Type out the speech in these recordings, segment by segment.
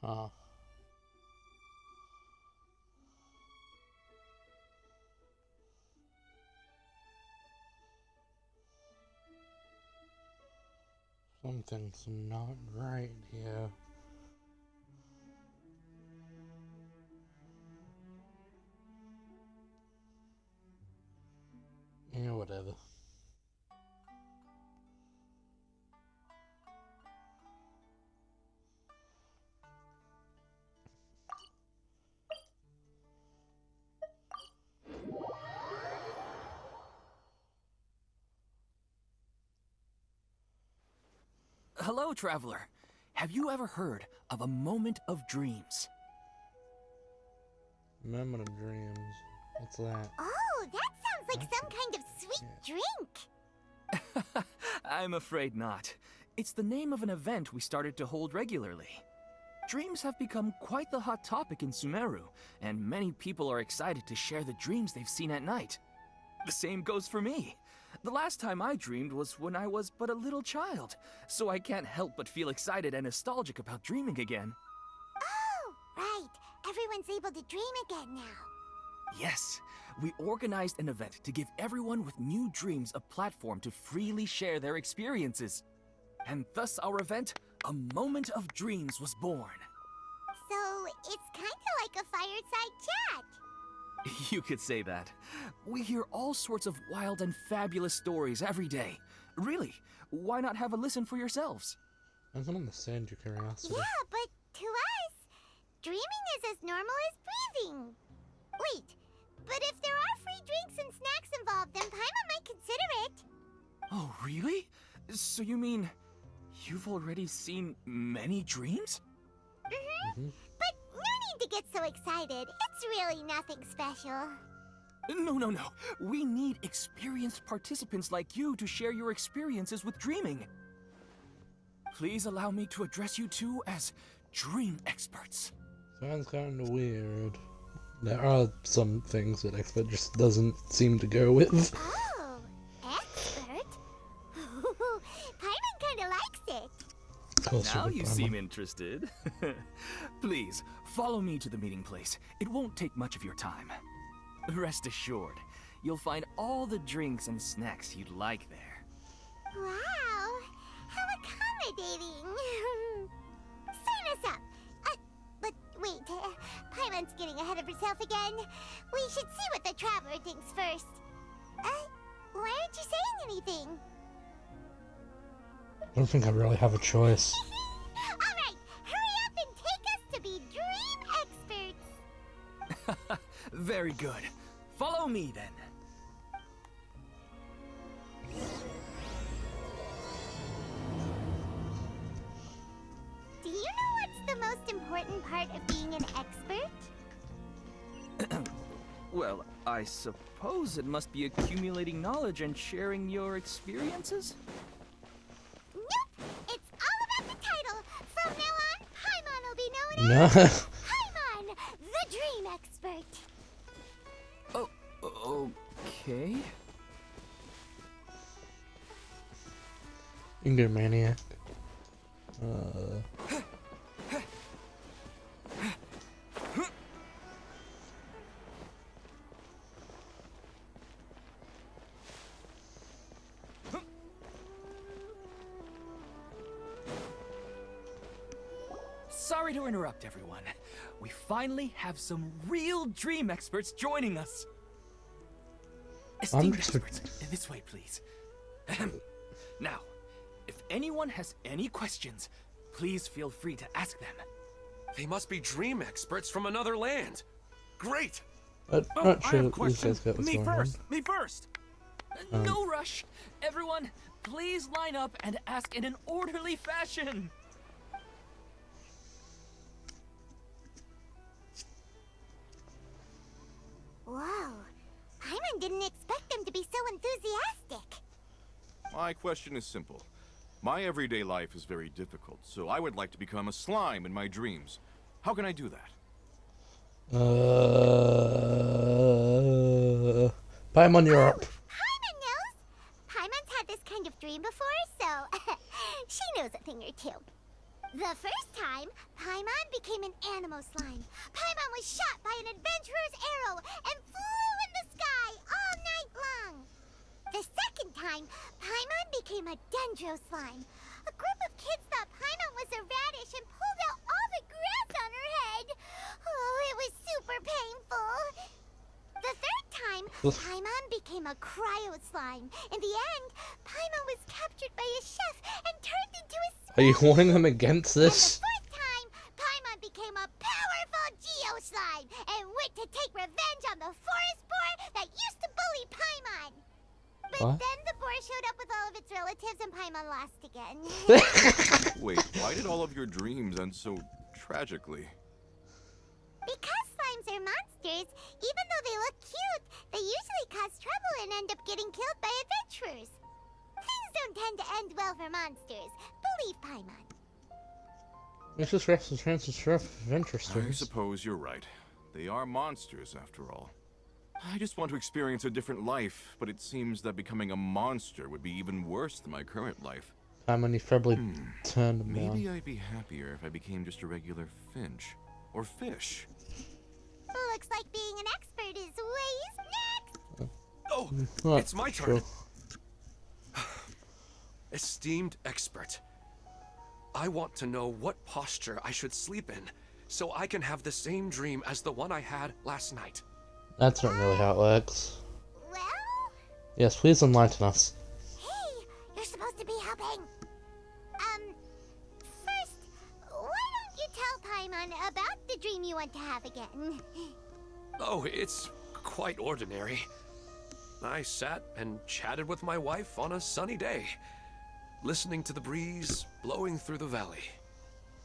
Huh. Something's not right here. Yeah, whatever. Hello, traveler. Have you ever heard of a moment of dreams? Moment of dreams. What's that? Oh, that sounds like some kind of sweet drink. I'm afraid not. It's the name of an event we started to hold regularly. Dreams have become quite the hot topic in Sumeru, and many people are excited to share the dreams they've seen at night. The same goes for me. The last time I dreamed was when I was but a little child, so I can't help but feel excited and nostalgic about dreaming again. Oh, right. Everyone's able to dream again now. Yes, we organized an event to give everyone with new dreams a platform to freely share their experiences. And thus our event, A Moment of Dreams, was born. So, it's kind of like a fireside chat. You could say that. We hear all sorts of wild and fabulous stories every day. Really, why not have a listen for yourselves? I don't understand your curiosity. Yeah, but to us, dreaming is as normal as breathing. Wait, but if there are free drinks and snacks involved, then Paimon might consider it. Oh, really? So you mean you've already seen many dreams? But no need to get so excited. It's really nothing special. No. We need experienced participants like you to share your experiences with dreaming. Please allow me to address you two as dream experts. Sounds kind of weird. There are some things that expert just doesn't seem to go with. Oh, expert? Paimon kind of likes it. Of course Now would, you Paimon. seem interested. Please, follow me to the meeting place. It won't take much of your time. Rest assured, you'll find all the drinks and snacks you'd like there. Wow, how accommodating. Sign us up. But wait, Paimon's getting ahead of herself again. We should see what the traveler thinks first. Why aren't you saying anything? I don't think I really have a choice. Alright, hurry up and take us to be dream experts. Very good. Follow me then. Do you know what's the most important part of being an expert? Well, I suppose it must be accumulating knowledge and sharing your experiences? Nope, it's all about the title. From now on, Paimon will be known as No. Paimon, the dream expert. Oh, okay. You can go maniac. Sorry to interrupt, everyone. We finally have some real dream experts joining us. Esteemed just- experts, this way, please. Now, if anyone has any questions, please feel free to ask them. They must be dream experts from another land. Great! I'm Oh, not I sure have a these question. guys got what's Me going first! Me first! No rush. Everyone, please line up and ask in an orderly fashion. Whoa, Paimon didn't expect them to be so enthusiastic. My question is simple. My everyday life is very difficult, so I would like to become a slime in my dreams. How can I do that? Paimon, you're up. Paimon knows. Paimon's had this kind of dream before, so she knows a thing or two. The first time, Paimon became adventurer's arrow and flew in the sky all night long. The second time, Paimon became a dendro slime. A group of kids thought Paimon was a radish and pulled out all the grass on her head. Oh, it was super painful. The third time, Paimon became a cryo slime. In the end, Paimon was captured by a chef and turned into a Are you smoothie. warning them against And the this? fourth time, Paimon became a powerful Geo slime and went to take revenge on the forest boar that used to bully Paimon. But What? then the boar showed up with all of its relatives and Paimon lost again. Wait, why did all of your dreams end so tragically? Because slimes are monsters, even though they look cute, they usually cause trouble and end up getting killed by adventurers. Things don't tend to end well for monsters. Believe Paimon. It's just rest the chances for adventure I stories. suppose you're right. They are monsters, after all. I just want to experience a different life, but it seems that becoming a monster would be even worse than my current life. Paimon, you've probably turned them Maybe down. I'd be happier if I became just a regular finch. Or fish. Looks like being an expert is way next. Oh, Not it's my sure. turn. Esteemed expert, I want to know what posture I should sleep in so I can have the same dream as the one I had last night. That's not really how it works. Well, Yes, please enlighten us. hey, you're supposed to be helping. First, why don't you tell Paimon about the dream you want to have again? Oh, it's quite ordinary. I sat and chatted with my wife on a sunny day, listening to the breeze blowing through the valley.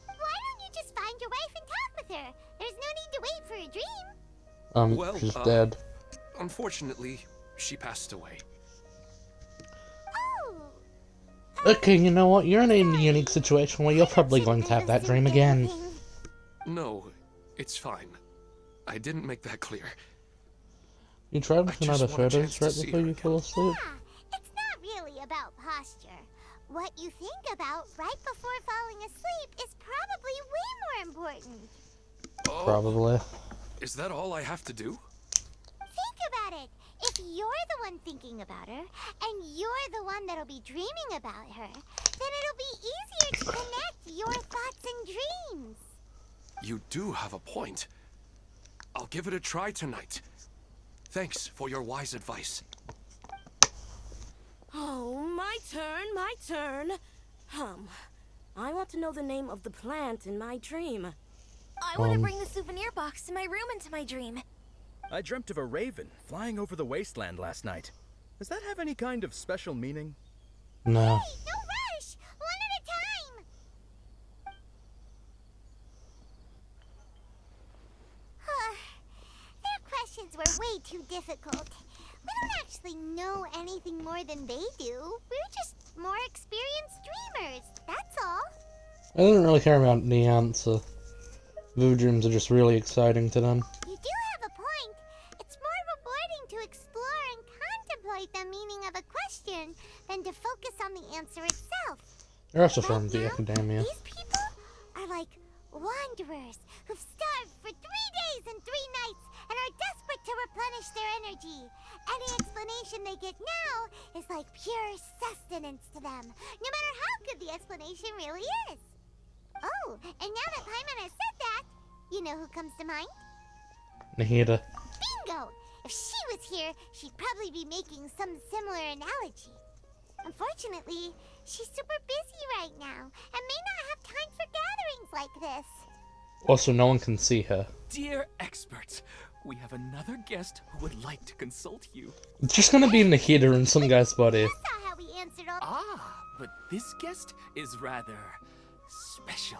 Why don't you just find your wife and talk with her? There's no need to wait for a dream. Well, She's dead. Unfortunately, she passed away. Oh. Okay, you know what? You're in a unique situation where you're probably going to have that dream again. No, it's fine. I didn't make that clear. You tried I looking just at her want a photos chance to right see before her you again. fall asleep? Yeah, it's not really about posture. What you think about right before falling asleep is probably way more important. Oh, Probably. is that all I have to do? Think about it. If you're the one thinking about her, and you're the one that'll be dreaming about her, then it'll be easier to connect your thoughts and dreams. You do have a point. I'll give it a try tonight. Thanks for your wise advice. Oh, my turn. I want to know the name of the plant in my dream. I want to bring the souvenir box to my room into my dream. I dreamt of a raven flying over the wasteland last night. Does that have any kind of special meaning? No. Hey, no rush! One at a time! Their questions were way too difficult. We don't actually know anything more than they do. We're just more experienced dreamers, that's all. I don't really care about the answer. Vivid dreams are just really exciting to them. You do have a point. It's more rewarding to explore and contemplate the meaning of a question than to focus on the answer itself. They're also Right from the now, academia. These people are like wanderers who've starved for 3 days and 3 nights and are desperate to replenish their energy. Any explanation they get now is like pure sustenance to them, no matter how good the explanation really is. Oh, and now that Paimon has said that, you know who comes to mind? Nahida. Bingo! If she was here, she'd probably be making some similar analogy. Unfortunately, she's super busy right now and may not have time for gatherings like this. Also, no one can see her. Dear experts, we have another guest who would like to consult you. It's just gonna be Nahida in some guy's body. That's not how we answered all. Ah, but this guest is rather special.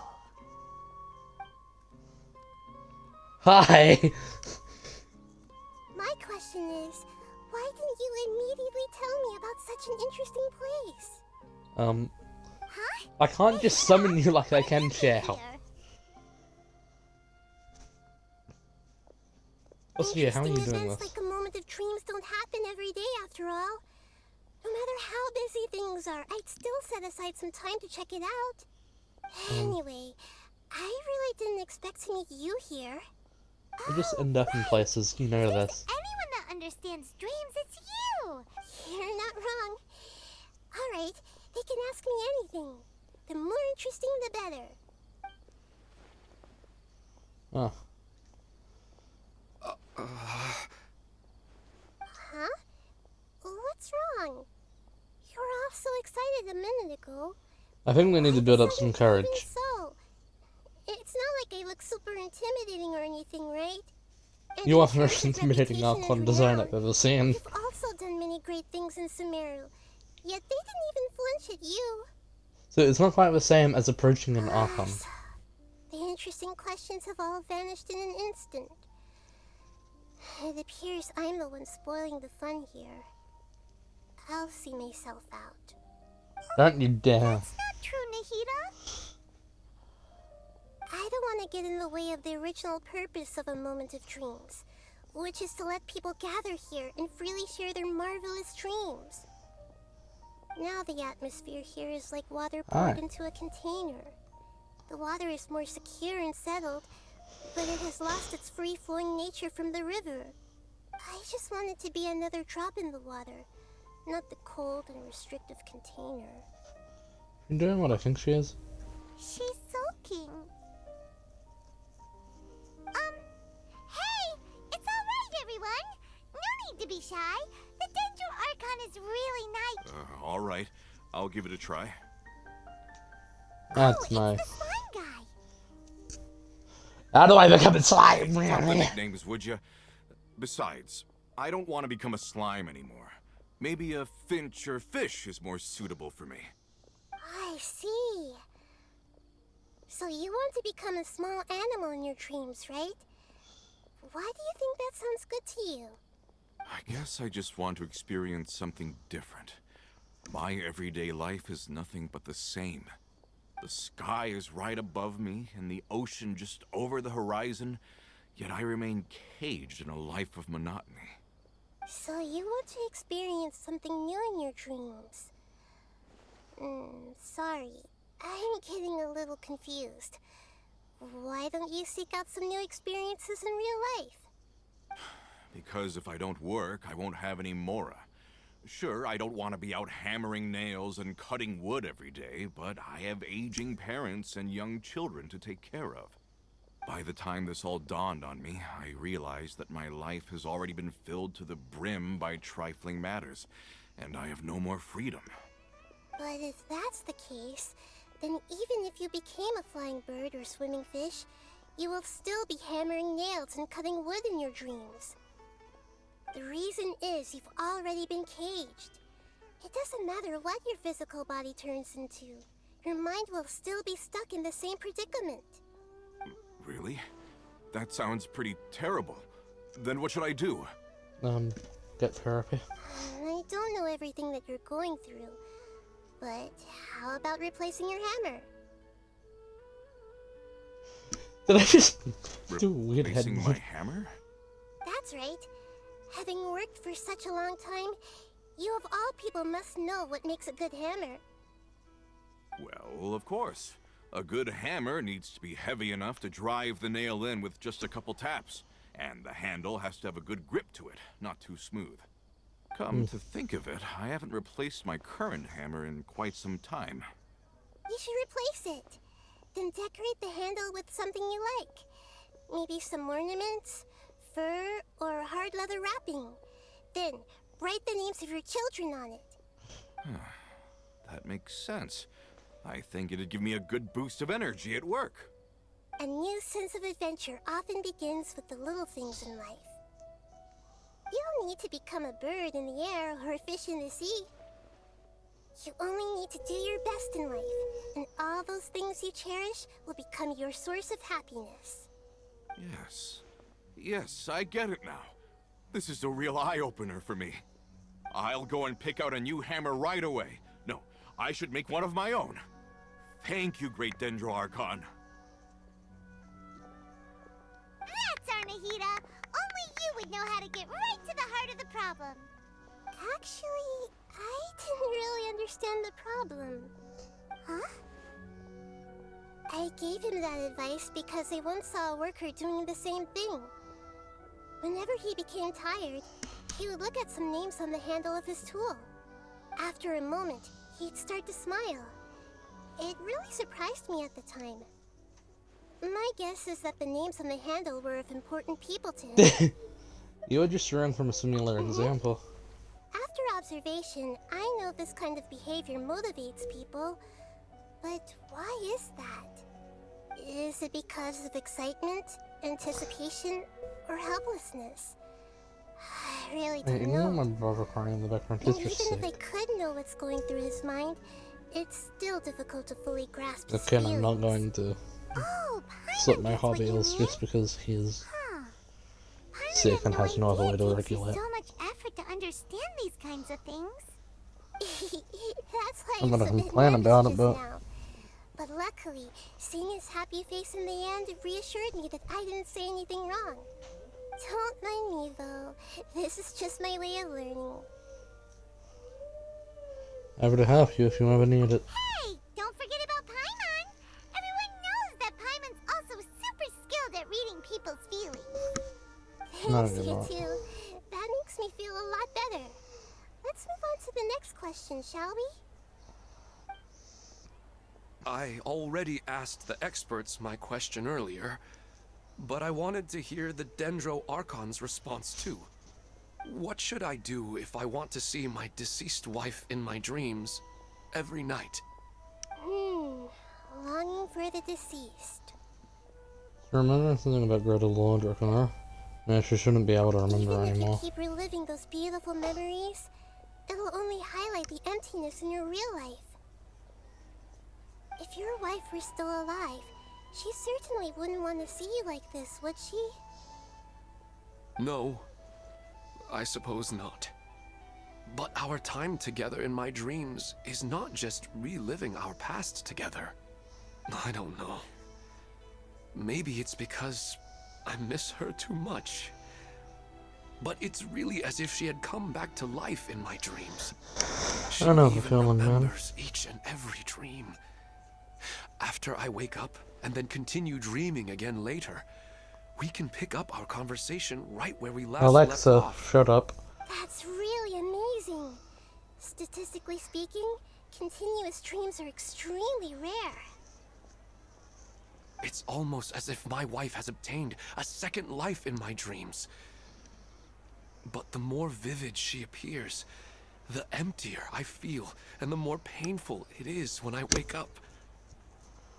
Hi! My question is, why didn't you immediately tell me about such an interesting place? Huh? I can't just summon you like I can Shell. Also, yeah, how are you Interesting doing events this? like a moment of dreams don't happen every day after all. No matter how busy things are, I'd still set aside some time to check it out. Anyway, I really didn't expect to meet you here. They just end up in places, you know this. Anyone that understands dreams, it's you! You're not wrong. Alright, they can ask me anything. The more interesting, the better. Oh. Huh? What's wrong? You were all so excited a minute ago. I think we need to build up some courage. So, it's not like I look super intimidating or anything, right? You are the most intimidating icon design I've ever seen. You've also done many great things in Sumeru, yet they didn't even flinch at you. So it's not quite the same as approaching an Archon. The interesting questions have all vanished in an instant. It appears I'm the one spoiling the fun here. I'll see myself out. Don't you dare. That's not true, Nahida. I don't want to get in the way of the original purpose of a moment of dreams, which is to let people gather here and freely share their marvelous dreams. Now the atmosphere here is like water poured into a container. The water is more secure and settled, but it has lost its free-flowing nature from the river. I just want it to be another drop in the water, not the cold and restrictive container. You doing what I think she is? She's sulking. Hey! It's alright, everyone! No need to be shy. The Dendro Archon is really nice. All right. I'll give it a try. That's nice. It's the slime guy. How do I become a slime? Stop the nicknames, would you? Besides, I don't want to become a slime anymore. Maybe a finch or fish is more suitable for me. I see. So you want to become a small animal in your dreams, right? Why do you think that sounds good to you? I guess I just want to experience something different. My everyday life is nothing but the same. The sky is right above me and the ocean just over the horizon, yet I remain caged in a life of monotony. So you want to experience something new in your dreams? Sorry. I'm getting a little confused. Why don't you seek out some new experiences in real life? Because if I don't work, I won't have any Mora. Sure, I don't want to be out hammering nails and cutting wood every day, but I have aging parents and young children to take care of. By the time this all dawned on me, I realized that my life has already been filled to the brim by trifling matters, and I have no more freedom. But if that's the case, then even if you became a flying bird or swimming fish, you will still be hammering nails and cutting wood in your dreams. The reason is you've already been caged. It doesn't matter what your physical body turns into. Your mind will still be stuck in the same predicament. Really? That sounds pretty terrible. Then what should I do? Get therapy. I don't know everything that you're going through, but how about replacing your hammer? Did I just do a weird head Replacing move? my hammer? That's right. Having worked for such a long time, you of all people must know what makes a good hammer. Well, of course. A good hammer needs to be heavy enough to drive the nail in with just a couple taps. And the handle has to have a good grip to it, not too smooth. Come to think of it, I haven't replaced my current hammer in quite some time. You should replace it. Then decorate the handle with something you like. Maybe some ornaments, fur, or hard leather wrapping. Then write the names of your children on it. That makes sense. I think it'd give me a good boost of energy at work. A new sense of adventure often begins with the little things in life. You don't need to become a bird in the air or a fish in the sea. You only need to do your best in life, and all those things you cherish will become your source of happiness. Yes, I get it now. This is a real eye-opener for me. I'll go and pick out a new hammer right away. No, I should make one of my own. Thank you, Great Dendro Archon. That's our Nahida. Only you would know how to get right to the heart of the problem. Actually, I didn't really understand the problem. Huh? I gave him that advice because I once saw a worker doing the same thing. Whenever he became tired, he would look at some names on the handle of his tool. After a moment, he'd start to smile. It really surprised me at the time. My guess is that the names on the handle were of important people to him. You would just run from a similar example. After observation, I know this kind of behavior motivates people. But why is that? Is it because of excitement, anticipation, or helplessness? I really Hey, don't you know know. my brother crying in the background. And He's even just if I sick. could know what's going through his mind, it's still difficult to fully grasp his Again, feelings. I'm not going to Oh, slip Paimon my gets what you hobbies mean? just because he's Huh. Paimon sick had and has no other way to idea it takes you regulate. so much effort to understand these kinds of things. That's why I'm you're gonna so complain nervous about it, just but now. But luckily, seeing his happy face in the end reassured me that I didn't say anything wrong. Don't mind me, though. This is just my way of learning. happy to help you if you ever need it. Hey, don't forget about Paimon. Everyone knows that Paimon's also super skilled at reading people's feelings. No, Thanks, you're you not. two. That makes me feel a lot better. Let's move on to the next question, shall we? I already asked the experts my question earlier, but I wanted to hear the Dendro Archon's response too. What should I do if I want to see my deceased wife in my dreams every night? Longing for the deceased. Remember something about Greta Lordricker? Man, she shouldn't be able to remember Even if you anymore. keep reliving those beautiful memories, it'll only highlight the emptiness in your real life. If your wife were still alive, she certainly wouldn't want to see you like this, would she? No, I suppose not. But our time together in my dreams is not just reliving our past together. I don't know. Maybe it's because I miss her too much. But it's really as if she had come back to life in my dreams. She I know the even feeling, man. remembers each and every dream. After I wake up and then continue dreaming again later, we can pick up our conversation right where we left Alexa, off. shut up. That's really amazing. Statistically speaking, continuous dreams are extremely rare. It's almost as if my wife has obtained a second life in my dreams. But the more vivid she appears, the emptier I feel, and the more painful it is when I wake up.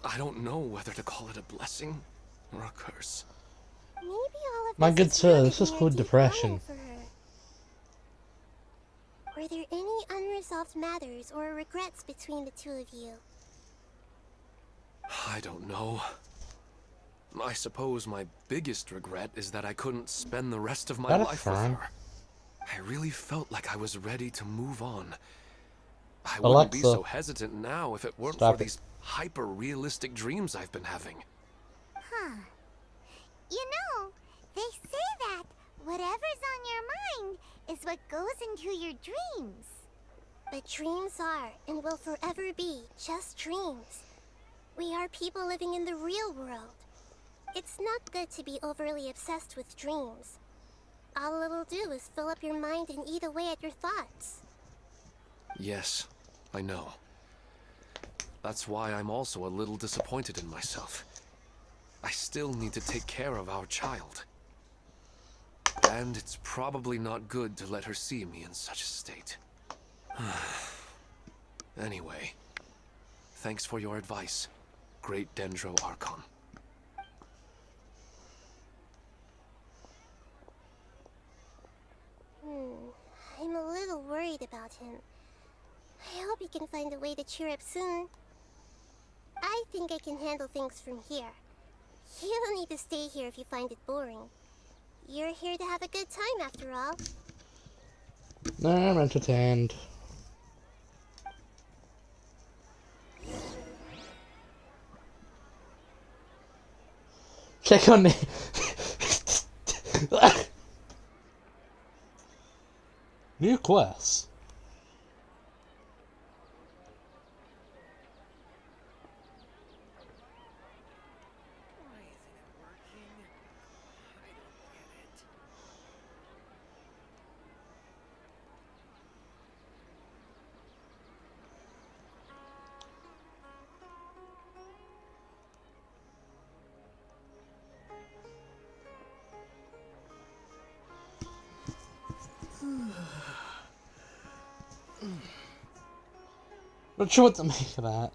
I don't know whether to call it a blessing or a curse. Maybe all of My this good is sir, rooted this is in your called deep depression. longing for her. Were there any unresolved matters or regrets between the two of you? I don't know. I suppose my biggest regret is that I couldn't spend the rest of my That's life fine. with her. I really felt like I was ready to move on. I wouldn't be Alexa, so hesitant now if it weren't stop for it. these hyper-realistic dreams I've been having. Huh. You know, they say that whatever's on your mind is what goes into your dreams. But dreams are, and will forever be, just dreams. We are people living in the real world. It's not good to be overly obsessed with dreams. All it'll do is fill up your mind and eat away at your thoughts. Yes, I know. That's why I'm also a little disappointed in myself. I still need to take care of our child. And it's probably not good to let her see me in such a state. Anyway, thanks for your advice, Great Dendro Archon. I'm a little worried about him. I hope he can find a way to cheer up soon. I think I can handle things from here. You don't need to stay here if you find it boring. You're here to have a good time after all. I'm entertained. Check on me. New quests. Not sure what to make of that.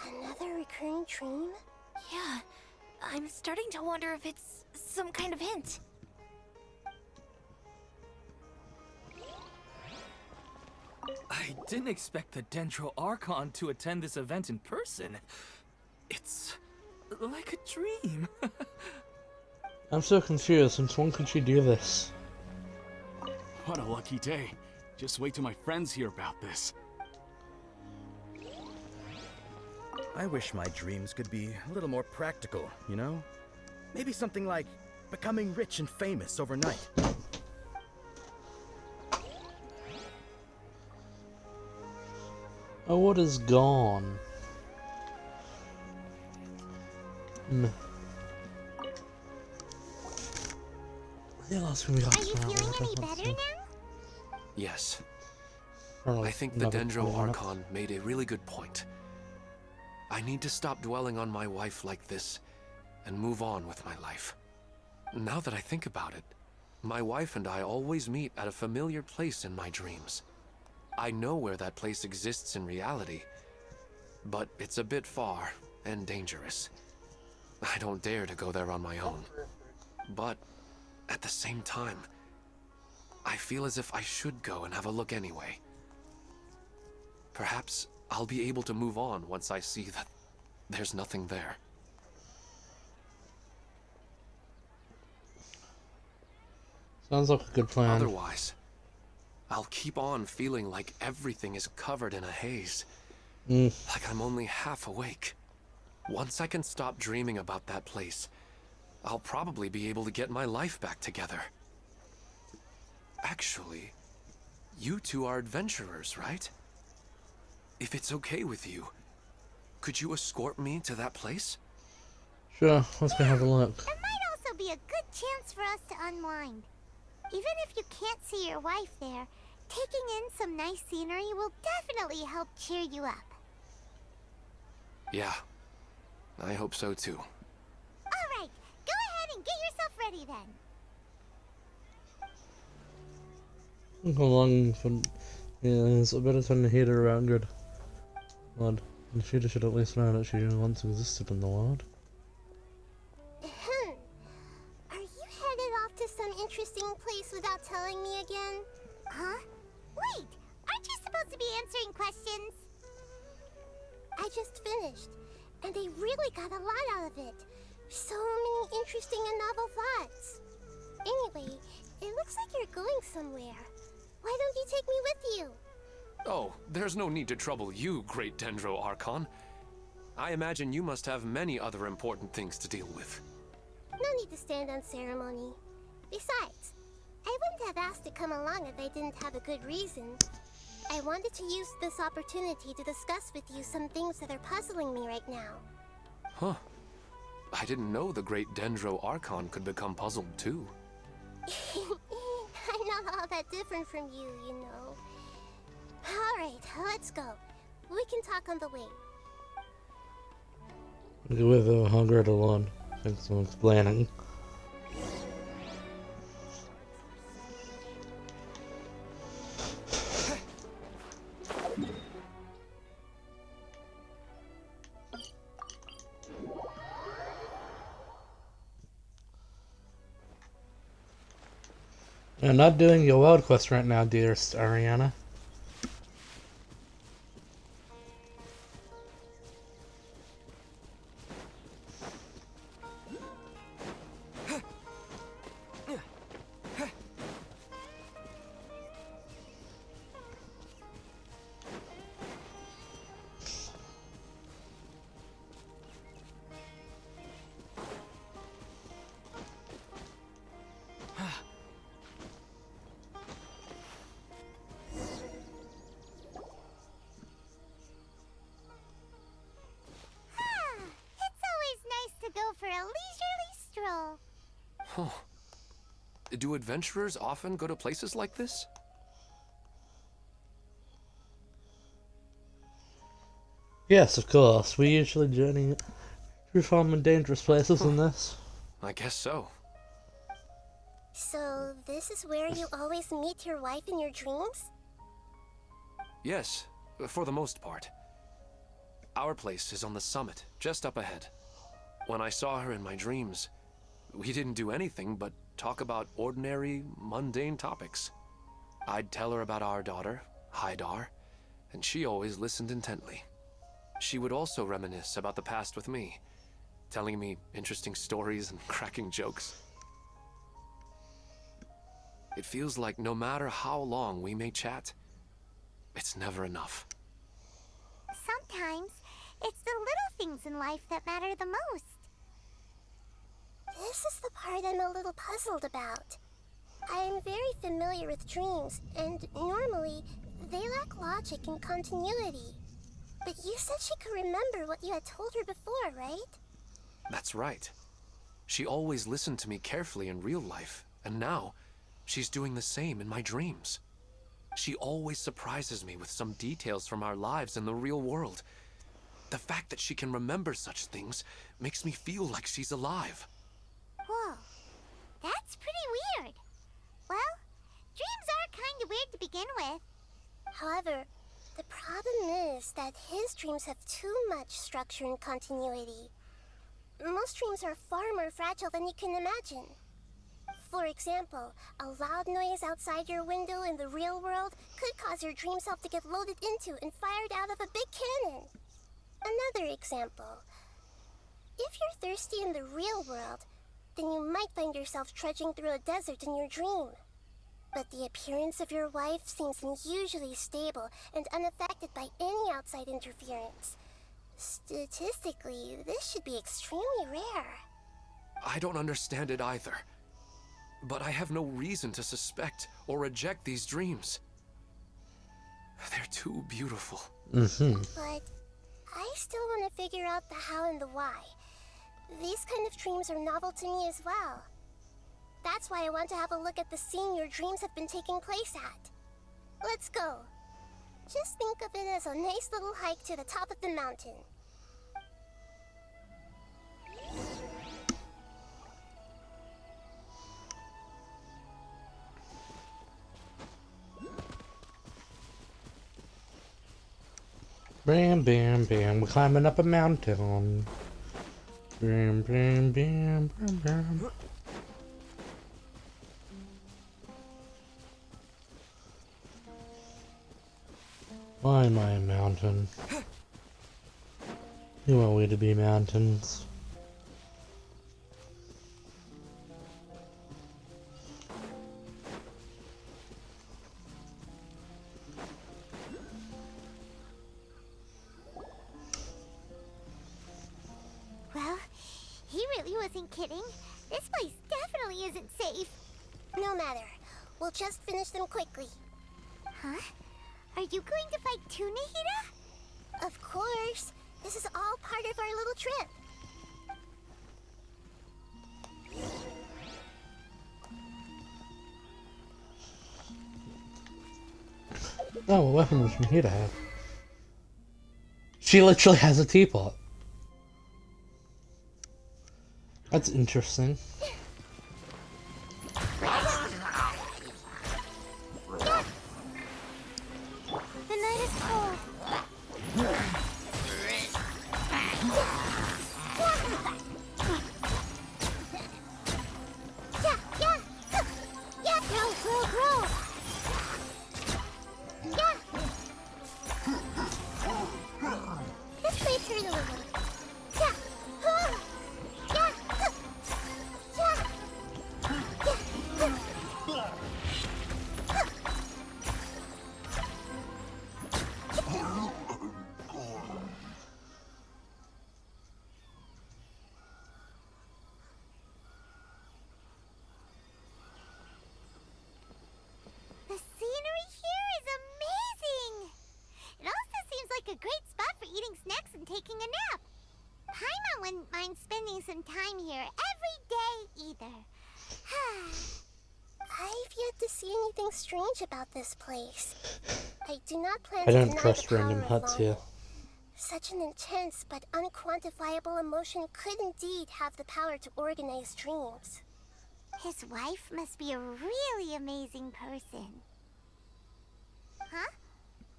Another recurring dream? Yeah, I'm starting to wonder if it's some kind of hint. I didn't expect the Dendro Archon to attend this event in person. It's like a dream. I'm so confused. Since when could she do this? What a lucky day. Just wait till my friends hear about this. I wish my dreams could be a little more practical, you know? Maybe something like becoming rich and famous overnight. Oh, what is gone? I think last time we got Are you to feeling any better now? Yes, Probably I think the another Dendro 20 minutes. Archon made a really good point. I need to stop dwelling on my wife like this and move on with my life. Now that I think about it, my wife and I always meet at a familiar place in my dreams. I know where that place exists in reality, but it's a bit far and dangerous. I don't dare to go there on my own. But at the same time, I feel as if I should go and have a look anyway. Perhaps I'll be able to move on once I see that there's nothing there. Sounds like a good plan. Otherwise, I'll keep on feeling like everything is covered in a haze. Mm. Like I'm only half awake. Once I can stop dreaming about that place, I'll probably be able to get my life back together. Actually, you two are adventurers, right? If it's okay with you, could you escort me to that place? Sure, let's go have a look. It might also be a good chance for us to unwind. Even if you can't see your wife there, taking in some nice scenery will definitely help cheer you up. Yeah, I hope so too. Alright, go ahead and get yourself ready then. How long for... Yeah, it's a better time to hit her around good. Lord, Nahida should at least know that she once existed in the world. Are you headed off to some interesting place without telling me again? Huh? Wait, aren't you supposed to be answering questions? I just finished, and they really got a lot out of it. So many interesting and novel thoughts. Anyway, it looks like you're going somewhere. Why don't you take me with you? Oh, there's no need to trouble you, great Dendro Archon. I imagine you must have many other important things to deal with. No need to stand on ceremony. Besides, I wouldn't have asked to come along if I didn't have a good reason. I wanted to use this opportunity to discuss with you some things that are puzzling me right now. Huh. I didn't know the great Dendro Archon could become puzzled too. I'm not all that different from you, you know. Alright, let's go. We can talk on the way. Go with her, hunger it alone. Thanks for explaining. I'm not doing your world quest right now, dearest Ariana. It's always nice to go for a leisurely stroll. Huh. Do adventurers often go to places like this? Yes, of course. We usually journey through fun and dangerous places in this. I guess so. So, this is where you always meet your wife in your dreams? Yes, for the most part. Our place is on the summit, just up ahead. When I saw her in my dreams, we didn't do anything but talk about ordinary, mundane topics. I'd tell her about our daughter, Haidar, and she always listened intently. She would also reminisce about the past with me, telling me interesting stories and cracking jokes. It feels like no matter how long we may chat, it's never enough. Sometimes, it's the little things in life that matter the most. This is the part I'm a little puzzled about. I am very familiar with dreams, and normally, they lack logic and continuity. But you said she could remember what you had told her before, right? That's right. She always listened to me carefully in real life, and now, she's doing the same in my dreams. She always surprises me with some details from our lives in the real world. The fact that she can remember such things makes me feel like she's alive. Whoa, that's pretty weird. Well, dreams are kind of weird to begin with. However, the problem is that his dreams have too much structure and continuity. Most dreams are far more fragile than you can imagine. For example, a loud noise outside your window in the real world could cause your dream self to get loaded into and fired out of a big cannon. Another example. If you're thirsty in the real world, then you might find yourself trudging through a desert in your dream. But the appearance of your wife seems unusually stable and unaffected by any outside interference. Statistically, this should be extremely rare. I don't understand it either. But I have no reason to suspect or reject these dreams. They're too beautiful. But I still want to figure out the how and the why. These kind of dreams are novel to me as well. That's why I want to have a look at the scene your dreams have been taking place at. Let's go. Just think of it as a nice little hike to the top of the mountain. Bam, bam, bam. We're climbing up a mountain. Bam, bam, bam, bam, bam. Why am I a mountain? Who are we to be mountains? Well, he really wasn't kidding. This place definitely isn't safe. No matter. We'll just finish them quickly. Huh? Are you going to fight too, Nahida? Of course. This is all part of our little trip. Oh, what weapon does Nahida have? She literally has a teapot. That's interesting. The night is cold. Grow. This way turn a little. see anything strange about this place. I do not plan I to don't deny trust the power random of huts longing. here. Such an intense but unquantifiable emotion could indeed have the power to organize dreams. His wife must be a really amazing person. Huh?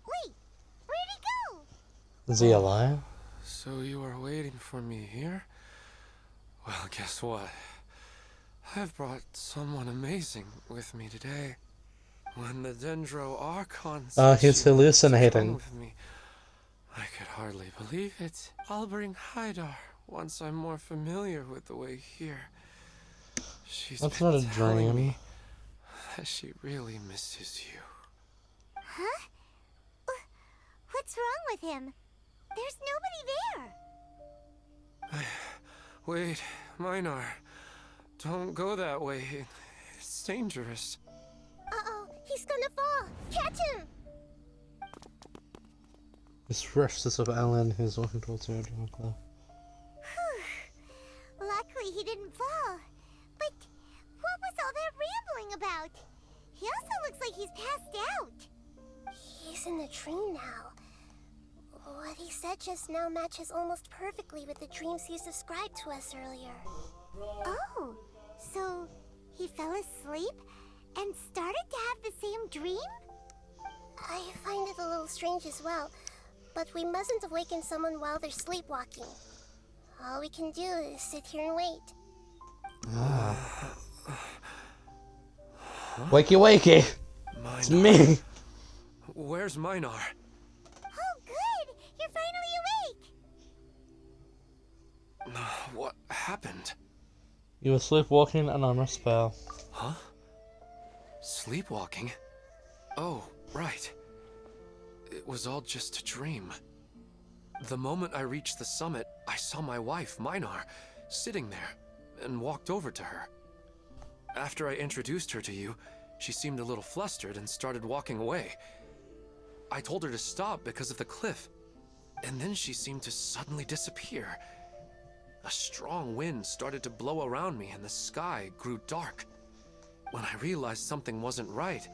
Wait, where'd he go? Is he alive? So you are waiting for me here? Well, guess what? I've brought someone amazing with me today. When the Dendro Archon said He's she wanted to come hallucinating. with me, I could hardly believe it. I'll bring Haidar once I'm more familiar with the way here. She's That's been not a telling dream. me that she really misses you. Huh? What's wrong with him? There's nobody there. Wait, Minar. Don't go that way. It's dangerous. Uh-oh, he's gonna fall! Catch him! This rushes of Alan who's walking towards her. Luckily he didn't fall. But what was all that rambling about? He also looks like he's passed out. He's in a dream now. What he said just now matches almost perfectly with the dreams he's described to us earlier. Oh, so he fell asleep and started to have the same dream? I find it a little strange as well, but we mustn't awaken someone while they're sleepwalking. All we can do is sit here and wait. Wakey wakey! It's me! Where's Minar? Oh, good! You're finally awake! What happened? You were sleepwalking and on a spell. Huh? Sleepwalking? Oh, right. It was all just a dream. The moment I reached the summit, I saw my wife, Minar, sitting there, and walked over to her. After I introduced her to you, she seemed a little flustered and started walking away. I told her to stop because of the cliff, and then she seemed to suddenly disappear. A strong wind started to blow around me and the sky grew dark. When I realized something wasn't right,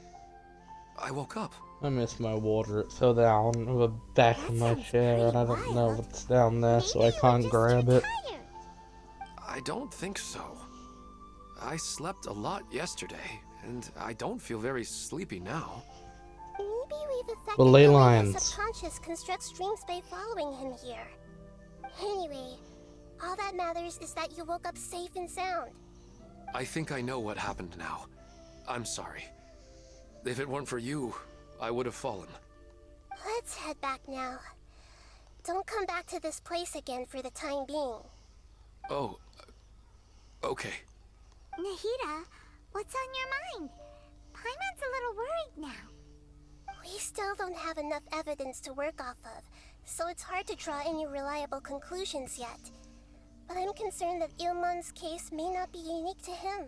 I woke up. I missed my water. It fell down the back of my chair and I don't know what's down there, so I can't grab it. I don't think so. I slept a lot yesterday, and I don't feel very sleepy now. Maybe we've affected The ley the way lines. his subconscious constructs dreams by following him here. Anyway, all that matters is that you woke up safe and sound. I think I know what happened now. I'm sorry. If it weren't for you, I would have fallen. Let's head back now. Don't come back to this place again for the time being. Oh, okay. Nahida, what's on your mind? Paimon's a little worried now. We still don't have enough evidence to work off of, so it's hard to draw any reliable conclusions yet. But I'm concerned that Ilmon's case may not be unique to him.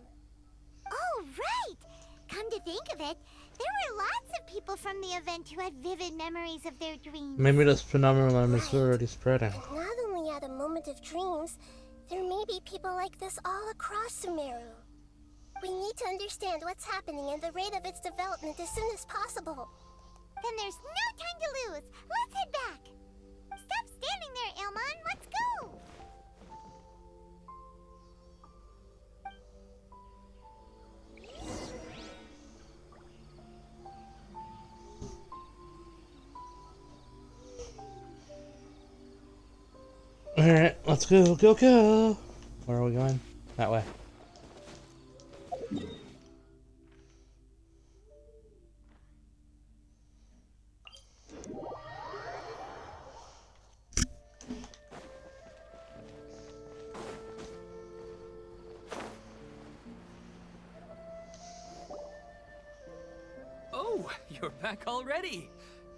Oh, right! Come to think of it, there were lots of people from the event who had vivid memories of their dreams. Maybe this phenomenon is already spreading. And not only at a moment of dreams, there may be people like this all across Sumeru. We need to understand what's happening and the rate of its development as soon as possible. Then there's no time to lose. Let's head back. Stop standing there, Ilmon. Let's go. Alright, let's go, go, go! Where are we going? That way. Oh, you're back already.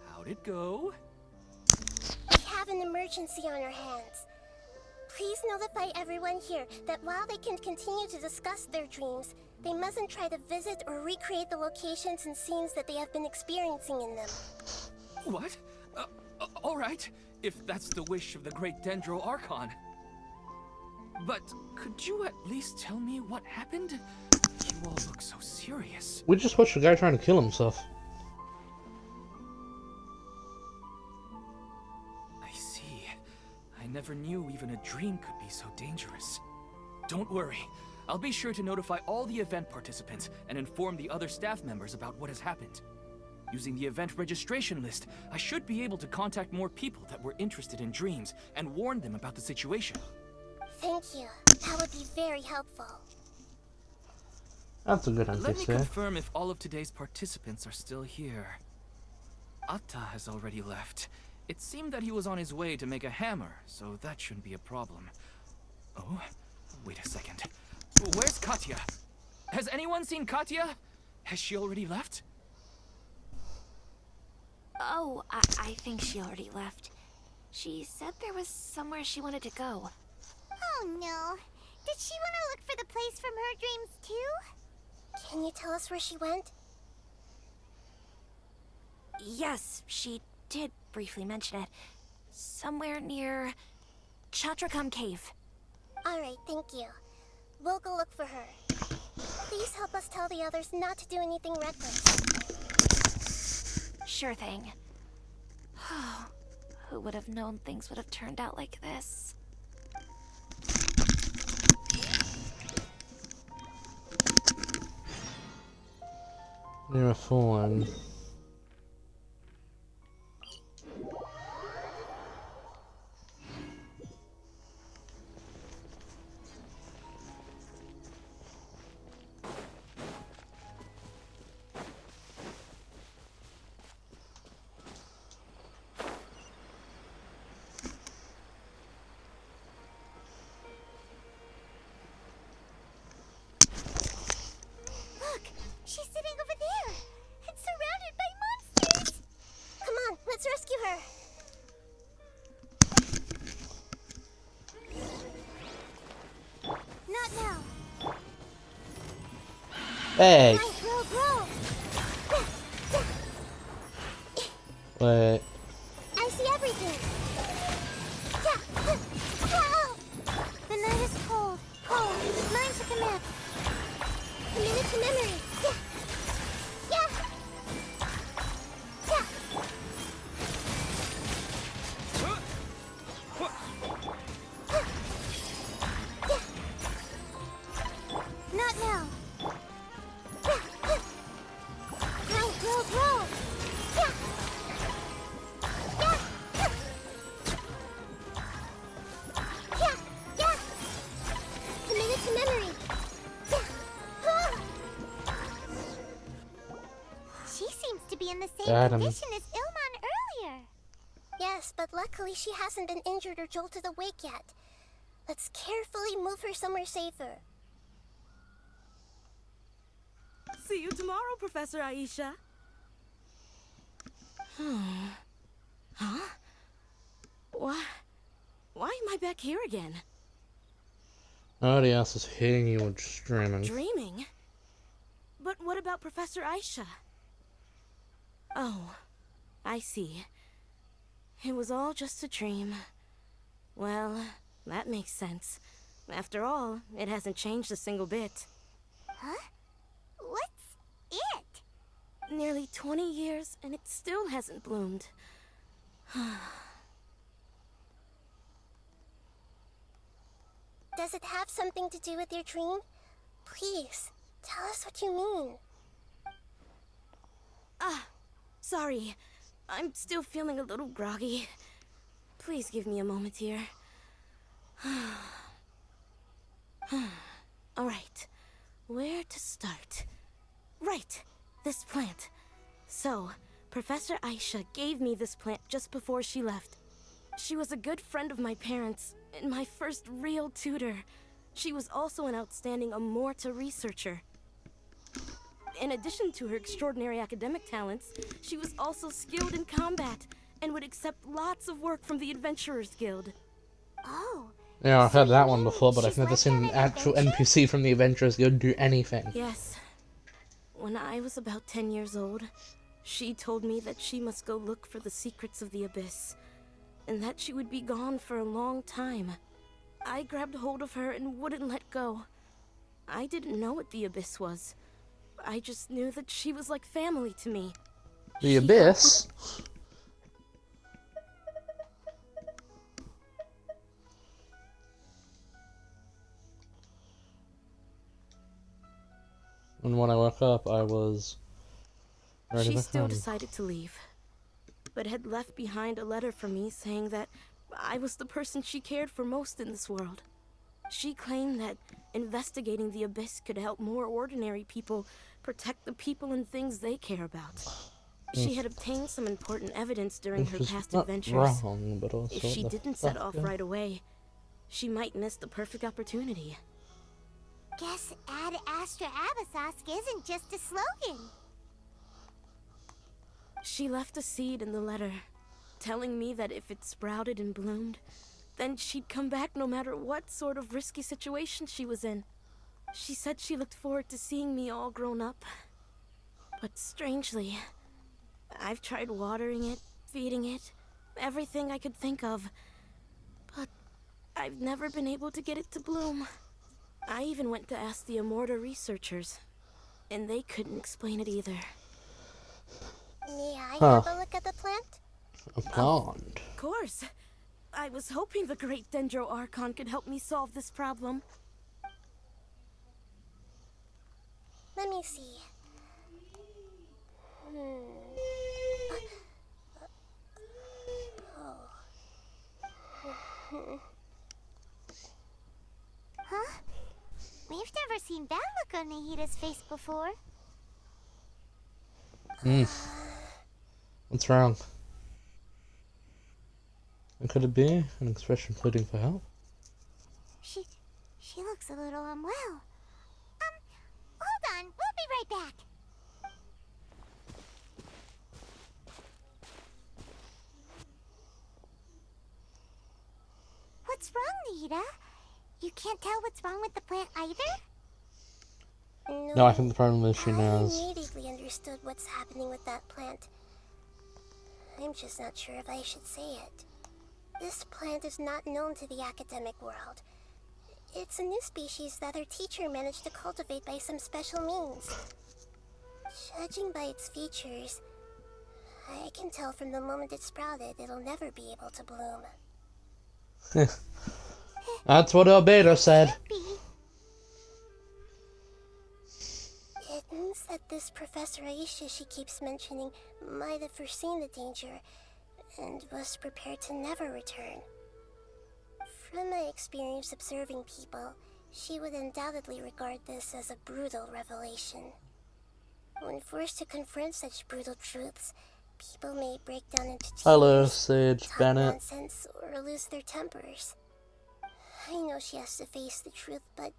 How'd it go? We have an emergency on our hands. Please notify everyone here that while they can continue to discuss their dreams, they mustn't try to visit or recreate the locations and scenes that they have been experiencing in them. What? All right, if that's the wish of the great Dendro Archon. But could you at least tell me what happened? You all look so serious? We just watched a guy trying to kill himself. I see. I never knew even a dream could be so dangerous. Don't worry. I'll be sure to notify all the event participants and inform the other staff members about what has happened. Using the event registration list, I should be able to contact more people that were interested in dreams and warn them about the situation. Thank you. That would be very helpful. That's a good Let idea, me sir. confirm if all of today's participants are still here. Atta has already left. It seemed that he was on his way to make a hammer, so that shouldn't be a problem. Oh, wait a second. Where's Katya? Has anyone seen Katya? Has she already left? Oh, I think she already left. She said there was somewhere she wanted to go. Oh no. Did she want to look for the place from her dreams too? Can you tell us where she went? Yes, she did briefly mention it. Somewhere near Chatrakam Cave. Alright, thank you. We'll go look for her. Please help us tell the others not to do anything reckless. Sure thing. Who would have known things would have turned out like this? You're a fool. Look! She's sitting over there! And surrounded by monsters! Come on, let's rescue her. Not now. Hey! Grow! Wait. I see everything. The night is cold. Mine took a nap. Commit it to memory. Yeah. Not now. Grow. Commit it to memory. She seems to be in the same Got him. condition as Ilman earlier. Yes, but luckily she hasn't been injured or jolted awake yet. Let's carefully move her somewhere safer. See you tomorrow, Professor Aisha. Huh? Why am I back here again? Nobody else is hitting you with streaming. Dreaming? But what about Professor Aisha? Oh, I see. It was all just a dream. Well, that makes sense. After all, it hasn't changed a single bit. Huh? What's it? Nearly 20 years, and it still hasn't bloomed. Does it have something to do with your dream? Please, tell us what you mean. Sorry. I'm still feeling a little groggy. Please give me a moment here. Alright. Where to start? Right. This plant. So, Professor Aisha gave me this plant just before she left. She was a good friend of my parents, and my first real tutor. She was also an outstanding Amorta researcher. In addition to her extraordinary academic talents, she was also skilled in combat, and would accept lots of work from the Adventurers Guild. Oh. Yeah, I've heard that one So before, but I've she's never left seen on an an actual adventure? NPC from the Adventurers Guild do anything. Yes. When I was about 10 years old, she told me that she must go look for the secrets of the Abyss, and that she would be gone for a long time. I grabbed hold of her and wouldn't let go. I didn't know what the Abyss was. I just knew that she was like family to me. The Abyss? And when I woke up, I was ready She to still come. decided to leave, but had left behind a letter for me saying that I was the person she cared for most in this world. She claimed that investigating the Abyss could help more ordinary people protect the people and things they care about. She had obtained some important evidence during her Which is past not adventures. wrong, but also If she what the didn't set fuck, off yeah. right away, she might miss the perfect opportunity. Guess Ad Astra Abyssosque isn't just a slogan. She left a seed in the letter, telling me that if it sprouted and bloomed, then she'd come back no matter what sort of risky situation she was in. She said she looked forward to seeing me all grown up. But strangely, I've tried watering it, feeding it, everything I could think of. But I've never been able to get it to bloom. I even went to ask the Immorta researchers, and they couldn't explain it either. May I Huh. have a look at the plant? A pond. Of course. I was hoping the great Dendro Archon could help me solve this problem. Let me see. Huh? We've never seen that look on Nahida's face before. What's wrong? And could it be an expression pleading for help? She looks a little unwell. Hold on, we'll be right back. What's wrong, Nahida? You can't tell what's wrong with the plant either? No, I think the problem is she I knows. immediately understood what's happening with that plant. I'm just not sure if I should say it. This plant is not known to the academic world. It's a new species that our teacher managed to cultivate by some special means. Judging by its features, I can tell from the moment it sprouted it'll never be able to bloom. That's what Albedo said. It means that this Professor Aisha she keeps mentioning might have foreseen the danger and was prepared to never return. From my experience observing people, she would undoubtedly regard this as a brutal revelation. When forced to confront such brutal truths, people may break down into tears, Hello, Sage talk Bennett. nonsense, or lose their tempers. I know she has to face the truth, but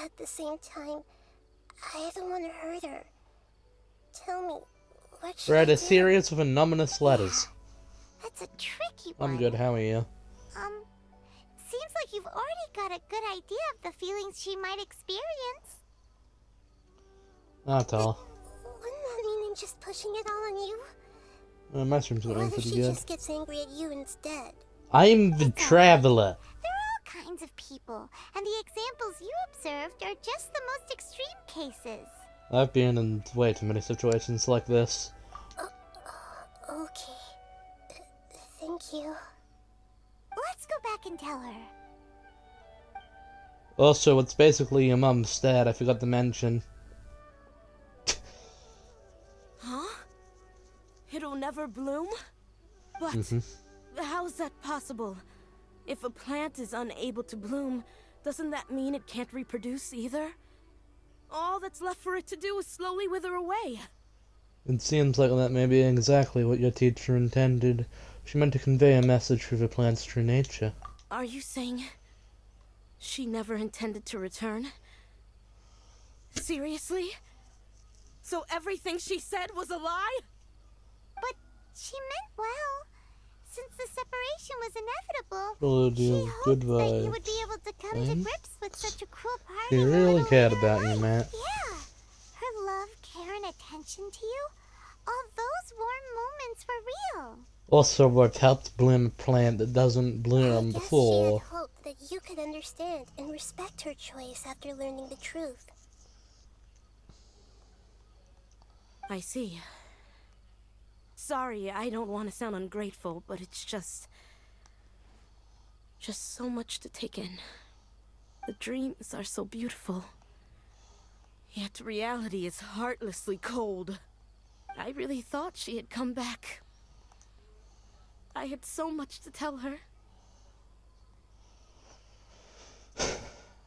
at the same time, I don't want to hurt her. Tell me, what should Read I a do? series of anonymous letters. That's a tricky one. I'm good, how are you? Seems like you've already got a good idea of the feelings she might experience. I'll tell Wouldn't that mean I'm just pushing it all on you? her. My stream's What going if pretty she good. just gets angry at you instead? I'm the traveler. There are all kinds of people, and the examples you observed are just the most extreme cases. I've been in way too many situations like this. Okay. Thank you. Let's go back and tell her. Also, it's basically your mum's dad, I forgot to mention. Huh? It'll never bloom? But how's that possible? If a plant is unable to bloom, doesn't that mean it can't reproduce either? All that's left for it to do is slowly wither away. It seems like that may be exactly what your teacher intended. She meant to convey a message through the plant's true nature. Are you saying she never intended to return? Seriously? So everything she said was a lie? But she meant well. Since the separation was inevitable, Hello, she dear. hoped Good that you vibes. would be able to come to grips with such a cruel part She of her really little cared later about you, life. Matt. Yeah. Her love, care, and attention to you, all those warm moments were real. Also, I've helped bloom a plant that doesn't bloom I guess before. she had hoped that you could understand understand and respect her choice after learning the truth. I see. Sorry, I don't want to sound ungrateful, but it's just so much to take in. The dreams are so beautiful. Yet reality is heartlessly cold. I really thought she had come back. I had so much to tell her.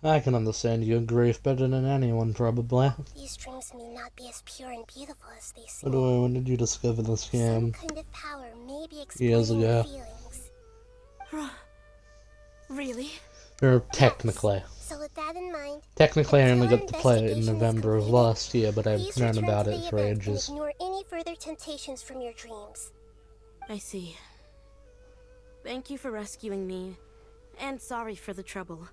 I can understand your grief better than anyone, probably. These dreams may not be as pure and beautiful as they By seem. the way, when did you discover this Some game? kind of power may be Years exploiting your ago. feelings. Really? Or technically. So with that in mind, Technically, I only until got to our play it in investigation is November of completed, last year, but I've please known return about to it the for event ages. and ignore any further temptations from your dreams. I see. Thank you for rescuing me. And sorry for the trouble.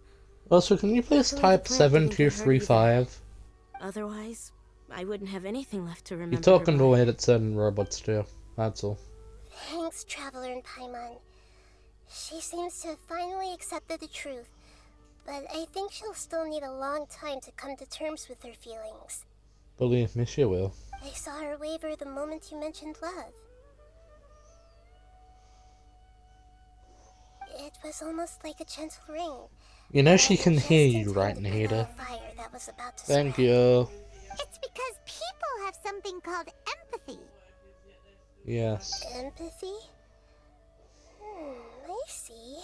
Also, can you please Luckily, type the plant didn't get hurt 7235? Otherwise, I wouldn't have anything left to remember. You're talking her the by. way that certain robots do. That's all. Thanks, Traveler and Paimon. She seems to have finally accepted the truth, but I think she'll still need a long time to come to terms with her feelings. Believe me, she will. I saw her waver the moment you mentioned love. It was almost like a gentle ring. You know she but can just hear in you, time right, to put out Nahida? a fire that was about to Thank spread. you. It's because people have something called empathy. Yes. Empathy? I see.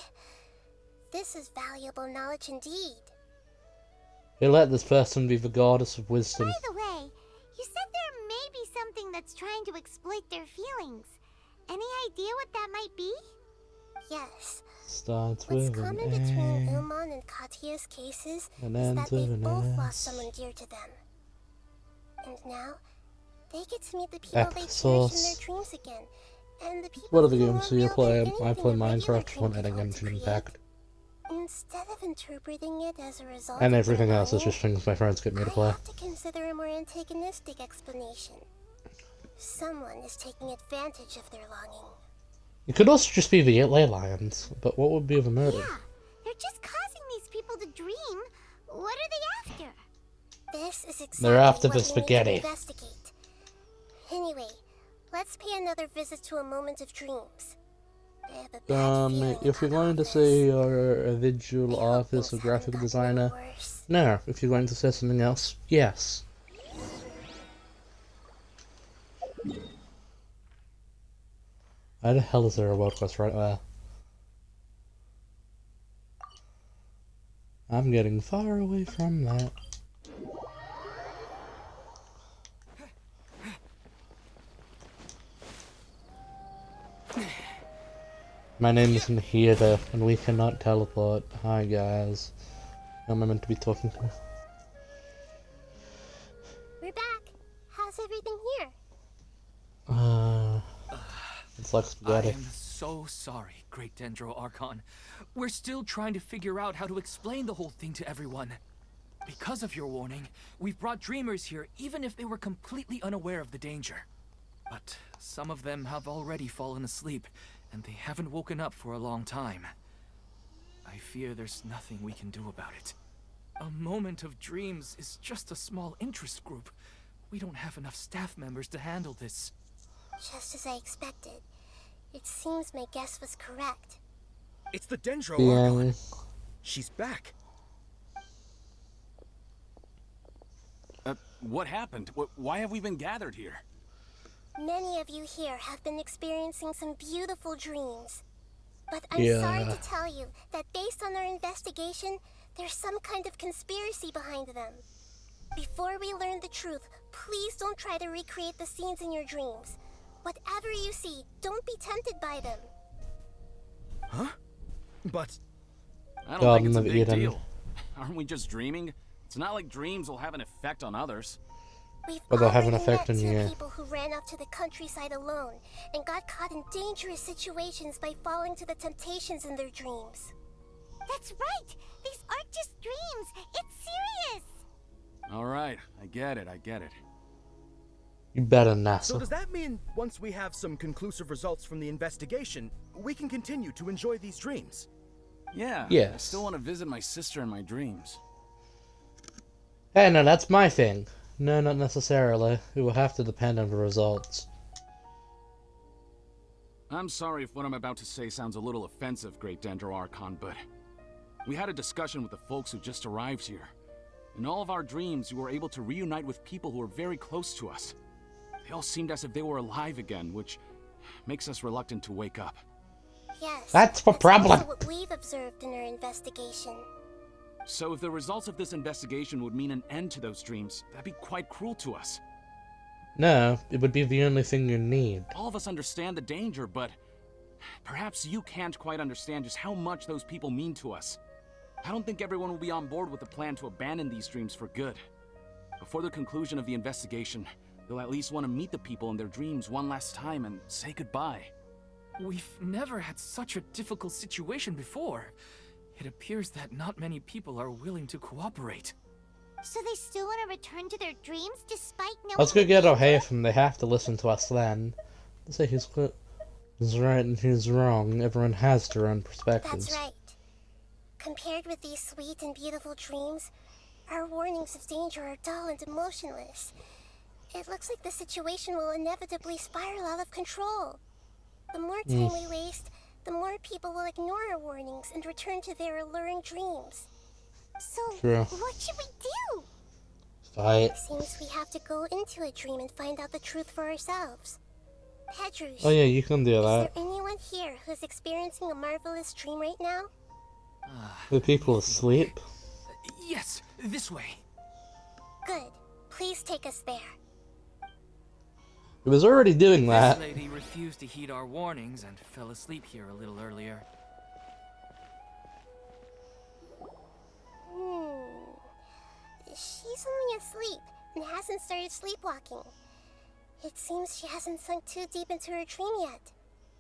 This is valuable knowledge indeed. Hey, let this person be the goddess of wisdom. By the way, you said there may be something that's trying to exploit their feelings. Any idea what that might be? Yes. Starts What's with common an between A Ilmon and Katia's cases and is that ends with they've an both lost S. someone dear to them. And now, they get to meet the people Epic they cherish in sauce. their dreams again. And the people What other feel games more do you real play? than I play anything a regular Minecraft dream for could adding hope to Genshin create. Impact. Instead of interpreting it as a result And of everything their else is longing, just things my friends get me to I play. have to consider a more antagonistic explanation. Someone is taking advantage of their longing. It could also just be the ley lions, but what would be the motive? Yeah, they're just causing these people to dream. What are they after? This is exactly They're after what the we need spaghetti. to investigate. Anyway, let's pay another visit to a moment of dreams. I have a bad feeling If you're about going all to this. say you're a visual I hope artist or things haven't graphic gotten designer, any worse. no. If you're going to say something else, yes. How the hell is there a world quest right there? I'm getting far away from that. My name is Nahida, and we cannot teleport. Hi guys. Who am I meant to be talking to? We're back. How's everything here? It's like I spaghetti. am so sorry, Great Dendro Archon. We're still trying to figure out how to explain the whole thing to everyone. Because of your warning, we've brought dreamers here even if they were completely unaware of the danger. But some of them have already fallen asleep, and they haven't woken up for a long time. I fear there's nothing we can do about it. A moment of dreams is just a small interest group. We don't have enough staff members to handle this. Just as I expected. It seems my guess was correct. It's the Dendro Yeah. Archon. She's back. What happened? Why have we been gathered here? Many of you here have been experiencing some beautiful dreams. But I'm Yeah. sorry to tell you that based on our investigation, there's some kind of conspiracy behind them. Before we learn the truth, please don't try to recreate the scenes in your dreams. Whatever you see, don't be tempted by them. Huh? But I don't think it's a Garden of big Eden. deal. Aren't we just dreaming? It's not like dreams will have an effect on others. We've But they'll have an already effect met on two you. people who ran off to the countryside alone and got caught in dangerous situations by falling to the temptations in their dreams. That's right! These aren't just dreams! It's serious! Alright, I get it. You better so NASA. does that mean once we have some conclusive results from the investigation, we can continue to enjoy these dreams? Yeah. I Yes. still want to visit my sister in my dreams. Hey, no, that's my thing. No, not necessarily. It will have to depend on the results. I'm sorry if what I'm about to say sounds a little offensive, Great Dendro Archon, but we had a discussion with the folks who just arrived here. In all of our dreams, we were able to reunite with people who were very close to us. They all seemed as if they were alive again, which makes us reluctant to wake up. Yes. That's the problem. Also what we've observed in our investigation. So if the results of this investigation would mean an end to those dreams, that'd be quite cruel to us. No, it would be the only thing you need. All of us understand the danger, but perhaps you can't quite understand just how much those people mean to us. I don't think everyone will be on board with the plan to abandon these dreams for good. Before the conclusion of the investigation, they'll at least want to meet the people in their dreams one last time and say goodbye. We've never had such a difficult situation before. It appears that not many people are willing to cooperate. So they still want to return to their dreams despite knowing Let's go the get danger? O'Hare from. They have to listen to us then. Let's say he's right and he's wrong. Everyone has their own perspectives. That's right. Compared with these sweet and beautiful dreams, our warnings of danger are dull and emotionless. It looks like the situation will inevitably spiral out of control. The more time we waste, the more people will ignore our warnings and return to their alluring dreams. So, True. what should we do? Fight. Seems we have to go into a dream and find out the truth for ourselves. Pedrush, Oh yeah, you can do is that. there anyone here who's experiencing a marvelous dream right now? The people asleep. Yes, this way. Good. Please take us there. It was already doing that. This lady refused to heed our warnings and fell asleep here a little earlier. She's only asleep and hasn't started sleepwalking. It seems she hasn't sunk too deep into her dream yet.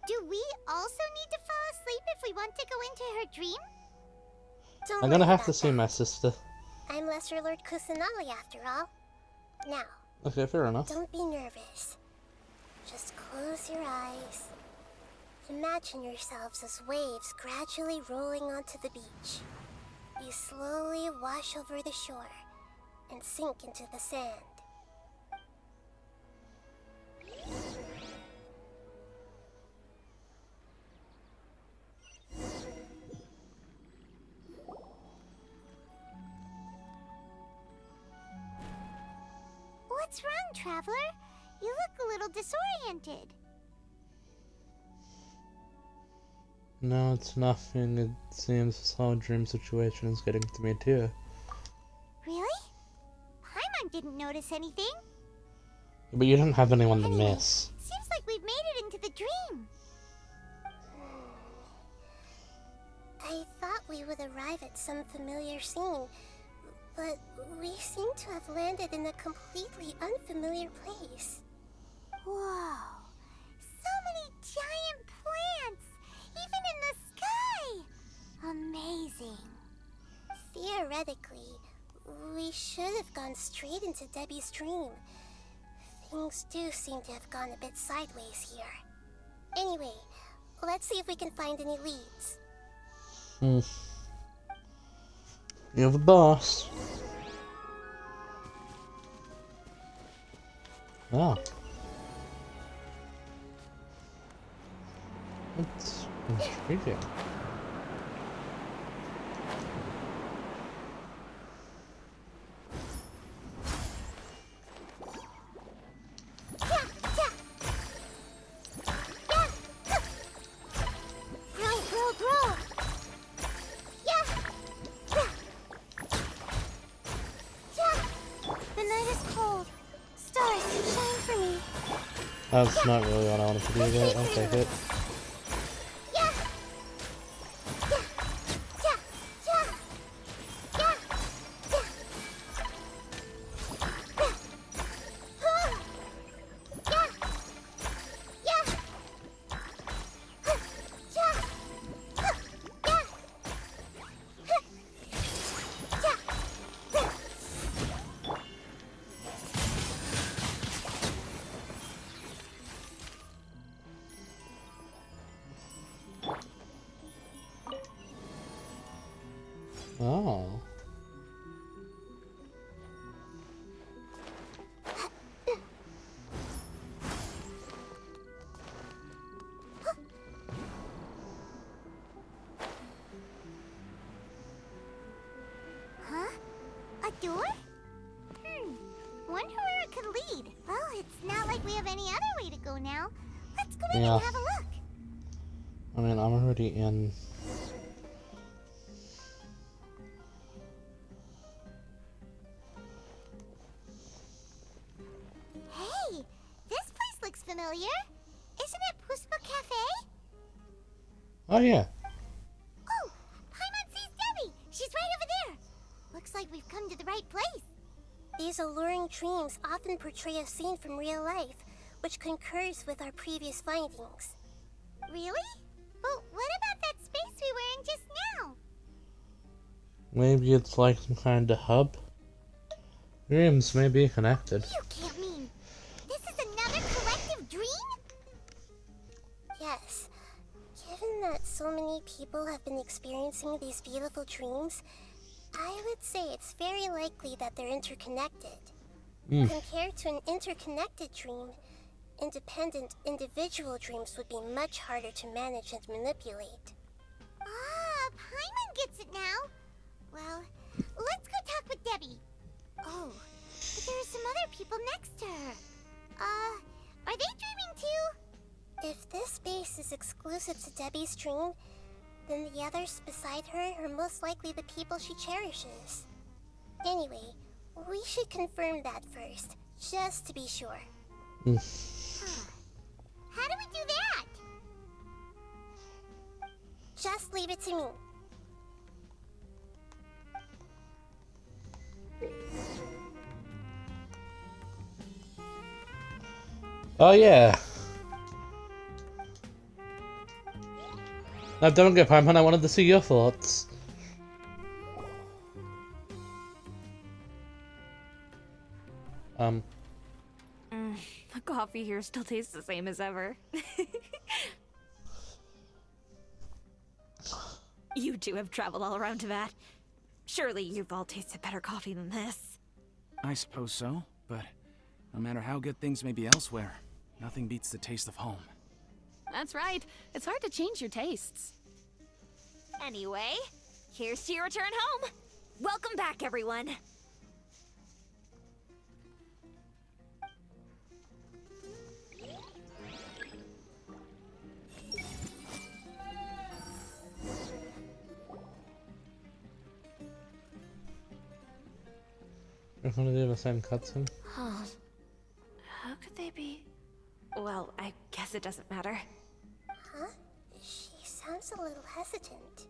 Do we also need to fall asleep if we want to go into her dream? Don't I'm gonna worry have to about see that. my sister. I'm Lesser Lord Kusanali after all. Now, Okay, fair enough. don't be nervous. Just close your eyes. Imagine yourselves as waves gradually rolling onto the beach. You slowly wash over the shore and sink into the sand. What's wrong, Traveler? You look a little disoriented. No, it's nothing. It seems this whole dream situation is getting to me too. Really? Paimon didn't notice anything. But you don't have anyone to Anyway, miss. seems like we've made it into the dream. I thought we would arrive at some familiar scene, but we seem to have landed in a completely unfamiliar place. Whoa. So many giant plants! Even in the sky! Amazing. Theoretically, we should have gone straight into Debbie's dream. Things do seem to have gone a bit sideways here. Anyway, let's see if we can find any leads. You're the boss. Oh. That's intriguing. Grow! The night is cold. Stars, shine for me. That's not really what I wanted to do, but I'll take it. door? Wonder where it could lead. Well, it's not like we have any other way to go now. Let's go in and have a look. I mean, I'm already in. Hey, this place looks familiar. Isn't it Puspa Cafe? Oh yeah. Oh, Paimon sees Debbie. She's right over there. Looks like we've come to the right place. These alluring dreams often portray a scene from real life, which concurs with our previous findings. Really? But what about that space we were in just now? Maybe it's like some kind of hub. Dreams may be connected. You can't mean this is another collective dream? Yes. Given that so many people have been experiencing these beautiful dreams, I would say it's very likely that they're interconnected. Compared to an interconnected dream, independent individual dreams would be much harder to manage and manipulate. Ah, Paimon gets it now. Well, let's go talk with Debbie. Oh, but there are some other people next to her. Are they dreaming too? If this space is exclusive to Debbie's dream, then the others beside her are most likely the people she cherishes. Anyway, we should confirm that first, just to be sure. How do we do that? Just leave it to me. Oh yeah. Now don't get Paimon, I wanted to see your thoughts. The coffee here still tastes the same as ever. You two have traveled all around Tibet. Surely you've all tasted better coffee than this. I suppose so, but no matter how good things may be elsewhere, nothing beats the taste of home. That's right. It's hard to change your tastes. Anyway, here's to your return home. Welcome back, everyone. We're gonna do the same cutscene. Huh. How could they be? Well, I guess it doesn't matter. Huh? She sounds a little hesitant.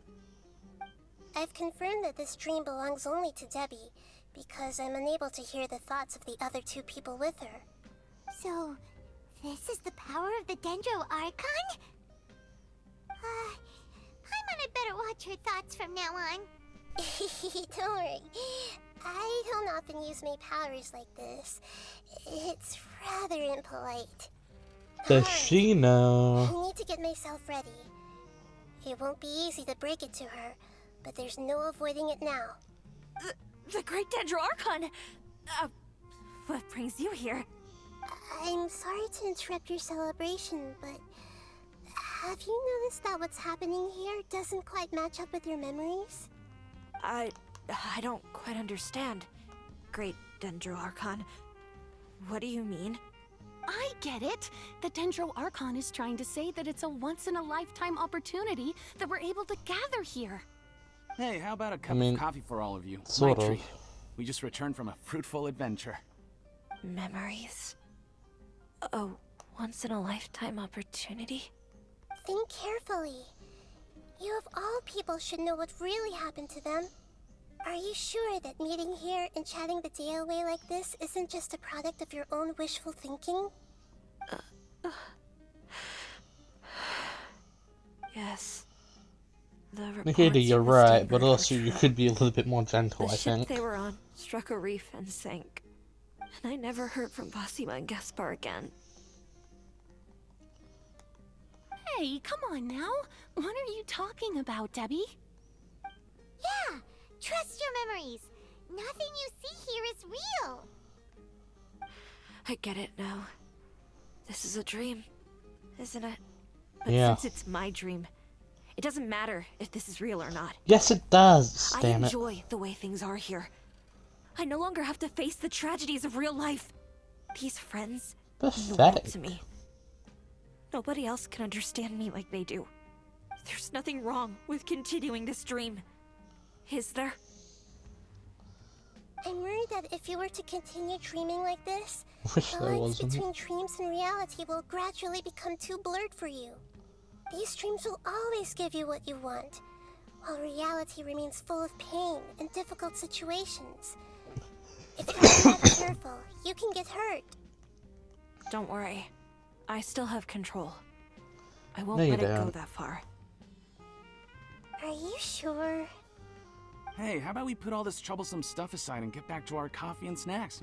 I've confirmed that this dream belongs only to Debbie, because I'm unable to hear the thoughts of the other two people with her. So, this is the power of the Dendro Archon? Paimon had better watch her thoughts from now on. Don't worry. I don't often use my powers like this. It's rather impolite. Does she know? I need to get myself ready. It won't be easy to break it to her, but there's no avoiding it now. The Great Dendro Archon! What brings you here? I'm sorry to interrupt your celebration, but have you noticed that what's happening here doesn't quite match up with your memories? I don't quite understand. Great Dendro Archon. What do you mean? I get it. The Dendro Archon is trying to say that it's a once-in-a-lifetime opportunity that we're able to gather here. Hey, how about a cup of coffee for all of you? Sort My of. treat. We just returned from a fruitful adventure. Memories? A once-in-a-lifetime opportunity? Think carefully. You of all people should know what really happened to them. Are you sure that meeting here and chatting the day away like this isn't just a product of your own wishful thinking? Yes. Nahida, you're right, but also you could be a little bit more gentle, The I ship think. they were on struck a reef and sank. And I never heard from Basima and Gaspar again. Hey, come on now. What are you talking about, Debbie? Yeah, trust your memories. Nothing you see here is real. I get it now. This is a dream, isn't it? But Yeah. since it's my dream, it doesn't matter if this is real or not. Yes, it does. I Damn it. enjoy the way things are here. I no longer have to face the tragedies of real life. These friends mean the world Pathetic. to me. Nobody else can understand me like they do. There's nothing wrong with continuing this dream. Is there? I'm worried that if you were to continue dreaming like this, Wish the there lines wasn't. between dreams and reality will gradually become too blurred for you. These dreams will always give you what you want, while reality remains full of pain and difficult situations. If you're not careful, you can get hurt. Don't worry. I still have control. I won't No, you let it go don't. that far. Are you sure? Hey, how about we put all this troublesome stuff aside and get back to our coffee and snacks,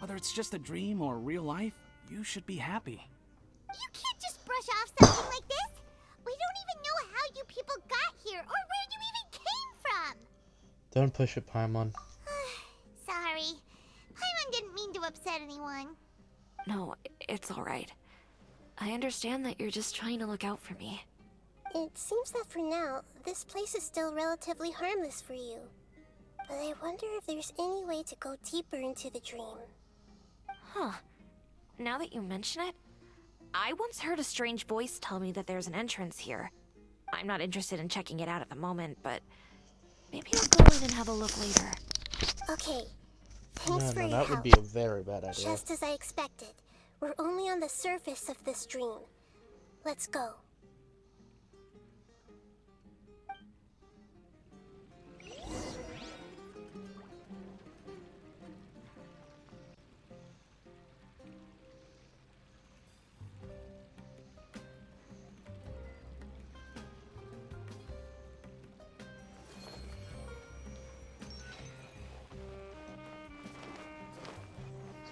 Whether it's just a dream or real life, you should be happy. You can't just brush off something like this. We don't even know how you people got here or where you even came from. Don't push it, Paimon. Sorry. Paimon didn't mean to upset anyone. No, it's alright. I understand that you're just trying to look out for me. It seems that for now, this place is still relatively harmless for you. But I wonder if there's any way to go deeper into the dream. Huh. Now that you mention it, I once heard a strange voice tell me that there's an entrance here. I'm not interested in checking it out at the moment, but maybe I'll go in and have a look later. Okay. Thanks for your that help. would be a very bad idea. Just as I expected. We're only on the surface of this dream. Let's go.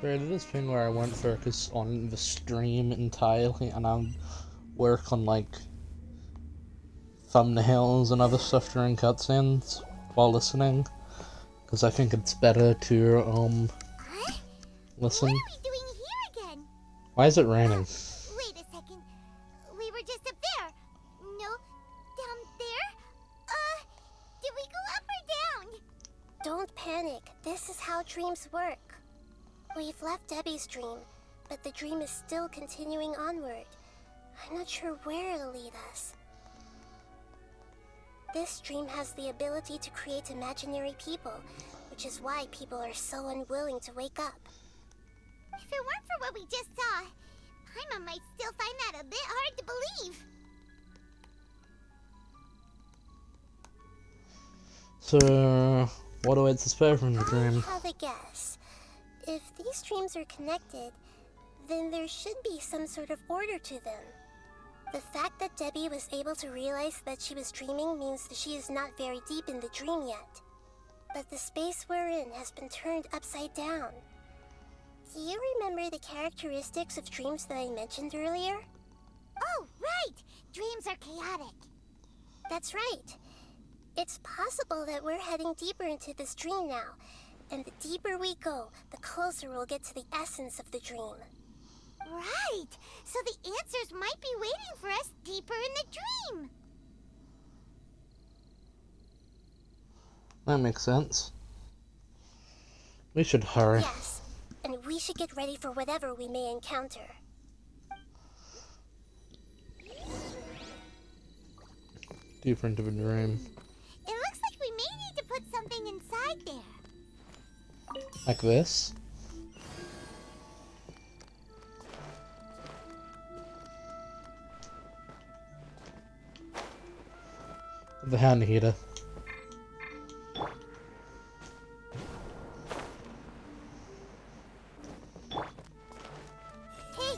So I did this thing where I won't focus on the stream entirely and I'll work on like thumbnails and other stuff during cutscenes while listening. Because I think it's better to listen. What are we doing here again? Why is it raining? Wait a second. We were just up there. No, down there? Did we go up or down? Don't panic. This is how dreams work. We've left Debbie's dream, but the dream is still continuing onward. I'm not sure where it'll lead us. This dream has the ability to create imaginary people, which is why people are so unwilling to wake up. If it weren't for what we just saw, Paimon might still find that a bit hard to believe. So, what awaits us further from the dream? I have a guess. If these dreams are connected, then there should be some sort of order to them. The fact that Debbie was able to realize that she was dreaming means that she is not very deep in the dream yet. But the space we're in has been turned upside down. Do you remember the characteristics of dreams that I mentioned earlier? Oh, right! Dreams are chaotic. That's right. It's possible that we're heading deeper into this dream now, and the deeper we go, the closer we'll get to the essence of the dream. Right! So the answers might be waiting for us deeper in the dream. That makes sense. We should hurry. Yes, and we should get ready for whatever we may encounter. Deeper into the dream. It looks like we may need to put something inside there. Like this? The hand heater. Hey!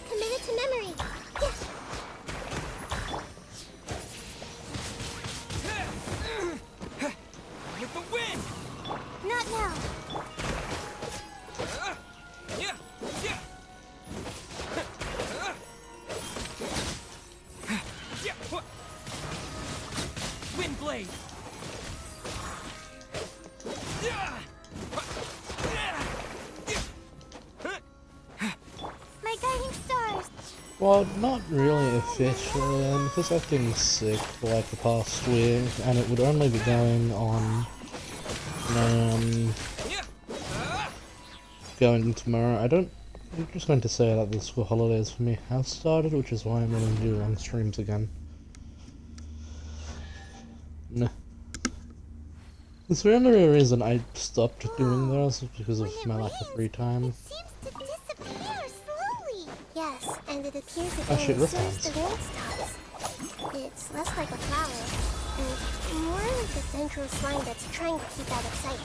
Commit it to memory. With the wind! Not now. Yeah! Well, not really officially, because I've been sick for like the past week, and it would only be going on, going tomorrow. I'm just going to say that the school holidays for me have started, which is why I'm going to do long streams again. Nah. It's the only real reason I stopped doing those because of my lack of free time. It seems to disappear slowly. Yes, and it appears Oh again shit, as this soon as the time's. rain stops. It's less like a flower, and more like a dendro slime that's trying to keep out of sight.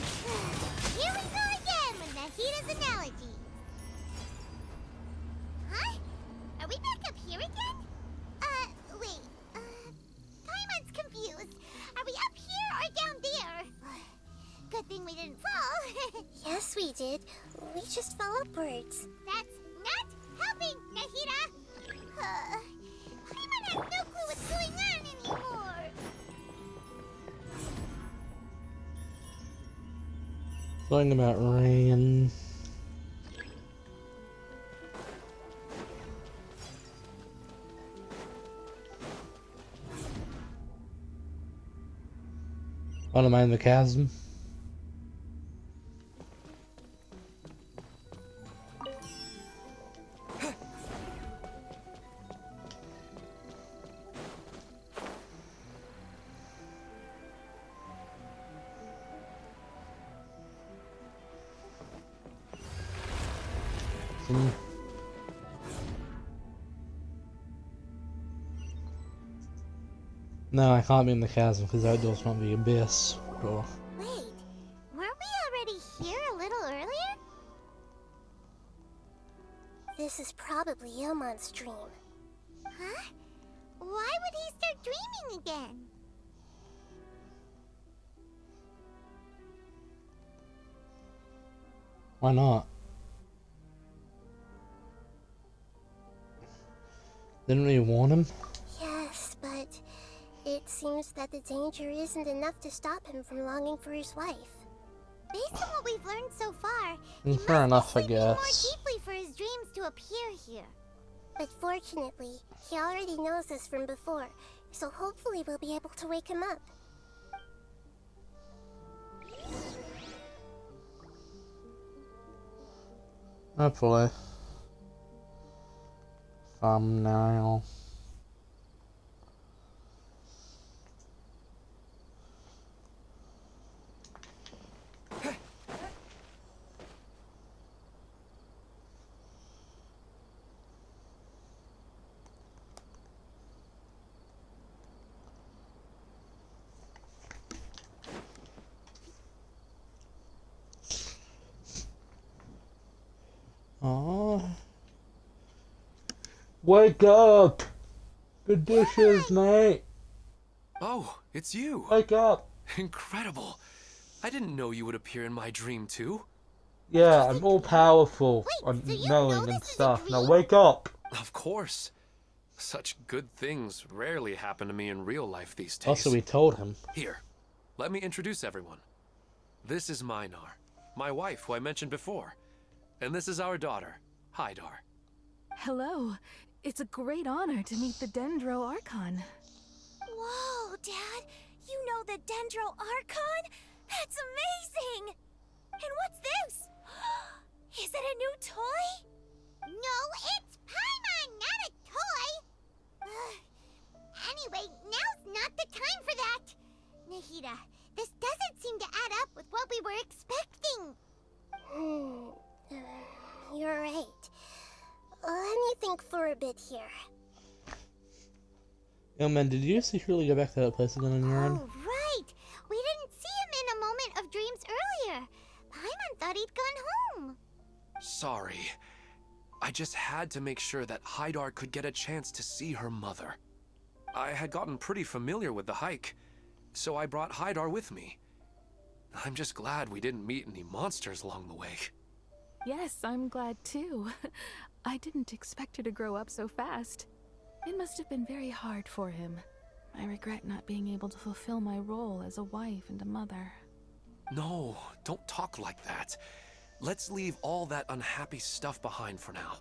Here we go again with Nahida's analogy. Huh? Are we back up here again? Wait. Paimon's confused. Are we up here or down there? Good thing we didn't fall. Yes, we did. We just fell upwards. That's not helping, Nahida. Paimon has no clue what's going on anymore. Something about rain. What am I in the chasm? No, I can't be in the chasm because that door's not the abyss door. Wait, weren't we already here a little earlier? This is probably Ilmon's dream. Huh? Why would he start dreaming again? Why not? Didn't we warn him? Yes, but it seems that the danger isn't enough to stop him from longing for his wife. Based on what we've learned so far, Fair enough, I sleeping more guess. deeply for his dreams to appear here. But fortunately, he already knows us from before, so hopefully we'll be able to wake him up. Hopefully. Thumbnail. Aww. Wake up! Good dishes, mate! Oh, it's you. Wake up! Incredible. I didn't know you would appear in my dream too. Yeah, I'm all powerful and so you knowing know and this is a stuff. Now dream? wake up! Of course. Such good things rarely happen to me in real life these days. Also, we told him. Here, let me introduce everyone. This is Minar, my wife who I mentioned before. And this is our daughter, Hydar. Hello. It's a great honor to meet the Dendro Archon. Whoa, Dad! You know the Dendro Archon? That's amazing! And what's this? Is it a new toy? No, it's Paimon, not a toy! Anyway, now's not the time for that! Nahida, this doesn't seem to add up with what we were expecting. You're right. Let me think for a bit here. Yo man, did you secretly go back to that place again on your own? Oh, right! We didn't see him in a moment of dreams earlier. Paimon thought he'd gone home. Sorry. I just had to make sure that Hydar could get a chance to see her mother. I had gotten pretty familiar with the hike, so I brought Hydar with me. I'm just glad we didn't meet any monsters along the way. Yes, I'm glad too. I didn't expect her to grow up so fast. It must have been very hard for him. I regret not being able to fulfill my role as a wife and a mother. No, don't talk like that. Let's leave all that unhappy stuff behind for now.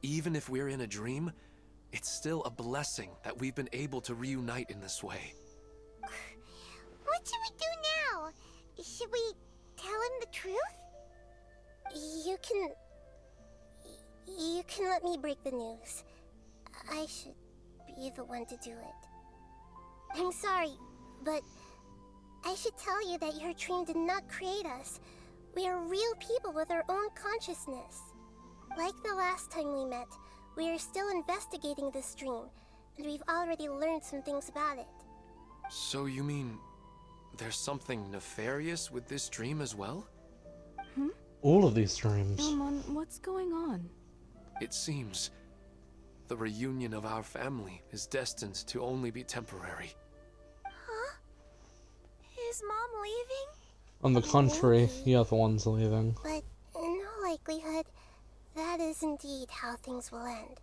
Even if we're in a dream, it's still a blessing that we've been able to reunite in this way. What should we do now? Should we tell him the truth? You can let me break the news. I should be the one to do it. I'm sorry, but I should tell you that your dream did not create us. We are real people with our own consciousness. Like the last time we met, we are still investigating this dream, and we've already learned some things about it. So you mean there's something nefarious with this dream as well? All of these dreams. Elmon, what's going on? It seems the reunion of our family is destined to only be temporary. Huh? Is Mom leaving? On the contrary, the other one's leaving. But in all likelihood, that is indeed how things will end.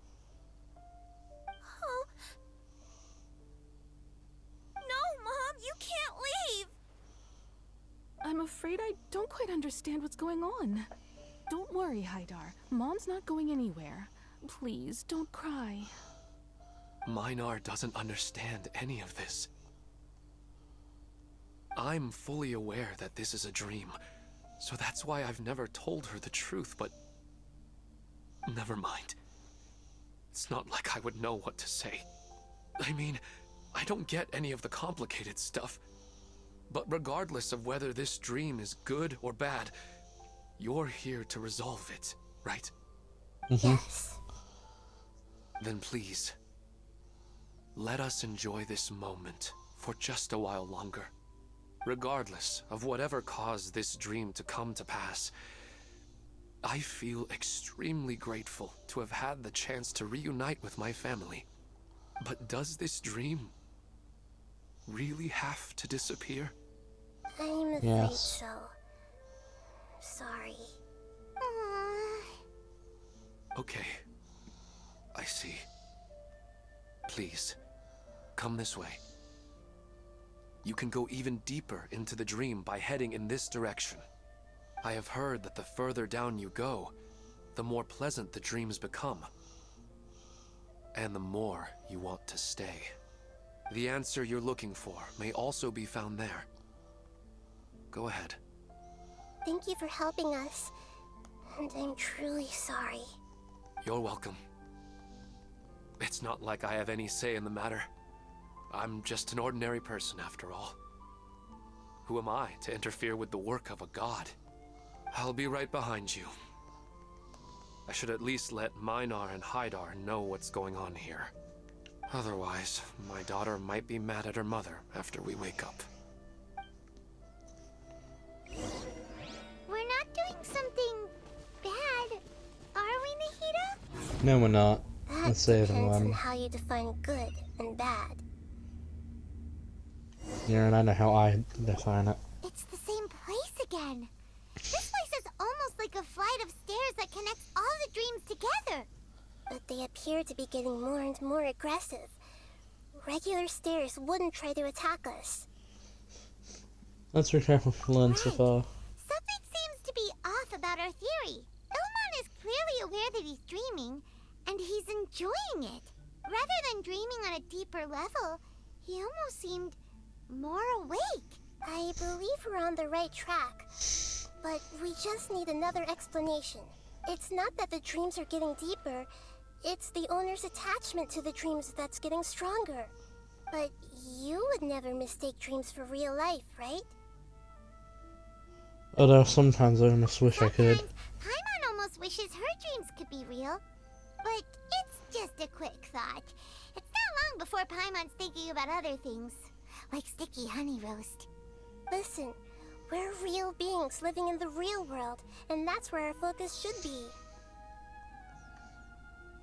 Oh. No, Mom, you can't leave! I'm afraid I don't quite understand what's going on. Don't worry, Haidar. Mom's not going anywhere. Please, don't cry. Minar doesn't understand any of this. I'm fully aware that this is a dream, so that's why I've never told her the truth, but never mind. It's not like I would know what to say. I mean, I don't get any of the complicated stuff. But regardless of whether this dream is good or bad, you're here to resolve it, right? Yes. Then please, let us enjoy this moment for just a while longer. Regardless of whatever caused this dream to come to pass, I feel extremely grateful to have had the chance to reunite with my family. But does this dream really have to disappear? I'm afraid Yes. so. Sorry. Okay. I see. Please, come this way. You can go even deeper into the dream by heading in this direction. I have heard that the further down you go, the more pleasant the dreams become. And the more you want to stay. The answer you're looking for may also be found there. Go ahead. Thank you for helping us. And I'm truly sorry. You're welcome. It's not like I have any say in the matter. I'm just an ordinary person after all. Who am I to interfere with the work of a god? I'll be right behind you. I should at least let Minar and Haidar know what's going on here. Otherwise, my daughter might be mad at her mother after we wake up. We're not doing something bad, are we, Nahida? No, we're not. That Let's save depends on them. how you define good and bad. Yeah, and I know how I define it. It's the same place again. This place is almost like a flight of stairs that connects all the dreams together. But they appear to be getting more and more aggressive. Regular stairs wouldn't try to attack us. Let's be careful for Lynn so far. Something seems to be off about our theory. Ilmon is clearly aware that he's dreaming, and he's enjoying it. Rather than dreaming on a deeper level, he almost seemed more awake. I believe we're on the right track. But we just need another explanation. It's not that the dreams are getting deeper, it's the owner's attachment to the dreams that's getting stronger. But you would never mistake dreams for real life, right? Although sometimes I almost wish I could. Sometimes Paimon almost wishes her dreams could be real. But it's just a quick thought. It's not long before Paimon's thinking about other things, like sticky honey roast. Listen, we're real beings living in the real world, and that's where our focus should be.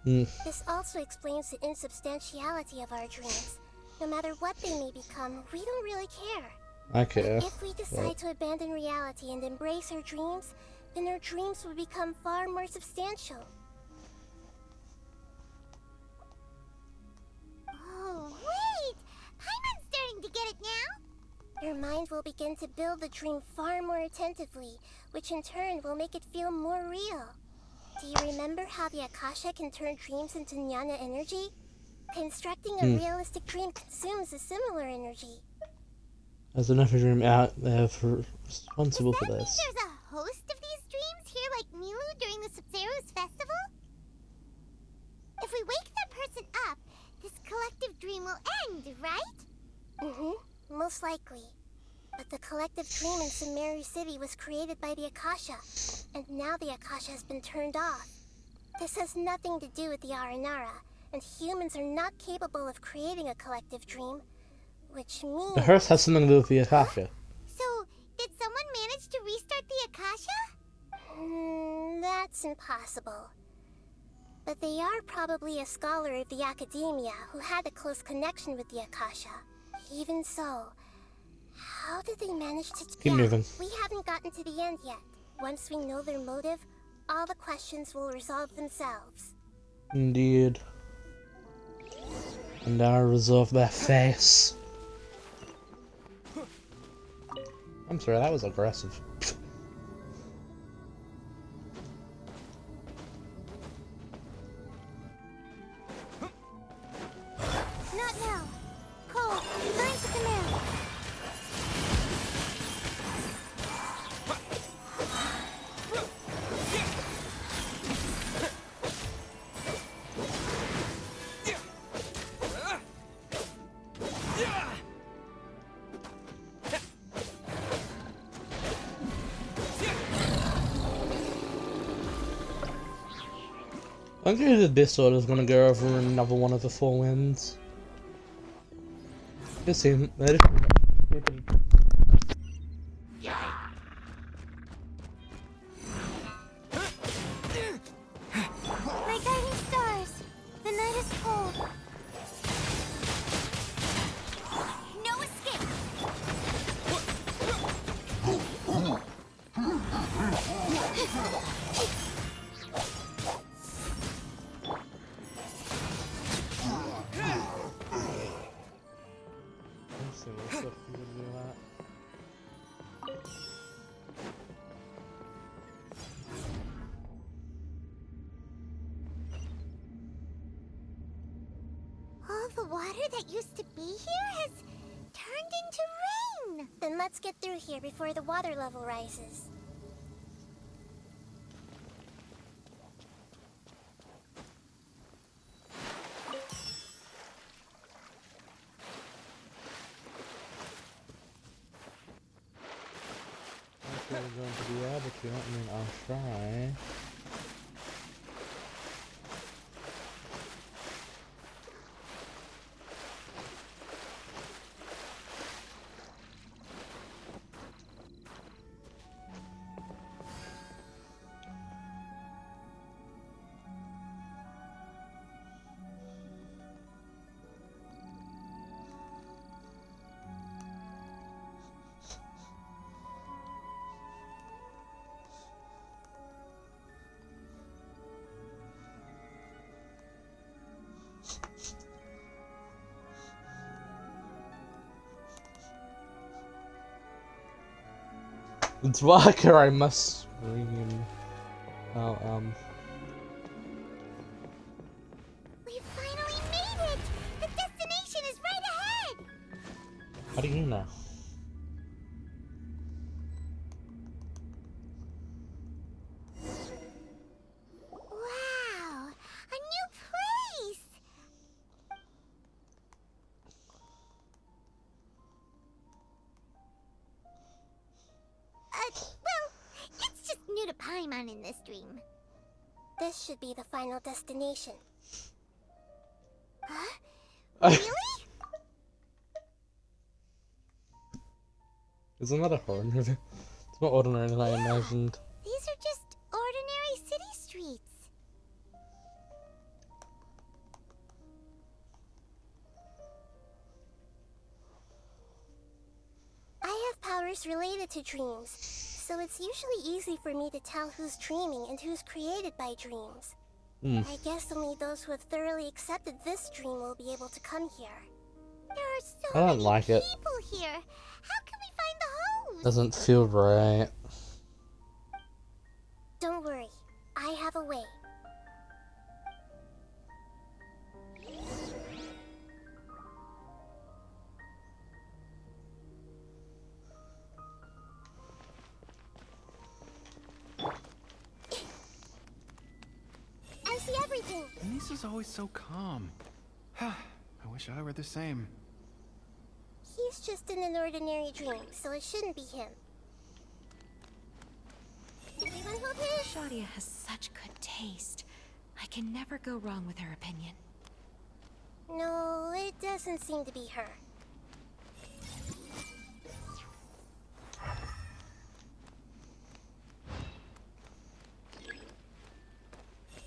This also explains the insubstantiality of our dreams. No matter what they may become, we don't really care. I care. If we decide to abandon reality and embrace our dreams, then our dreams will become far more substantial. Oh, wait! Paimon's starting to get it now? Your mind will begin to build the dream far more attentively, which in turn will make it feel more real. Do you remember how the Akasha can turn dreams into jnana energy? Constructing a realistic dream consumes a similar energy. There's another dream out there responsible for this. There's a host of these dreams here like Milu during the Sub-Zero's festival? If we wake that person up, this collective dream will end, right? Mm-hmm, most likely. But the collective dream in Sumeru City was created by the Akasha, and now the Akasha has been turned off. This has nothing to do with the Aranara, and humans are not capable of creating a collective dream, which means... The hearse has something to do with the Akasha. So, did someone manage to restart the Akasha? That's impossible. But they are probably a scholar of the Academia who had a close connection with the Akasha. Even so, how did they manage to... Keep moving. We haven't gotten to the end yet. Once we know their motive, all the questions will resolve themselves. Indeed. And I'll resolve their face. I'm sorry, that was aggressive. Not now. Cole, learn to command. I'm sure that this sword is gonna go over another one of the 4 winds. Just seem that My guiding stars. The night is cold. No escape. All the water that used to be here has turned into rain. Then let's get through here before the water level rises. we're going to be able to. I mean, I'll try. It's Walker, I must scream. Oh, We finally made it! The destination is right ahead! how do you know? Wow! A new place! Well, it's just new to Paimon in this dream. This should be the final destination. Huh? Really? Isn't that a horror movie? It's more ordinary than I imagined. These are just ordinary city streets. I have powers related to dreams, so it's usually easy for me to tell who's dreaming and who's created by dreams. I guess only those who have thoroughly accepted this dream will be able to come here. There are so I don't many like it. people here. How can we find the host? Doesn't feel right. Don't worry, I I have a way. I see everything. Lisa's always so calm. I wish I were the same. He's just in an ordinary dream, so it shouldn't be him. Everyone hold his... Shadia has such good taste. I can never go wrong with her opinion. No, it doesn't seem to be her.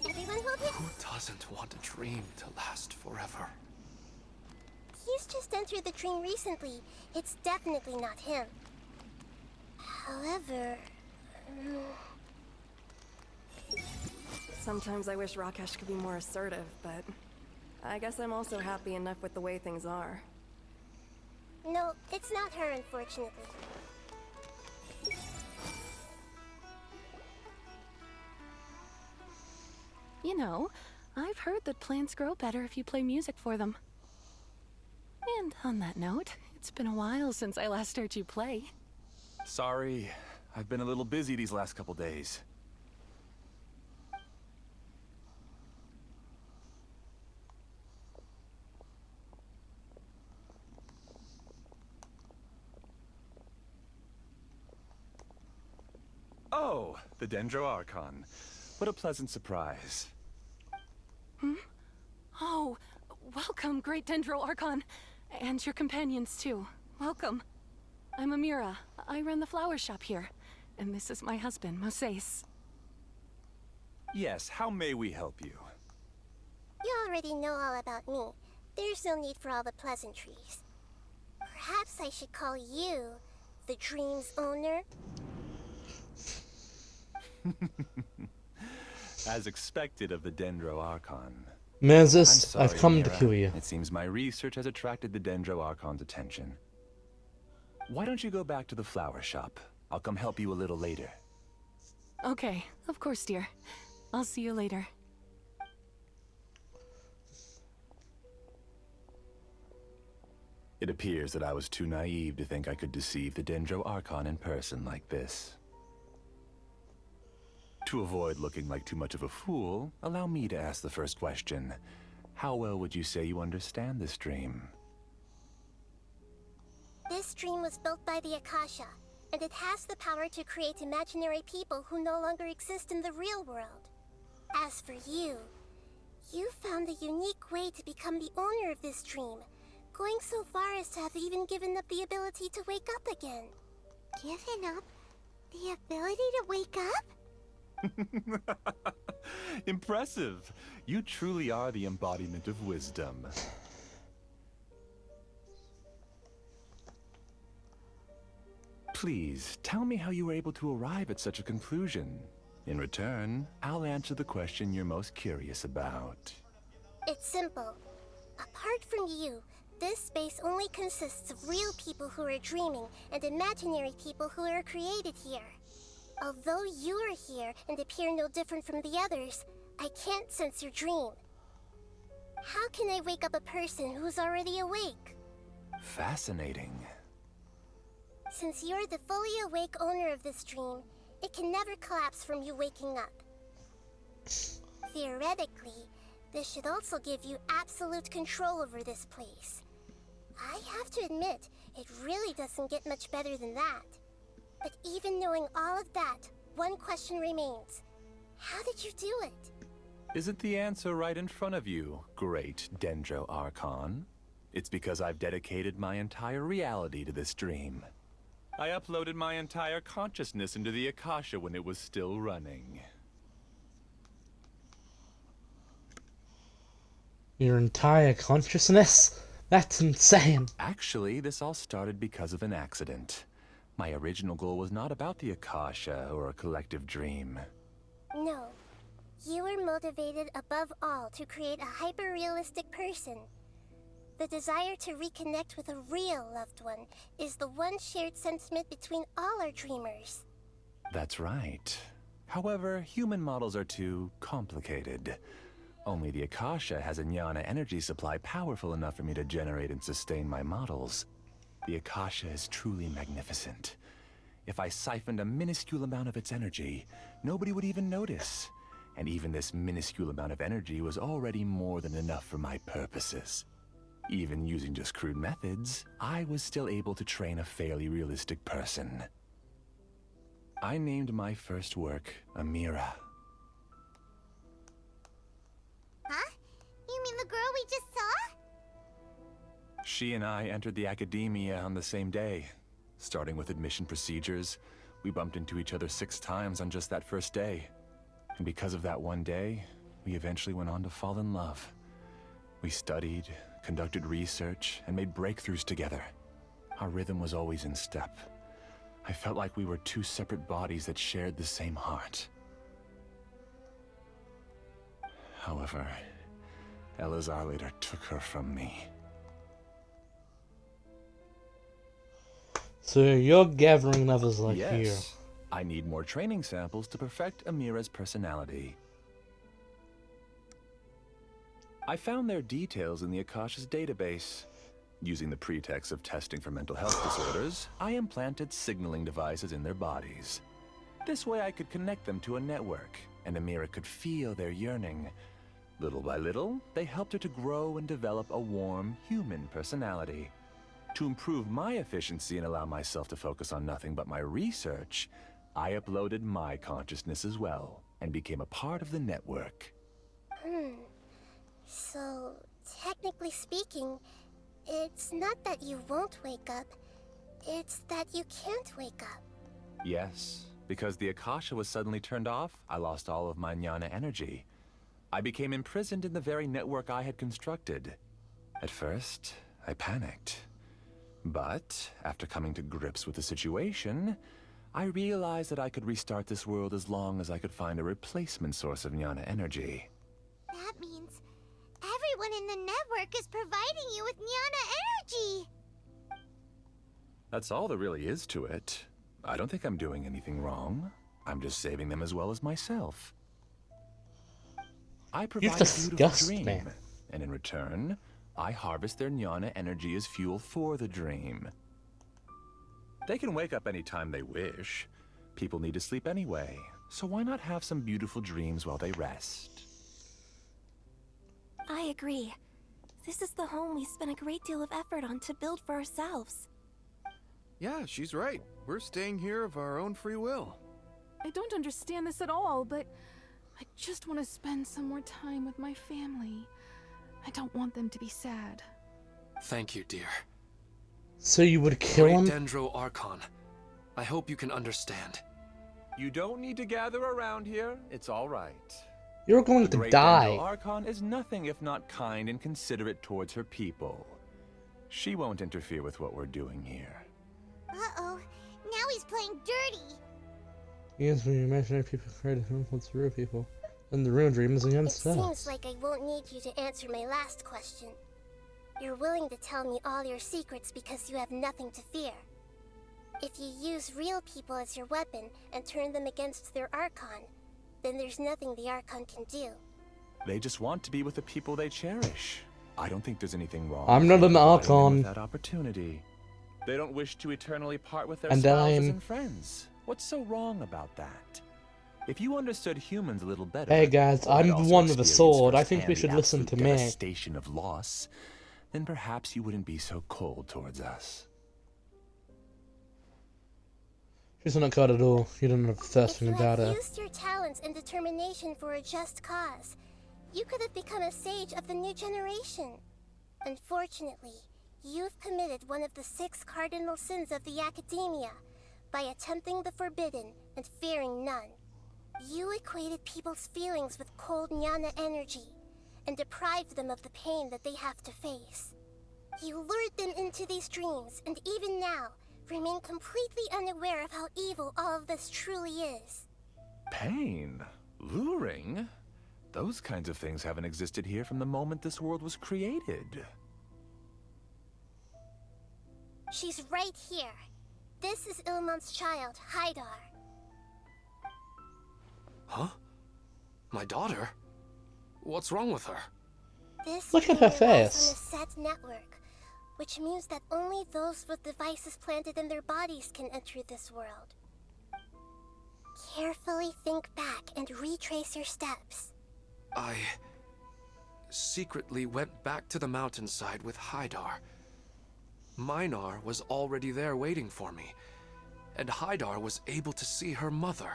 Everyone hold his... Who doesn't want a dream to last forever? He's just entered the dream recently. It's definitely not him. However... Sometimes I wish Rakesh could be more assertive, but I guess I'm also happy enough with the way things are. No, it's not her, unfortunately. You know, I've heard that plants grow better if you play music for them. And on that note, it's been a while since I last heard you play. Sorry, I've been a little busy these last couple days. Oh, the Dendro Archon. What a pleasant surprise. Oh, welcome, Great Dendro Archon. And your companions, too. Welcome. I'm Amira. I run the flower shop here. And this is my husband, Moses. Yes, how may we help you? You already know all about me. There's no need for all the pleasantries. Perhaps I should call you the dream's owner? As expected of the Dendro Archon. Moses, I'm I've sorry, come to Mira. kill you. It seems my research has attracted the Dendro Archon's attention. Why don't you go back to the flower shop? I'll come help you a little later. Okay, of course, dear. I'll see you later. It appears that I was too naive to think I could deceive the Dendro Archon in person like this. To avoid looking like too much of a fool, allow me to ask the first question. How well would you say you understand this dream? This dream was built by the Akasha, and it has the power to create imaginary people who no longer exist in the real world. As for you, you found a unique way to become the owner of this dream, going so far as to have even given up the ability to wake up again. Given up the ability to wake up? Impressive! You truly are the embodiment of wisdom. Please, tell me how you were able to arrive at such a conclusion. In return, I'll answer the question you're most curious about. It's simple. Apart from you, this space only consists of real people who are dreaming and imaginary people who are created here. Although you are here and appear no different from the others, I can't sense your dream. How can I wake up a person who's already awake? Fascinating. Since you're the fully awake owner of this dream, it can never collapse from you waking up. Theoretically, this should also give you absolute control over this place. I have to admit, it really doesn't get much better than that. But even knowing all of that, one question remains. How did you do it? Isn't the answer right in front of you, great Dendro Archon? It's because I've dedicated my entire reality to this dream. I uploaded my entire consciousness into the Akasha when it was still running. Your entire consciousness? That's insane. Actually, this all started because of an accident. My original goal was not about the Akasha or a collective dream. No. You were motivated above all to create a hyper-realistic person. The desire to reconnect with a real loved one is the one shared sentiment between all our dreamers. That's right. However, human models are too complicated. Only the Akasha has a jnana energy supply powerful enough for me to generate and sustain my models. The Akasha is truly magnificent. If I siphoned a minuscule amount of its energy, nobody would even notice. And even this minuscule amount of energy was already more than enough for my purposes. Even using just crude methods, I was still able to train a fairly realistic person. I named my first work Amira. Huh? You mean the girl we just saw? She and I entered the academia on the same day. Starting with admission procedures, we bumped into each other 6 times on just that first day. And because of that one day, we eventually went on to fall in love. We studied, conducted research, and made breakthroughs together. Our rhythm was always in step. I felt like we were 2 separate bodies that shared the same heart. However, Elazar later took her from me. So you're gathering others like Yes. here. I need more training samples to perfect Amira's personality. I found their details in the Akasha's database. Using the pretext of testing for mental health disorders, I implanted signaling devices in their bodies. This way I could connect them to a network, and Amira could feel their yearning. Little by little, they helped her to grow and develop a warm, human personality. To improve my efficiency and allow myself to focus on nothing but my research, I uploaded my consciousness as well, and became a part of the network. So, technically speaking, it's not that you won't wake up, it's that you can't wake up. Yes, because the Akasha was suddenly turned off, I lost all of my jnana energy. I became imprisoned in the very network I had constructed. At first, I panicked. But, after coming to grips with the situation, I realized that I could restart this world as long as I could find a replacement source of jnana energy. That means everyone in the network is providing you with jnana energy. That's all there really is to it. I don't think I'm doing anything wrong. I'm just saving them as well as myself. I provide a beautiful dream, and in return, I harvest their jnana energy as fuel for the dream. They can wake up anytime they wish. People need to sleep anyway, so why not have some beautiful dreams while they rest? I agree. This is the home we spent a great deal of effort on to build for ourselves. Yeah, she's right. We're staying here of our own free will. I don't understand this at all, but I just want to spend some more time with my family. I don't want them to be sad. Thank you, dear. So you would kill him? Great Dendro Archon, I hope you can understand. You don't need to gather around here. It's all right. You're going to die. Dendro Archon is nothing if not kind and considerate towards her people. She won't interfere with what we're doing here. Uh-oh, now he's playing dirty. Yes, when you imaginary people created influence real people. And the real dream is against us. It seems like I won't need you to answer my last question. You're willing to tell me all your secrets because you have nothing to fear. If you use real people as your weapon and turn them against their Archon, then there's nothing the Archon can do. They just want to be with the people they cherish. I don't think there's anything wrong. I'm not an Archon. That opportunity. They don't wish to eternally part with their And spouses and friends. What's so wrong about that? If you understood humans a little better, Hey guys, I'm the one with a sword. I think we should listen to me. Devastation of loss, then perhaps you wouldn't be so cold towards us. She's not cold at all. You don't know the first thing about her. If you had used your talents and determination for a just cause, you could have become a sage of the new generation. Unfortunately, you've committed one of the 6 cardinal sins of the Academia by attempting the forbidden and fearing none. You equated people's feelings with cold jnana energy and deprived them of the pain that they have to face. You lured them into these dreams, and even now, remain completely unaware of how evil all of this truly is. Pain? Luring? Those kinds of things haven't existed here from the moment this world was created. She's right here. This is Ilmon's child, Haidar. Huh? My daughter? What's wrong with her? This Look at her dream relies face. on a set network, which means that only those with devices planted in their bodies can enter this world. Carefully think back and retrace your steps. I secretly went back to the mountainside with Haidar. Minar was already there waiting for me, and Haidar was able to see her mother.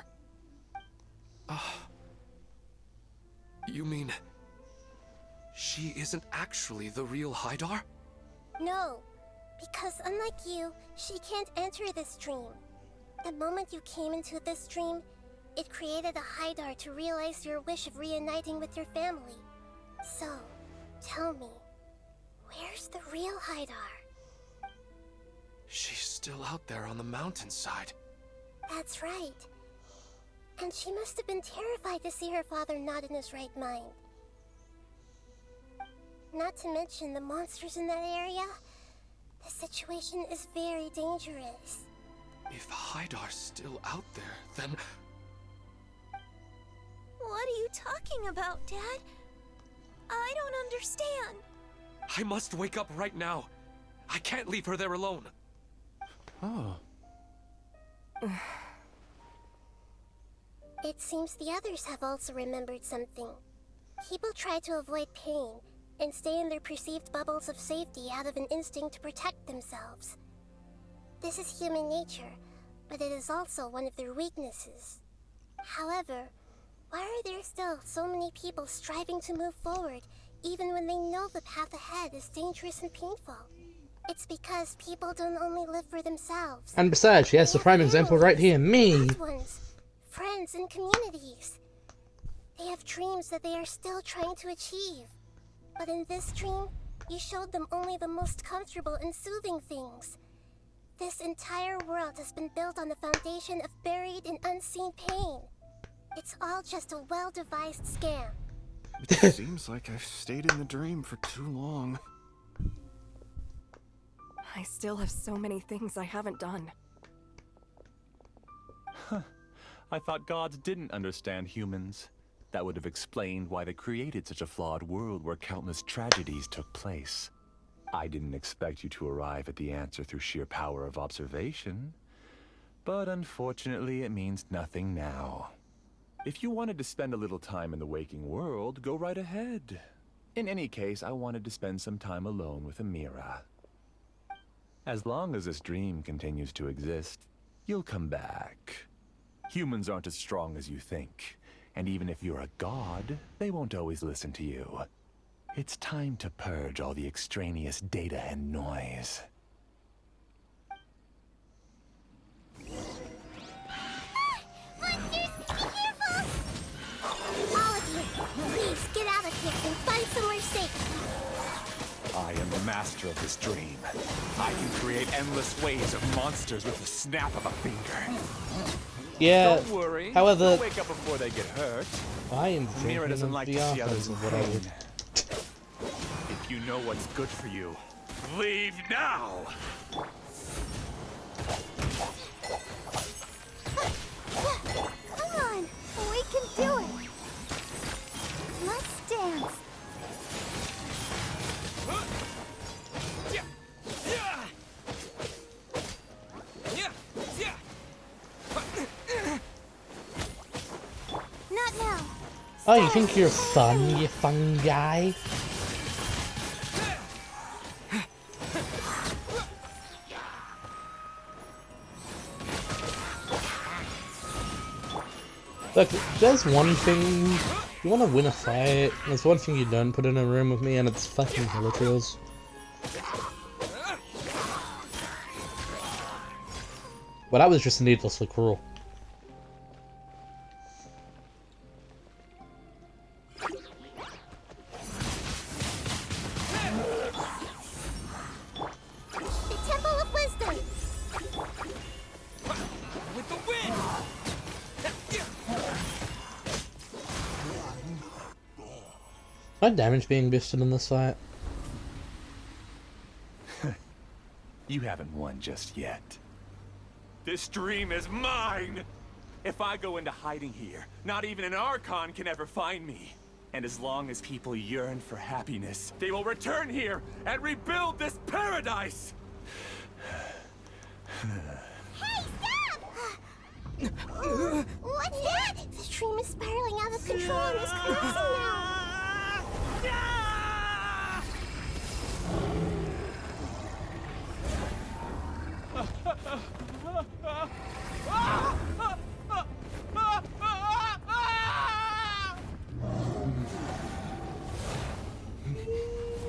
You mean she isn't actually the real Haidar? No, because unlike you, she can't enter this dream. The moment you came into this dream, it created a Haidar to realize your wish of reuniting with your family. So, tell me, where's the real Haidar? She's still out there on the mountainside. That's right. And she must have been terrified to see her father not in his right mind. Not to mention the monsters in that area. The situation is very dangerous. If Haidar's still out there, then... What are you talking about, Dad? I don't understand. I must wake up right now. I can't leave her there alone. Oh. It seems the others have also remembered something. People try to avoid pain and stay in their perceived bubbles of safety out of an instinct to protect themselves. This is human nature, but it is also one of their weaknesses. However, why are there still so many people striving to move forward, even when they know the path ahead is dangerous and painful? It's because people don't only live for themselves. And besides, she has the prime example right here, me. Loved ones, friends, and communities. They have dreams that they are still trying to achieve. But in this dream, you showed them only the most comfortable and soothing things. This entire world has been built on the foundation of buried and unseen pain. It's all just a well-devised scam. It seems like I've stayed in the dream for too long. I still have so many things I haven't done. I thought gods didn't understand humans. That would have explained why they created such a flawed world where countless tragedies took place. I didn't expect you to arrive at the answer through sheer power of observation. But unfortunately, it means nothing now. If you wanted to spend a little time in the waking world, go right ahead. In any case, I wanted to spend some time alone with Amira. As long as this dream continues to exist, you'll come back. Humans aren't as strong as you think. And even if you're a god, they won't always listen to you. It's time to purge all the extraneous data and noise. Monsters, careful! All of you, please get out of here and find somewhere safe. I am the master of this dream. I can create endless waves of monsters with the snap of a finger. Yeah, Don't worry. however, They'll wake up before they get hurt. I am Amira thinking doesn't of like the to see others opposite in of what I would. pain. If you know what's good for you, leave now! Come on, we can do it. Let's dance. Not now. Oh, you think you're fun, you fun guy? Look, there's one thing. You want to win a fight, there's one thing you don't put in a room with me, and it's fucking Helitrials. But that was just needlessly cruel. The Temple of Wisdom. With the wind! My damage being boosted in this fight. You haven't won just yet. This dream is mine! If I go into hiding here, not even an Archon can ever find me. And as long as people yearn for happiness, they will return here and rebuild this paradise! Hey, stop! What's that? The dream is spiraling out of control and is collapsing now.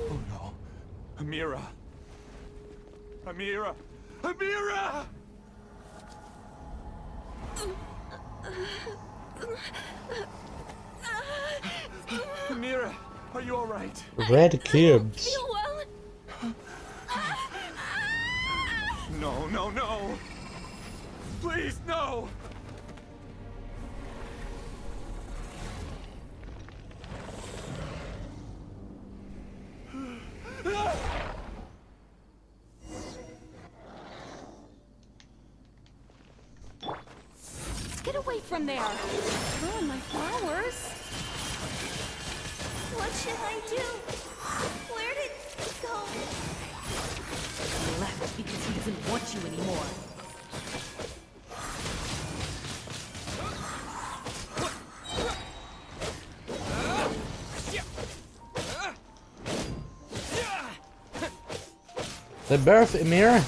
Oh no. Amira. Amira. Amira! Amira, are you alright? Red cubes. Feel well? No, no, no! Please, no! Get away from there! Oh, my flowers! What should I do? Where did he go? He left because he doesn't want you anymore. The birth, Amira.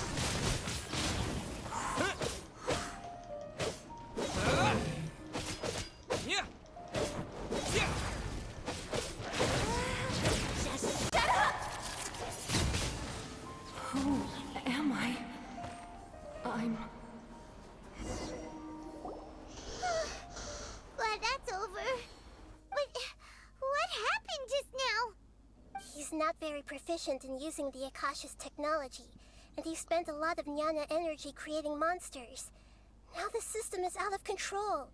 Who am I? I'm... Glad that's over. But what happened just now? He's not very proficient in using the Akasha's technology, and he spent a lot of Jnana energy creating monsters. Now the system is out of control.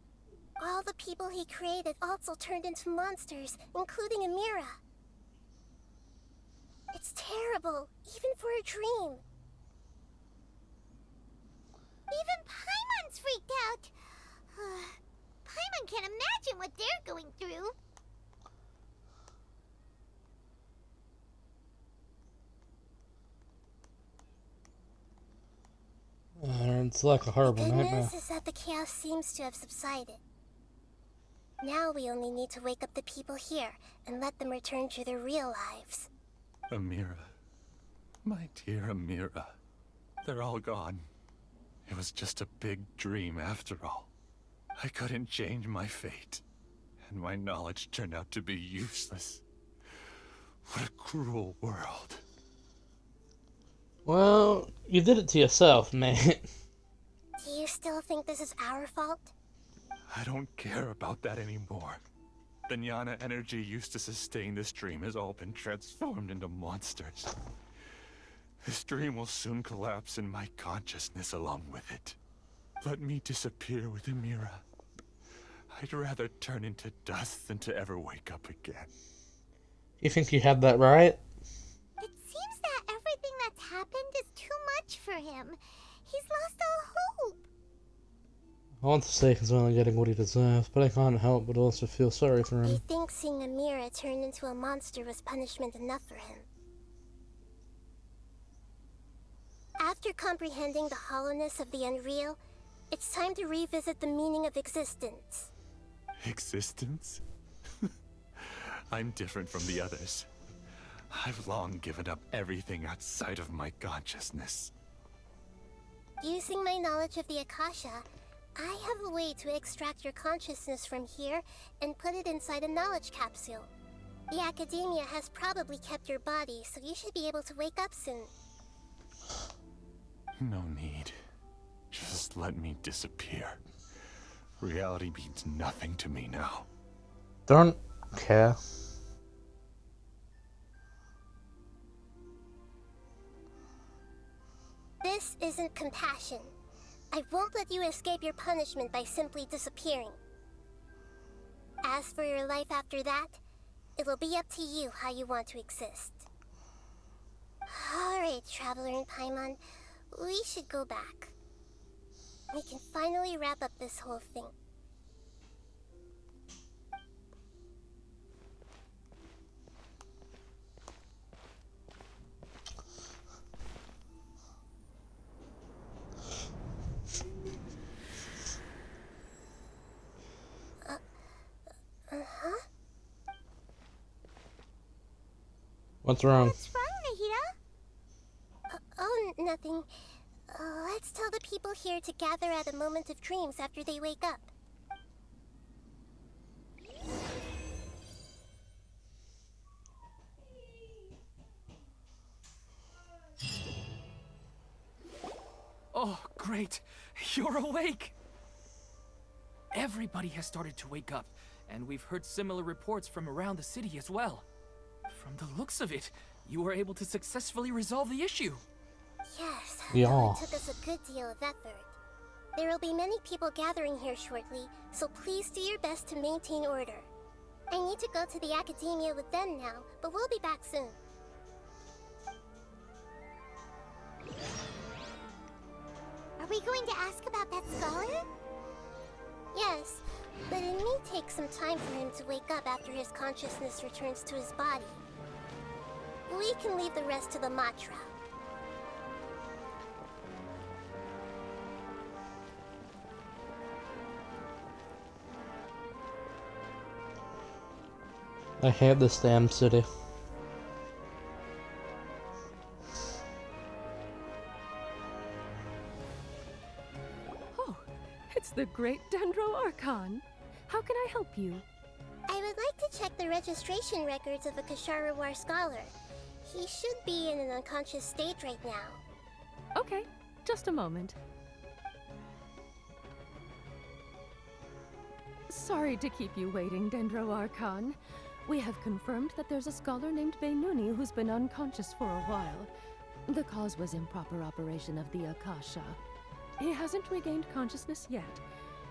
All the people he created also turned into monsters, including Amira. It's terrible, even for a dream. Even Paimon's freaked out. Paimon can't imagine what they're going through. It's like a horrible The good nightmare. news is that the chaos seems to have subsided. Now we only need to wake up the people here and let them return to their real lives. Amira. My dear Amira. They're all gone. It was just a big dream after all. I couldn't change my fate, and my knowledge turned out to be useless. What a cruel world. Well, you did it to yourself, mate. Do you still think this is our fault? I don't care about that anymore. The Jnana energy used to sustain this dream has all been transformed into monsters. This dream will soon collapse and my consciousness along with it. Let me disappear with Amira. I'd rather turn into dust than to ever wake up again. You think you had that right? It seems that everything that's happened is too much for him. He's lost all hope. I want to say he's only getting what he deserves, but I can't help but also feel sorry for I him. think seeing Amira turn into a monster was punishment enough for him. After comprehending the hollowness of the unreal, it's time to revisit the meaning of existence. Existence? I'm different from the others. I've long given up everything outside of my consciousness. Using my knowledge of the Akasha, I have a way to extract your consciousness from here and put it inside a knowledge capsule. The Academia has probably kept your body, so you should be able to wake up soon. No need. Just let me disappear. Reality means nothing to me now. Don't care. This isn't compassion. I won't let you escape your punishment by simply disappearing. As for your life after that, it'll be up to you how you want to exist. Alright, Traveler and Paimon, we should go back. We can finally wrap up this whole thing. Uh-huh. What's wrong? What's wrong, Nahida? Oh, nothing. Let's tell the people here to gather at a moment of dreams after they wake up. Oh, great. You're awake. Everybody has started to wake up, and we've heard similar reports from around the city as well. From the looks of it, you were able to successfully resolve the issue. Yes, Yeah. though it took us a good deal of effort. There will be many people gathering here shortly, so please do your best to maintain order. I need to go to the academia with them now, but we'll be back soon. Are we going to ask about that scholar? Yes, but it may take some time for him to wake up after his consciousness returns to his body. We can leave the rest to the Matra. I hate this damn city. Oh, it's the great Dendro Archon. How can I help you? I would like to check the registration records of a Kashara War scholar. He should be in an unconscious state right now. Okay, just a moment. Sorry to keep you waiting, Dendro Archon. We have confirmed that there's a scholar named Beinuni who's been unconscious for a while. The cause was improper operation of the Akasha. He hasn't regained consciousness yet,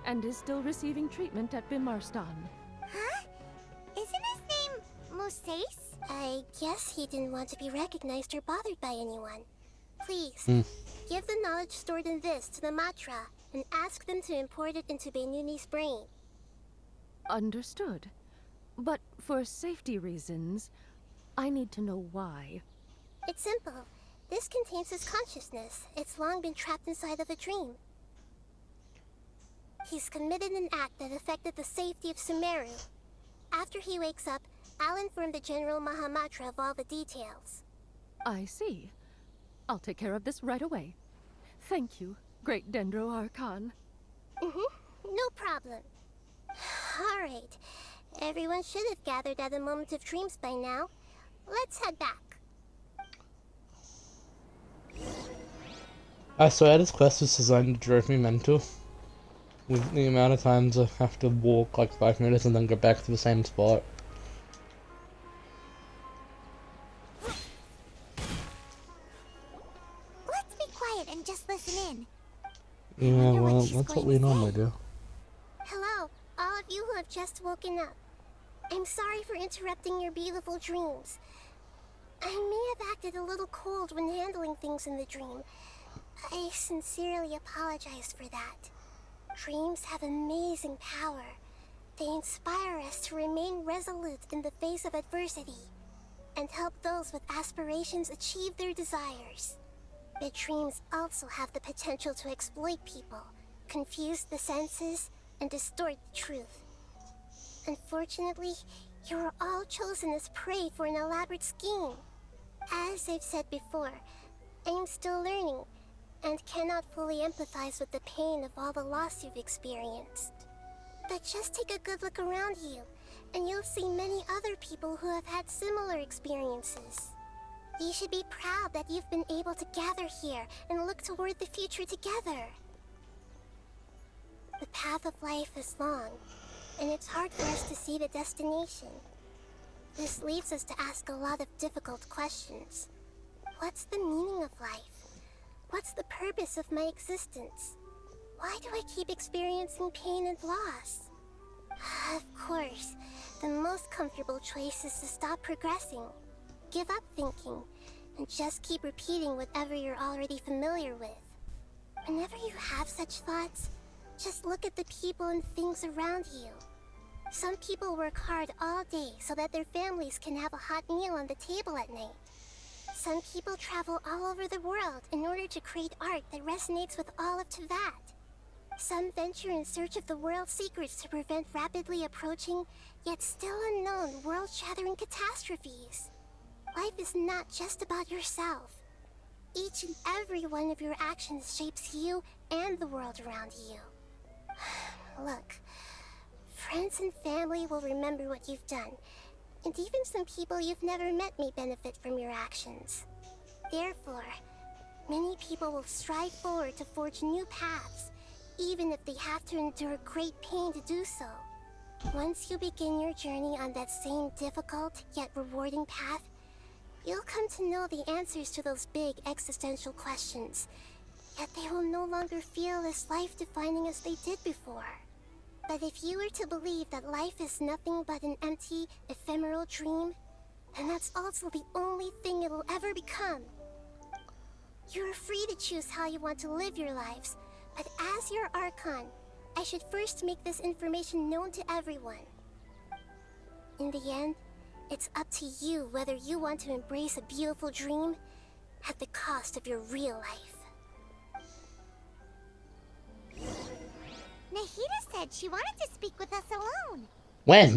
and is still receiving treatment at Bimarstan. Huh? Isn't his name Moses? I guess he didn't want to be recognized or bothered by anyone. Please, give the knowledge stored in this to the Matra, and ask them to import it into Beinuni's brain. Understood. But for safety reasons, I need to know why. It's simple. This contains his consciousness. It's long been trapped inside of a dream. He's committed an act that affected the safety of Sumeru. After he wakes up, I'll inform the General Mahamatra of all the details. I see. I'll take care of this right away. Thank you, great Dendro Archon. No problem. Alright. Everyone should have gathered at a moment of dreams by now. Let's head back. I swear this quest is designed to drive me mental. With the amount of times I have to walk like 5 minutes and then go back to the same spot. Let's be quiet and just listen in. Yeah, wonder what well, she's that's what going we to normally say. do. Hello, all of you who have just woken up. I'm sorry for interrupting your beautiful dreams. I may have acted a little cold when handling things in the dream. I sincerely apologize for that. Dreams have amazing power. They inspire us to remain resolute in the face of adversity and help those with aspirations achieve their desires. But dreams also have the potential to exploit people, confuse the senses, and distort the truth. Unfortunately, you are all chosen as prey for an elaborate scheme. As I've said before, I am still learning and cannot fully empathize with the pain of all the loss you've experienced. But just take a good look around you, and you'll see many other people who have had similar experiences. You should be proud that you've been able to gather here and look toward the future together. The path of life is long, and it's hard for us to see the destination. This leads us to ask a lot of difficult questions. What's the meaning of life? What's the purpose of my existence? Why do I keep experiencing pain and loss? Of course, the most comfortable choice is to stop progressing. Give up thinking, and just keep repeating whatever you're already familiar with. Whenever you have such thoughts, just look at the people and things around you. Some people work hard all day so that their families can have a hot meal on the table at night. Some people travel all over the world in order to create art that resonates with all of Teyvat. Some venture in search of the world's secrets to prevent rapidly approaching, yet still unknown, world-shattering catastrophes. Life is not just about yourself. Each and every one of your actions shapes you and the world around you. Look, friends and family will remember what you've done, and even some people you've never met may benefit from your actions. Therefore, many people will strive forward to forge new paths, even if they have to endure great pain to do so. Once you begin your journey on that same difficult yet rewarding path, you'll come to know the answers to those big existential questions, yet they will no longer feel as life-defining as they did before. But if you were to believe that life is nothing but an empty, ephemeral dream, then that's also the only thing it will ever become. You're free to choose how you want to live your lives, but as your Archon, I should first make this information known to everyone. In the end, it's up to you whether you want to embrace a beautiful dream at the cost of your real life. Nahida said she wanted to speak with us alone. When?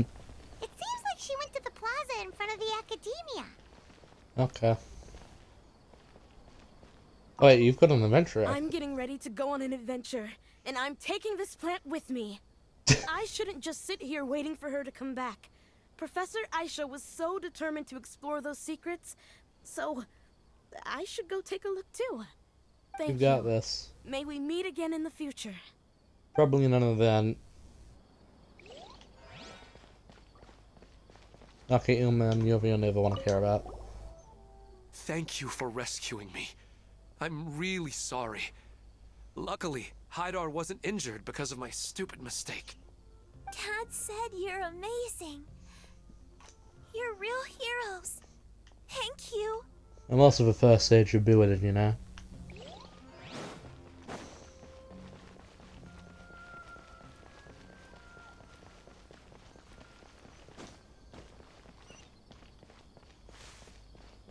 It seems like she went to the plaza in front of the academia. Okay. Oh, wait, you've got an adventure. I'm getting ready to go on an adventure, and I'm taking this plant with me. I shouldn't just sit here waiting for her to come back. Professor Aisha was so determined to explore those secrets, so I should go take a look too. Thank you. You got this. May we meet again in the future. Probably none of that. Okay, Ilman, you're the only other one I care about. Thank you for rescuing me. I'm really sorry. Luckily, Haidar wasn't injured because of my stupid mistake. Dad said you're amazing. You're real heroes. Thank you. I'm also the first stage of Building, you know.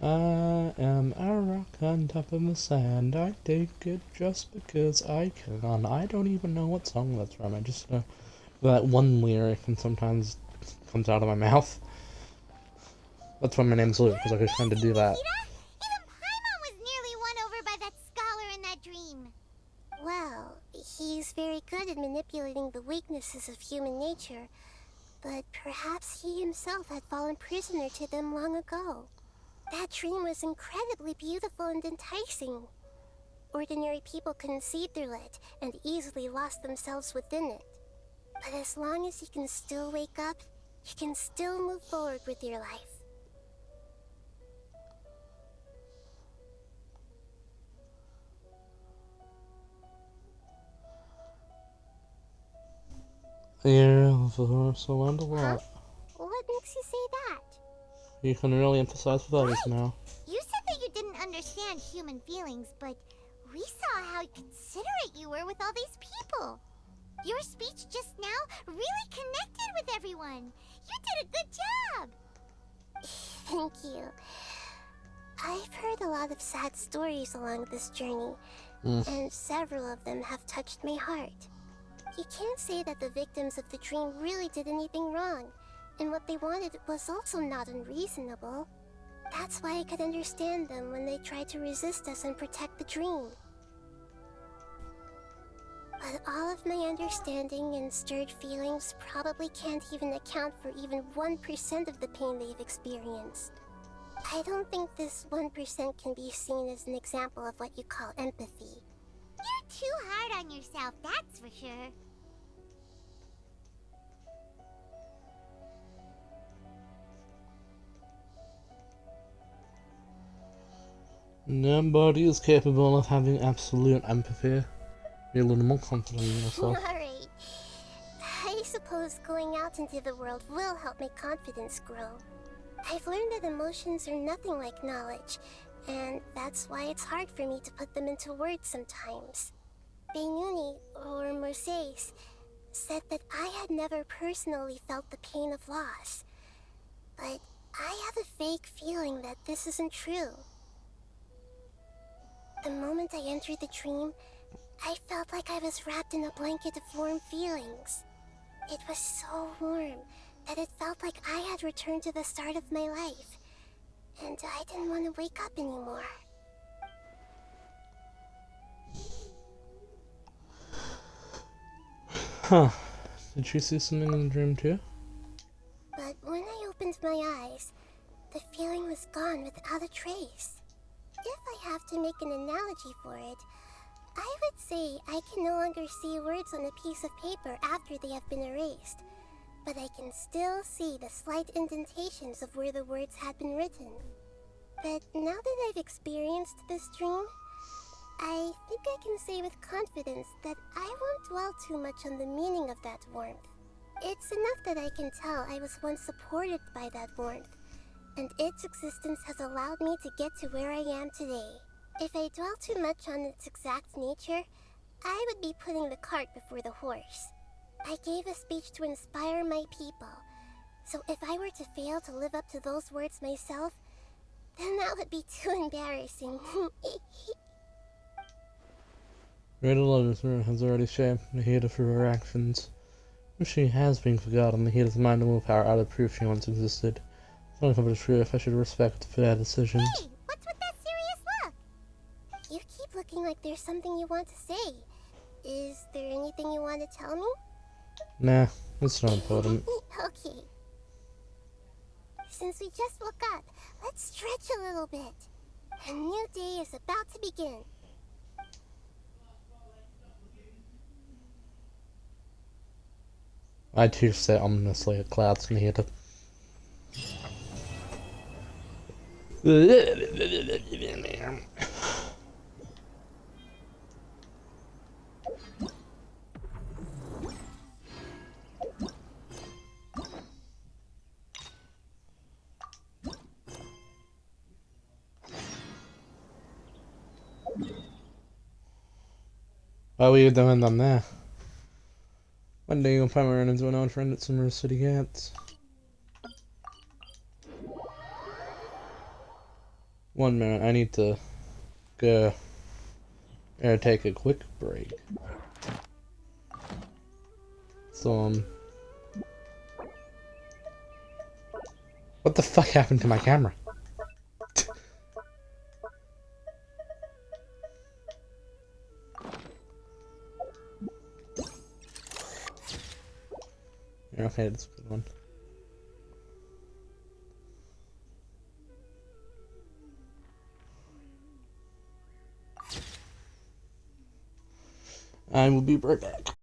I am a rock on top of the sand. I take it just because I can. I don't even know what song that's from. I just know that one lyric and sometimes comes out of my mouth. That's why my name's Luke, because I was trying to do that. Even Paimon was nearly won over by that scholar in that dream. Well, he's very good at manipulating the weaknesses of human nature, but perhaps he himself had fallen prisoner to them long ago. That dream was incredibly beautiful and enticing. Ordinary people couldn't see through it and easily lost themselves within it. But as long as you can still wake up, you can still move forward with your life. Yeah, so learned a lot. What makes you say that? You can really emphasize with others now. You said that you didn't understand human feelings, but we saw how considerate you were with all these people. Your speech just now really connected with everyone. You did a good job. Thank you. I've heard a lot of sad stories along this journey, and several of them have touched my heart. You can't say that the victims of the dream really did anything wrong, and what they wanted was also not unreasonable. That's why I could understand them when they tried to resist us and protect the dream. But all of my understanding and stirred feelings probably can't even account for even 1% of the pain they've experienced. I don't think this 1% can be seen as an example of what you call empathy. You're too hard on yourself, that's for sure. Nobody is capable of having absolute empathy. Be a little more confident in yourself. Alright. I suppose going out into the world will help my confidence grow. I've learned that emotions are nothing like knowledge, and that's why it's hard for me to put them into words sometimes. Benuni, or Mercedes, said that I had never personally felt the pain of loss. But I have a vague feeling that this isn't true. The moment I entered the dream, I felt like I was wrapped in a blanket of warm feelings. It was so warm that it felt like I had returned to the start of my life, and I didn't want to wake up anymore. Huh. Did you see something in the dream too? But when I opened my eyes, the feeling was gone without a trace. If I have to make an analogy for it, I would say I can no longer see words on a piece of paper after they have been erased, but I can still see the slight indentations of where the words had been written. But now that I've experienced this dream, I think I can say with confidence that I won't dwell too much on the meaning of that warmth. It's enough that I can tell I was once supported by that warmth, and its existence has allowed me to get to where I am today. If I dwell too much on its exact nature, I would be putting the cart before the horse. I gave a speech to inspire my people, so if I were to fail to live up to those words myself, then that would be too embarrassing. Great Elizabeth has already shaped Nahida through her actions. If she has been forgotten, Nahida's mind and willpower are the proof she once existed. It's only for the truth I should respect their decisions. Hey, what's with that serious look? You keep looking like there's something you want to say. Is there anything you want to tell me? Nah, it's not important. Okay. Since we just woke up, let's stretch a little bit. A new day is about to begin. I too stare ominously at clouds from here to... What were you doing down there? One day you'll probably run into an old friend at some City Cats. 1 minute, I need to go take a quick break. So, what the fuck happened to my camera? Okay, that's a good one. I will be right back.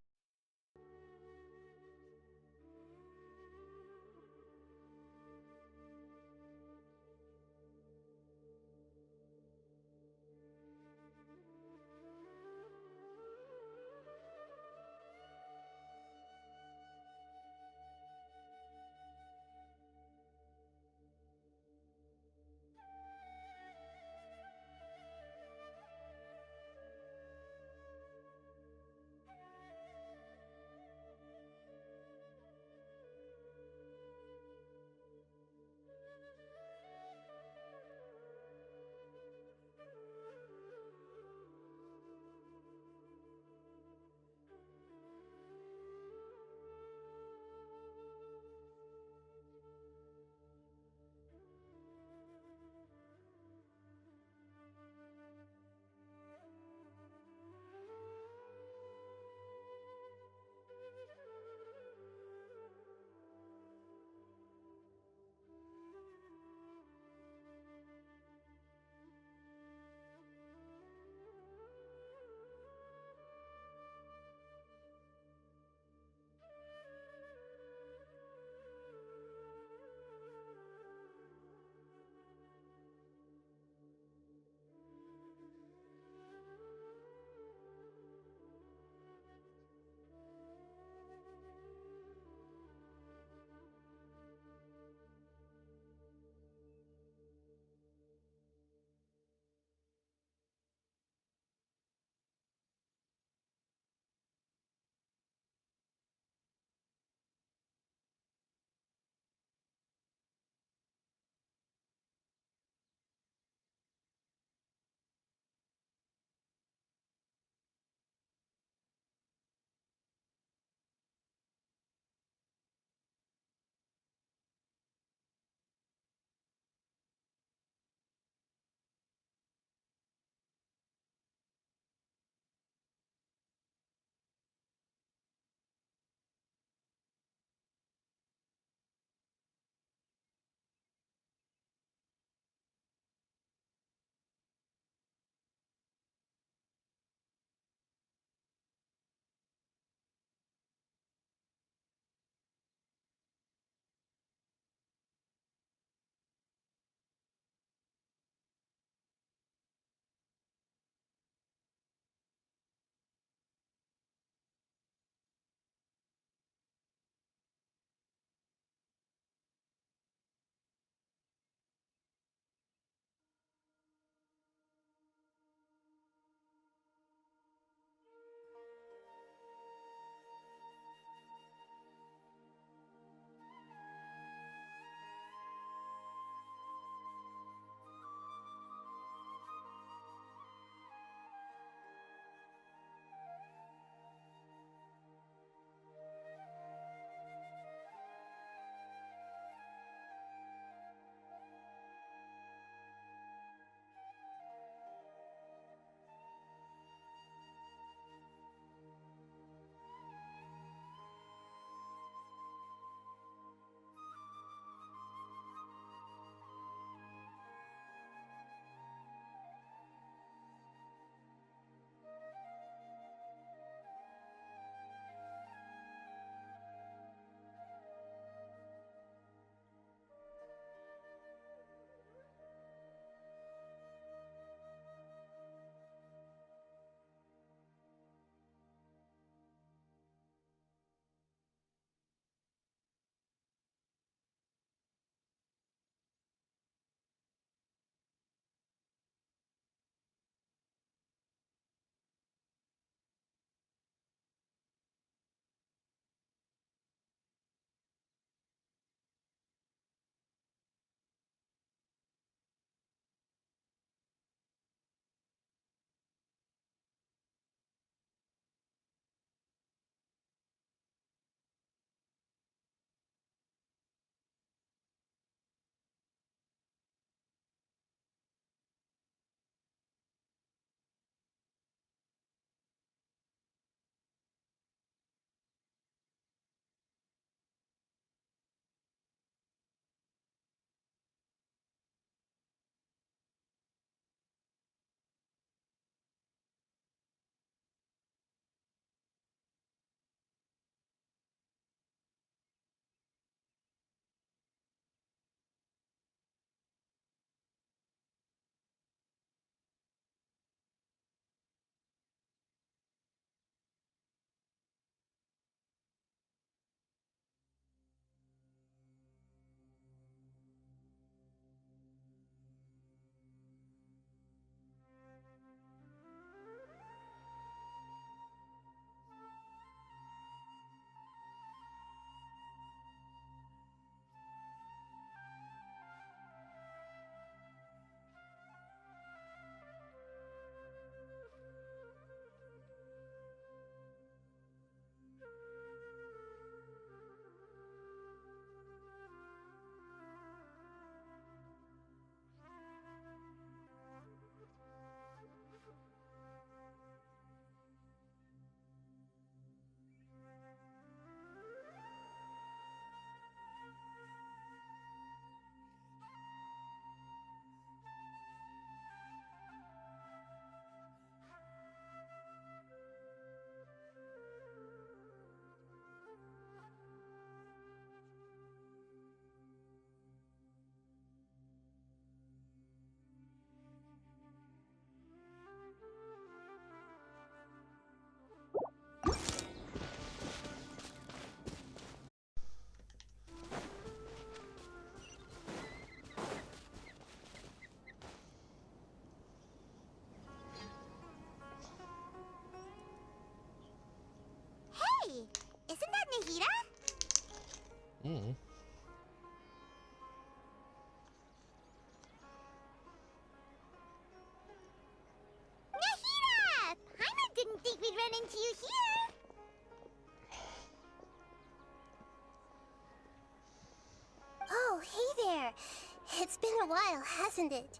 been a while, hasn't it?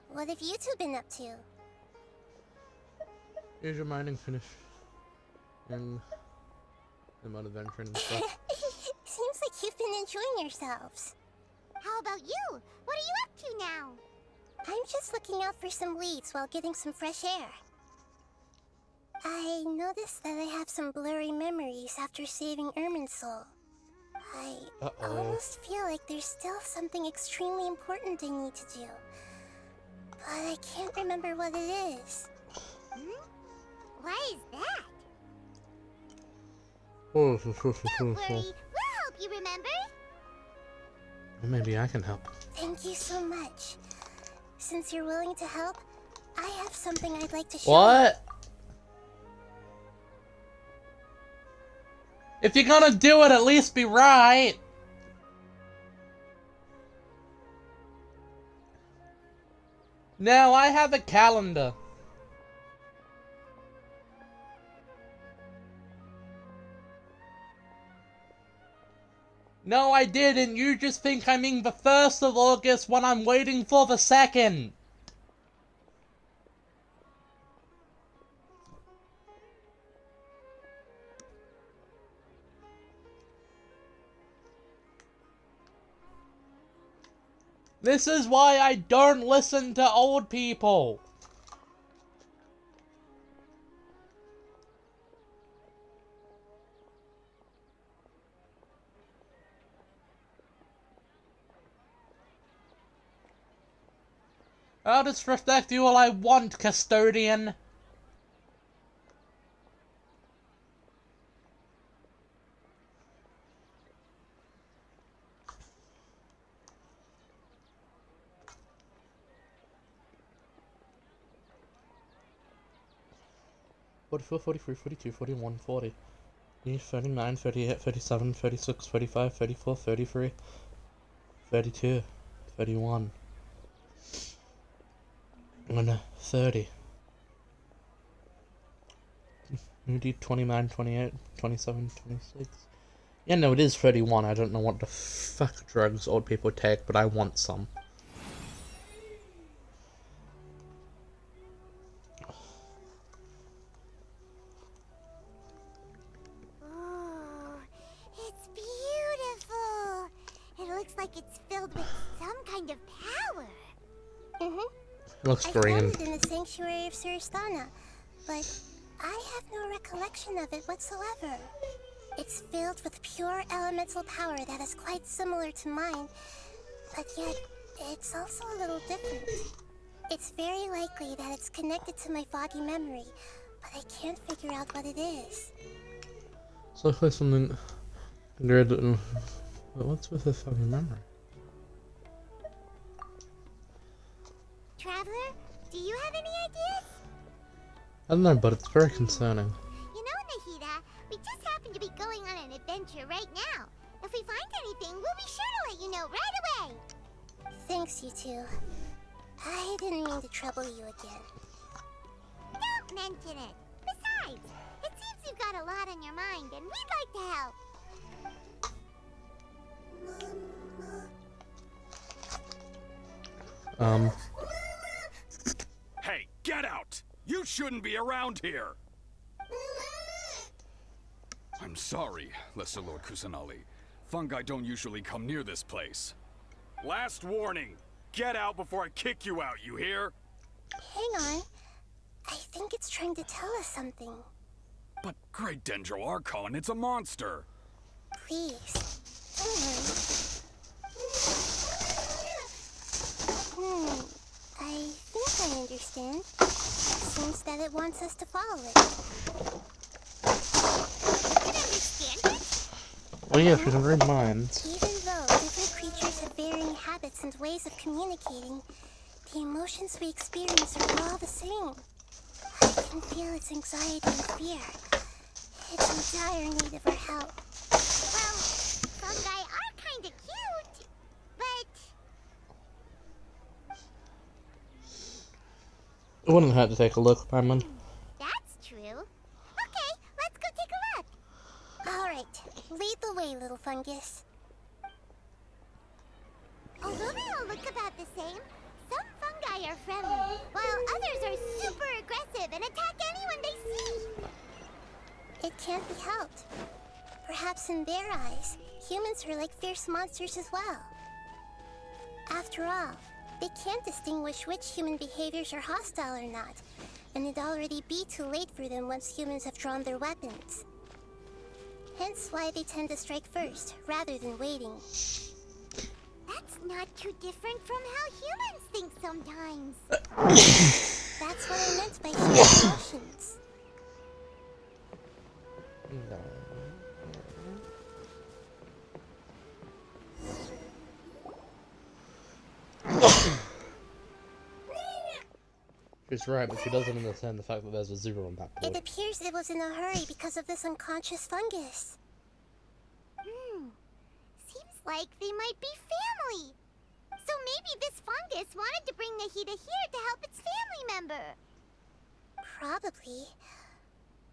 What have you two been up to? Here's your mining finish. And I'm out of adventure and stuff. Seems like you've been enjoying yourselves. How about you? What are you up to now? I'm just looking out for some leads while getting some fresh air. I noticed that I have some blurry memories after saving Ermin's soul. I almost feel like there's still something extremely important I need to do. But I can't remember what it is. Why is that? Don't Don't worry, we'll help you remember. Maybe I can help. Thank you so much. Since you're willing to help, I have something I'd like to show What? If you're gonna do it, at least be right. Now I have a calendar. No, I didn't. You just think I mean the 1st of August when I'm waiting for the 2nd. This is why I don't listen to old people. I'll disrespect you all I want, custodian. 44, 43, 42, 41, 40. 39, 38, 37, 36, 35, 34, 33, 32, 31. And 30. We do 29, 28, 27, 26. Yeah, no, it is 31. I don't know what the fuck drugs old people take, but I want some. Oh, it's beautiful. It looks like it's filled with some kind of power. Looks I green. found it in the sanctuary of Suristana, but I have no recollection of it whatsoever. It's filled with pure elemental power that is quite similar to mine, but yet it's also a little different. It's very likely that it's connected to my foggy memory, but I can't figure out what it is. So it's like something good. But what's with the fucking memory? Traveler, do you have any ideas? I don't know, but it's very concerning. You know, Nahida, we just happen to be going on an adventure right now. If we find anything, we'll be sure to let you know right away. Thanks, you two. I didn't mean to trouble you again. Don't mention it. Besides, it seems you've got a lot on your mind, and we'd like to help. Hey, get out! You shouldn't be around here! I'm sorry, Lesser Lord Kusanali. Fungi don't usually come near this place. Last warning! Get out before I kick you out, you hear? Hang on. I think it's trying to tell us something. But Great Dendro Archon, it's a monster! Please, don't worry. I think I understand. Seems that it wants us to follow it. You can understand it? Well, yeah, if you can read minds. Even though different creatures have varying habits and ways of communicating, the emotions we experience are all the same. I can feel its anxiety and fear. It's in dire need of our help. Well, fungi are kind of cute, but It wouldn't hurt to take a look, Paimon. that's true. Okay, let's go take a look. All right, lead the way, little fungus. Although they all look about the friendly, while others are super aggressive and attack anyone they see. It can't be helped. Perhaps in their eyes, humans are like fierce monsters as well. After all, they can't distinguish which human behaviors are hostile or not, and it'd already be too late for them once humans have drawn their weapons. Hence why they tend to strike first, rather than waiting. That's not too different from how humans think sometimes. That's what I meant by human emotions. She's right, but she doesn't understand the fact that there's a 0 on that board. It appears it was in a hurry because of this unconscious fungus. Seems like they might be family. So maybe this fungus wanted to bring Nahida here to help its family member. Probably.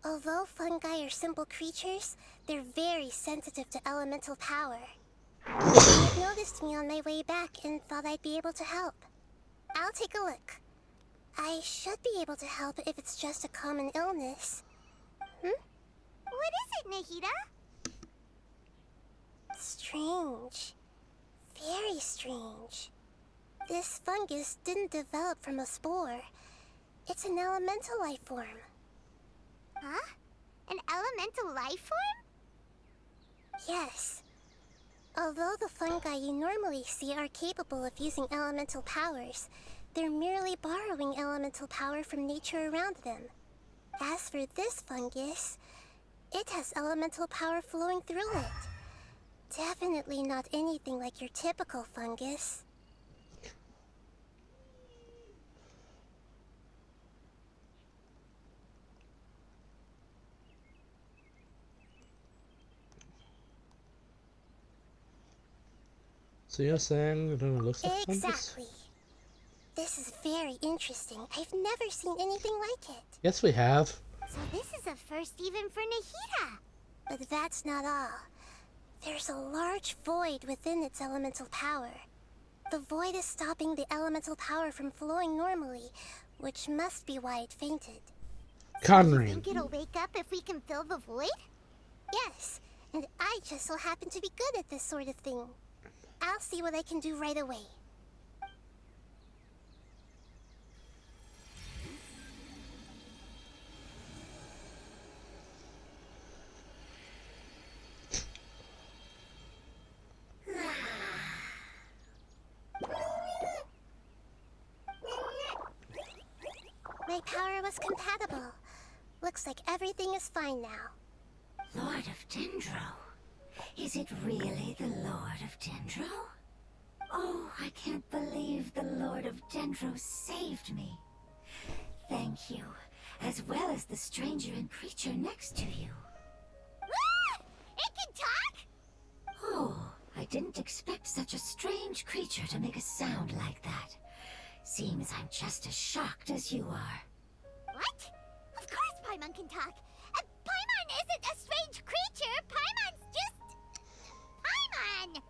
Although fungi are simple creatures, they're very sensitive to elemental power. It noticed me on my way back and thought I'd be able to help. I'll take a look. I should be able to help if it's just a common illness. What is it, Nahida? Strange. Very strange. This fungus didn't develop from a spore. It's an elemental life form. Huh? An elemental life form? Yes. Although the fungi you normally see are capable of using elemental powers, they're merely borrowing elemental power from nature around them. As for this fungus, it has elemental power flowing through it. Definitely not anything like your typical fungus. So you're saying it looks like fungus? Exactly. This is very interesting. I've never seen anything like it. Yes, we have. So this is a first even for Nahida. But that's not all. There's a large void within its elemental power. The void is stopping the elemental power from flowing normally, which must be why it fainted. Conry. Think it'll wake up if we can fill the void? Yes, and I just so happen to be good at this sort of thing. I'll see what I can do right away. My power was compatible. Looks like everything is fine now. Lord of Dendro? Is it really the Lord of Dendro? Oh, I can't believe the Lord of Dendro saved me. Thank you, as well as the stranger and creature next to you. It can talk? Oh, I didn't expect such a strange creature to make a sound like that. Seems I'm just as shocked as you are. What? Of course Paimon can talk. Paimon isn't a strange creature. Paimon's just... Paimon!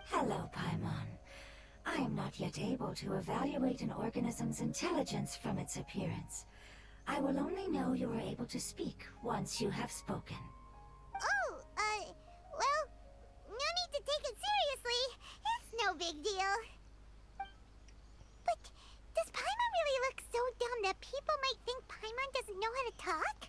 Hello, Paimon. I am not yet able to evaluate an organism's intelligence from its appearance. I will only know you are able to speak once you have spoken. Oh, well, no need to take it seriously. It's no big deal. But does Paimon really look so dumb that people might think Paimon doesn't know how to talk?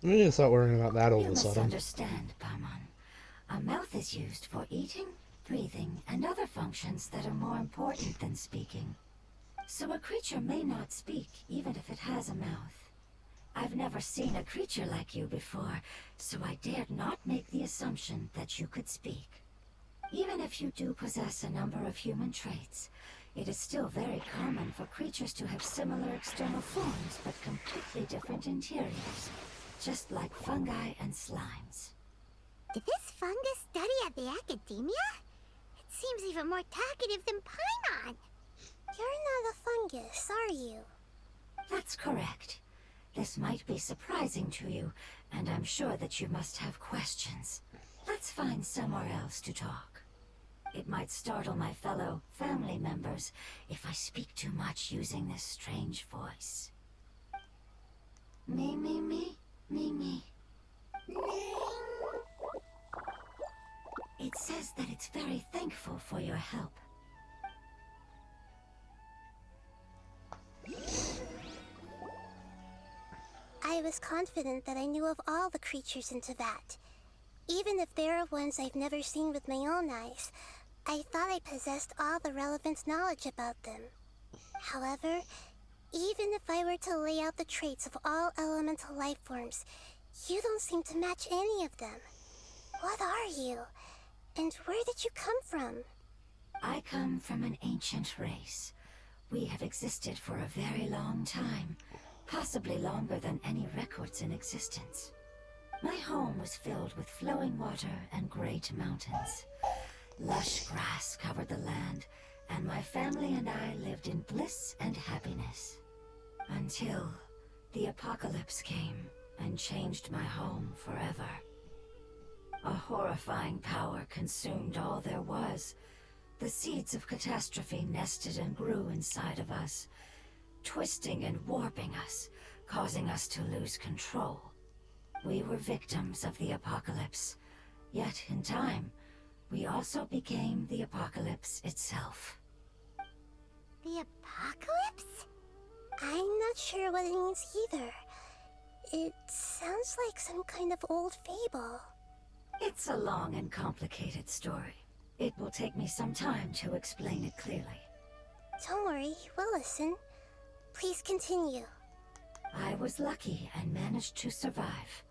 We need to start worrying about that all You of a must sudden. understand, Paimon. A mouth is used for eating, breathing, and other functions that are more important than speaking. So a creature may not speak, even if it has a mouth. I've never seen a creature like you before, so I dared not make the assumption that you could speak. Even if you do possess a number of human traits, it is still very common for creatures to have similar external forms but completely different interiors, just like fungi and slimes. Did this fungus study at the academia? It seems even more talkative than Paimon. You're not a fungus, are you? That's correct. This might be surprising to you, and I'm sure that you must have questions. Let's find somewhere else to talk. It might startle my fellow family members if I speak too much using this strange voice. Me, me, me, me, me. It says that it's very thankful for your help. I was confident that I knew of all the creatures in Teyvat. Even if there are ones I've never seen with my own eyes, I thought I possessed all the relevant knowledge about them. However, even if I were to lay out the traits of all elemental life forms, you don't seem to match any of them. What are you? And where did you come from? I come from an ancient race. We have existed for a very long time, possibly longer than any records in existence. My home was filled with flowing water and great mountains. Lush grass covered the land, and my family and I lived in bliss and happiness. Until the apocalypse came and changed my home forever. A horrifying power consumed all there was. The seeds of catastrophe nested and grew inside of us, twisting and warping us, causing us to lose control. We were victims of the apocalypse, yet in time, we also became the apocalypse itself. The apocalypse? I'm not sure what it means either. It sounds like some kind of old fable. It's a long and complicated story. It will take me some time to explain it clearly. Don't worry, we'll listen. Please continue. I was lucky and managed to survive.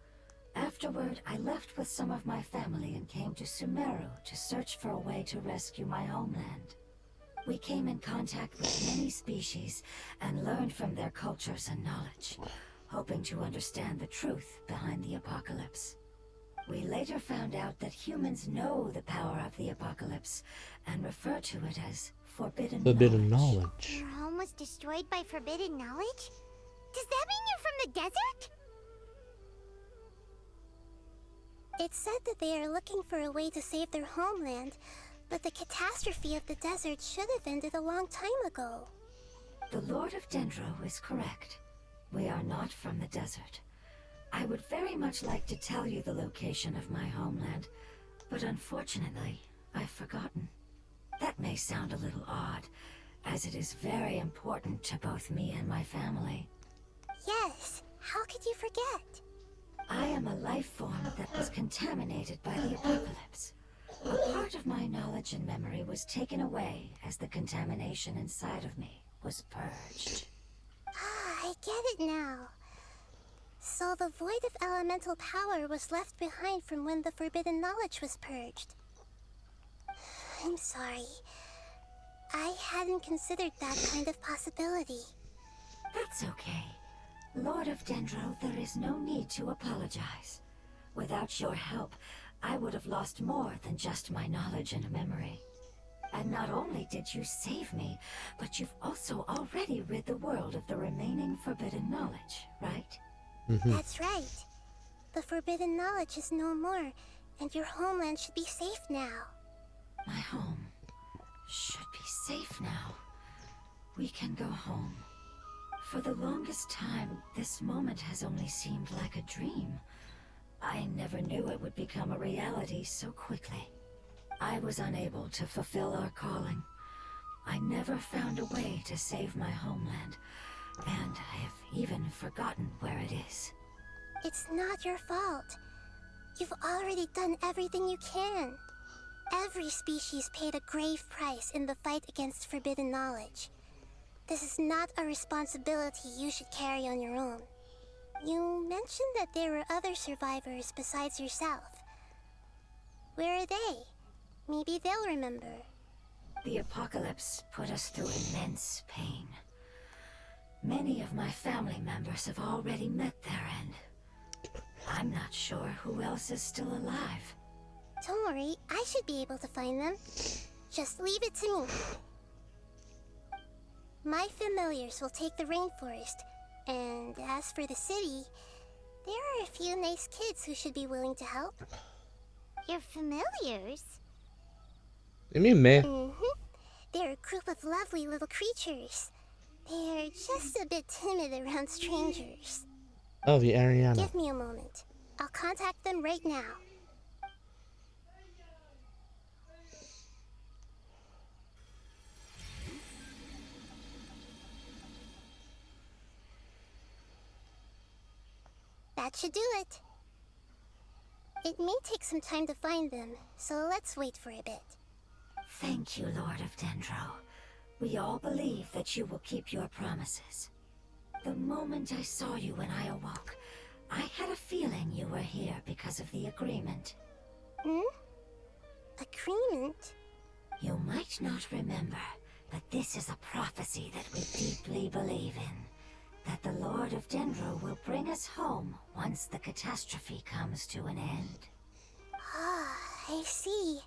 Afterward, I left with some of my family and came to Sumeru to search for a way to rescue my homeland. We came in contact with many species and learned from their cultures and knowledge, hoping to understand the truth behind the apocalypse. We later found out that humans know the power of the apocalypse and refer to it as forbidden knowledge. Your home was destroyed by forbidden knowledge? Does that mean you're from the desert? It said that they are looking for a way to save their homeland, but the catastrophe of the desert should have ended a long time ago. The Lord of Dendro is correct. We are not from the desert. I would very much like to tell you the location of my homeland, but unfortunately, I've forgotten. That may sound a little odd, as it is very important to both me and my family. Yes, how could you forget? I am a life form that was contaminated by the apocalypse. A part of my knowledge and memory was taken away as the contamination inside of me was purged. Ah, I get it now. So the void of elemental power was left behind from when the forbidden knowledge was purged. I'm sorry. I hadn't considered that kind of possibility. That's okay. Lord of Dendro, there is no need to apologize. Without your help, I would have lost more than just my knowledge and memory. And not only did you save me, but you've also already rid the world of the remaining forbidden knowledge, right? That's right. The forbidden knowledge is no more, and your homeland should be safe now. My home should be safe now. We can go home. For the longest time, this moment has only seemed like a dream. I never knew it would become a reality so quickly. I was unable to fulfill our calling. I never found a way to save my homeland, and I have even forgotten where it is. It's not your fault. You've already done everything you can. Every species paid a grave price in the fight against forbidden knowledge. This is not a responsibility you should carry on your own. You mentioned that there were other survivors besides yourself. Where are they? Maybe they'll remember. The apocalypse put us through immense pain. Many of my family members have already met their end. I'm not sure who else is still alive. Don't worry, I should be able to find them. Just leave it to me. My familiars will take the rainforest, And as for the city, there are a few nice kids who should be willing to help. Your familiars? You mean me? Mm-hmm. They're a group of lovely little creatures. They're just a bit timid around strangers. Oh, the Ariana. Give me a moment. I'll contact them right now. That should do it. It may take some time to find them, so let's wait for a bit. Thank you, Lord of Dendro. We all believe that you will keep your promises. The moment I saw you when I awoke, I had a feeling you were here because of the agreement. Hmm? Agreement? You might not remember, but this is a prophecy that we deeply believe in. That the Lord of Dendro will bring us home once the catastrophe comes to an end. Ah, I see.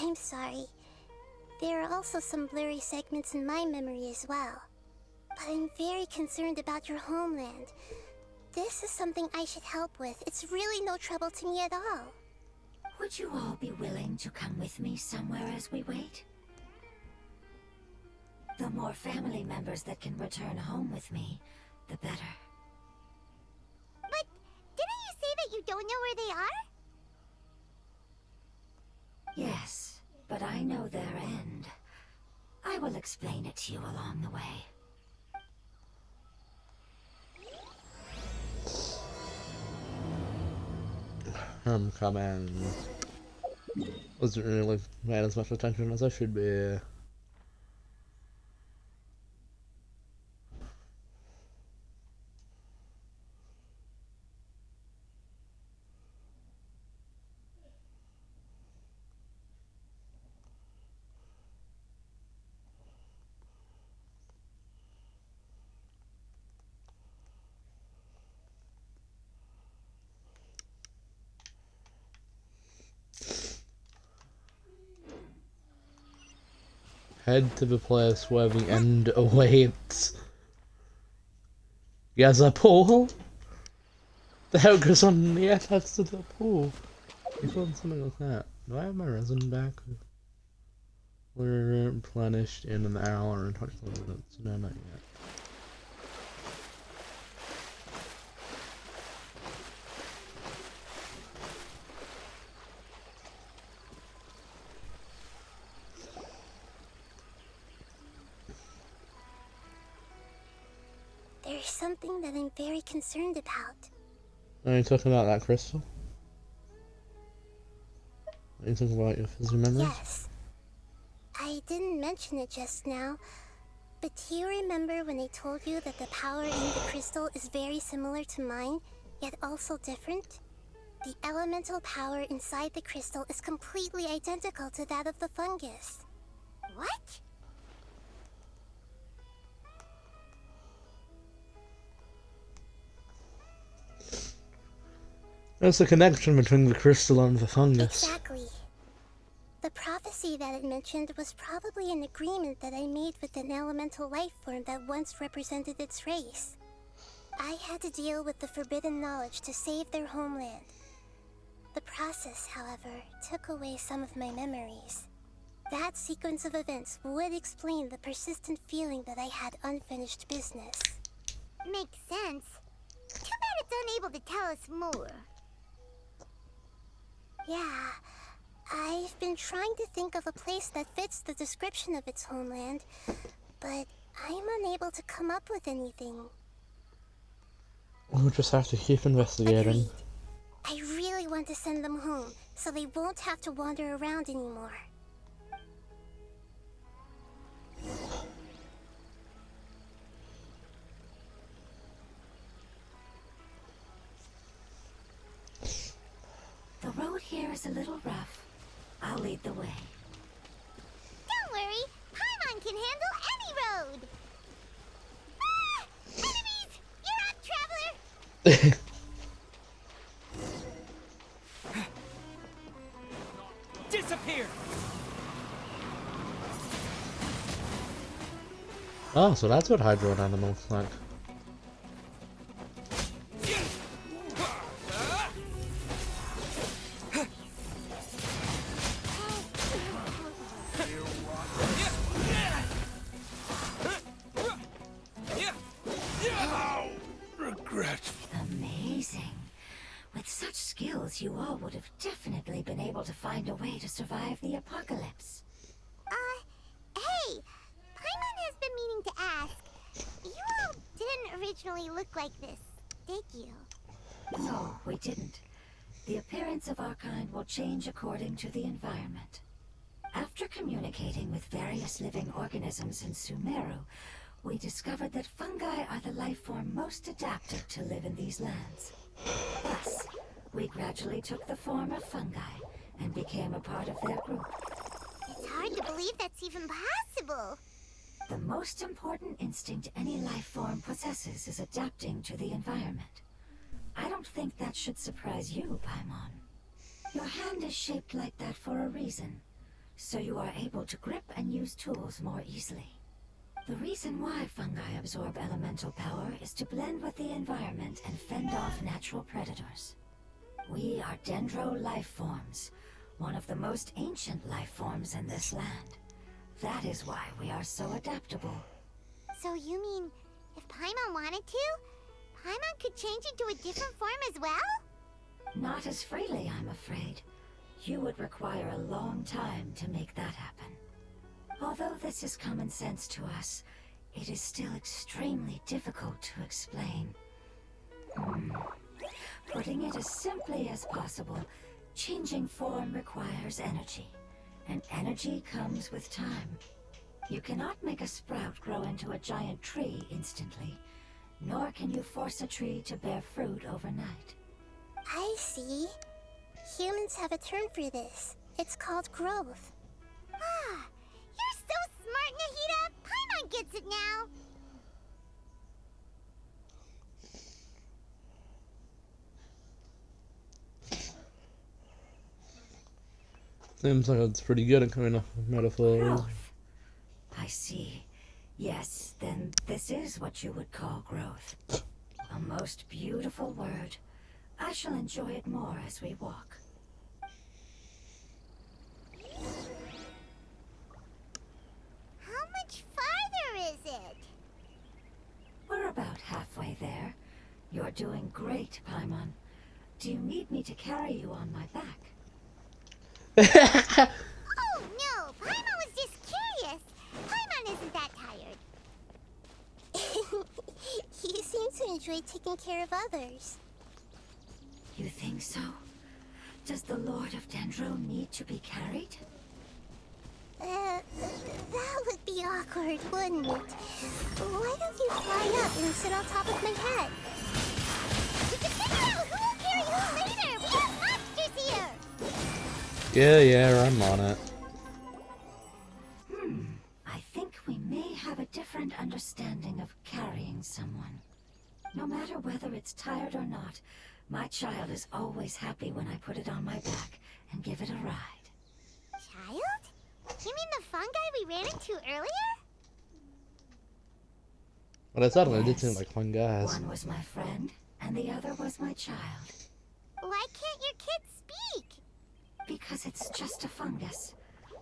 I'm sorry. There are also some blurry segments in my memory as well. But I'm very concerned about your homeland. This is something I should help with. It's really no trouble to me at all. Would you all be willing to come with me somewhere as we wait? The more family members that can return home with me, the better. But didn't you say that you don't know where they are? Yes, but I know their end. I will explain it to you along the way. Homecoming. Wasn't really paying as much attention as I should be. Head to the place where the end awaits. Yes, a pool? The hell goes on the attached to the pool? You found something like that. Do I have my resin back? We're replenished in an hour and 24 minutes. No, not yet. There's something that I'm very concerned about. Are you talking about that crystal? Are you talking about your fizzy memories? Yes. I didn't mention it just now, but do you remember when I told you that the power in the crystal is very similar to mine, yet also different? The elemental power inside the crystal is completely identical to that of the fungus. What? There's a connection between the crystal and the fungus. Exactly. The prophecy that it mentioned was probably an agreement that I made with an elemental life form that once represented its race. I had to deal with the forbidden knowledge to save their homeland. The process, however, took away some of my memories. That sequence of events would explain the persistent feeling that I had unfinished business. Makes sense. Too bad it's unable to tell us more. Yeah, I've been trying to think of a place that fits the description of its homeland, but I'm unable to come up with anything. We'll just have to keep investigating. Agreed. I really want to send them home, so they won't have to wander around anymore. The road here is a little rough. I'll lead the way. Don't worry, Paimon can handle any road. Ah! Enemies! You're up, traveler! Disappear! Oh, so that's what hydrodynamo looks like. Amazing. With such skills, you all would have definitely been able to find a way to survive the apocalypse. Hey! Paimon has been meaning to ask. You all didn't originally look like this, did you? No, we didn't. The appearance of our kind will change according to the environment. After communicating with various living organisms in Sumeru, we discovered that fungi are the life form most adapted to live in these lands. Thus, we gradually took the form of fungi and became a part of their group. It's hard to believe that's even possible. The most important instinct any life form possesses is adapting to the environment. I don't think that should surprise you, Paimon. Your hand is shaped like that for a reason, so you are able to grip and use tools more easily. The reason why fungi absorb elemental power is to blend with the environment and fend off natural predators. We are dendro life forms, one of the most ancient life forms in this land. That is why we are so adaptable. So you mean, if Paimon wanted to, Paimon could change into a different form as well? Not as freely, I'm afraid. You would require a long time to make that happen. Although this is common sense to us, it is still extremely difficult to explain. Putting it as simply as possible, changing form requires energy, and energy comes with time. You cannot make a sprout grow into a giant tree instantly, nor can you force a tree to bear fruit overnight. I see. Humans have a term for this. It's called growth. Ah, you're so smart, Nahida! Paimon gets it now! Seems like it's pretty good at coming up with metaphors. Growth. I see. Yes, then this is what you would call growth. A most beautiful word. I shall enjoy it more as we walk. How much farther is it? We're about halfway there. You're doing great, Paimon. Do you need me to carry you on my back? Oh no, Paimon was just curious. Paimon isn't that tired. You seem to enjoy taking care of others. You think so? Does the Lord of Dendro need to be carried? That would be awkward, wouldn't it? Why don't you fly up and sit on top of my head? Who will carry who later? We have monsters here! Yeah, I'm on it. I think we may have a different understanding of carrying someone. No matter whether it's tired or not, my child is always happy when I put it on my back and give it a ride. Child? You mean the fungi we ran into earlier? But I thought it did seem like fun guys. One was my friend, and the other was my child. Why can't your kid speak? Because it's just a fungus.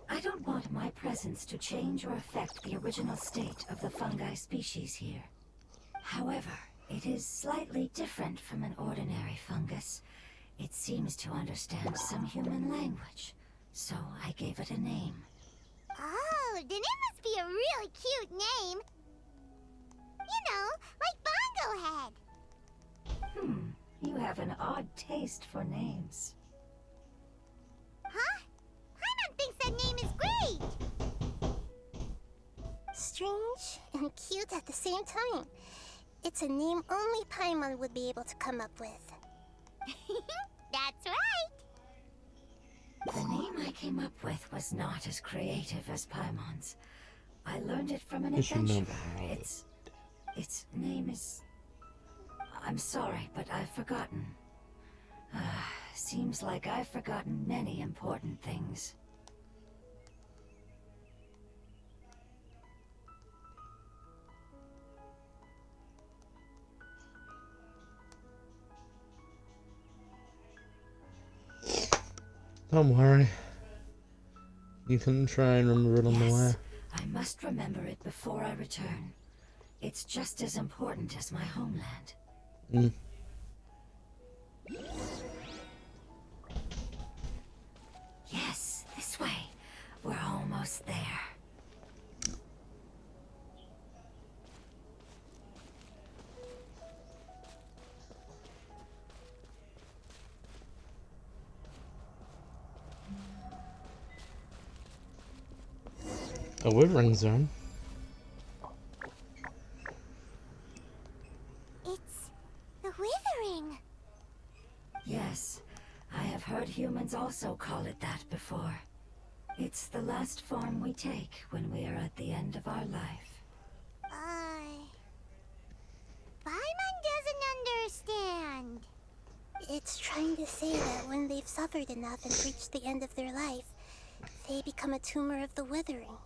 I don't want my presence to change or affect the original state of the fungi species here. However, it is slightly different from an ordinary fungus. It seems to understand some human language, so I gave it a name. Oh, then it must be a really cute name. You know, like Bongo Head. You have an odd taste for names. Huh? Paimon thinks that name is great. Strange and cute at the same time. It's a name only Paimon would be able to come up with. That's right. The name I came up with was not as creative as Paimon's. I learned it from an adventurer. Its name is... I'm sorry, but I've forgotten. Seems like I've forgotten many important things. Don't worry. You can try and remember it on the way. I must remember it before I return. It's just as important as my homeland. Yes, this way. We're almost there. A withering zone. It's the withering. Yes, I have heard humans also call it that before. It's the last form we take when we are at the end of our life. Paimon doesn't understand. It's trying to say that when they've suffered enough and reached the end of their life, they become a tumor of the withering.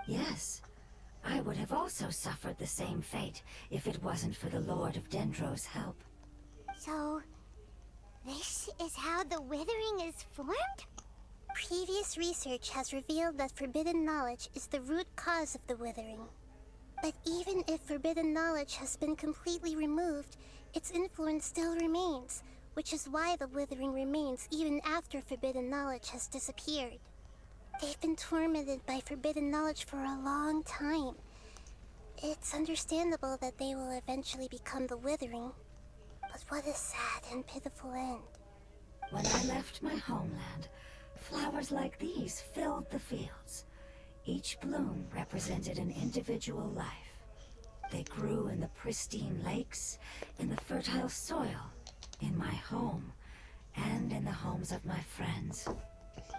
Yes, I would have also suffered the same fate if it wasn't for the Lord of Dendro's help. So, this is how the withering is formed? Previous research has revealed that forbidden knowledge is the root cause of the withering. But even if forbidden knowledge has been completely removed, its influence still remains, which is why the withering remains even after forbidden knowledge has disappeared. They've been tormented by forbidden knowledge for a long time. It's understandable that they will eventually become the withering. But what a sad and pitiful end. When I left my homeland, flowers like these filled the fields. Each bloom represented an individual life. They grew in the pristine lakes, in the fertile soil, in my home, and in the homes of my friends.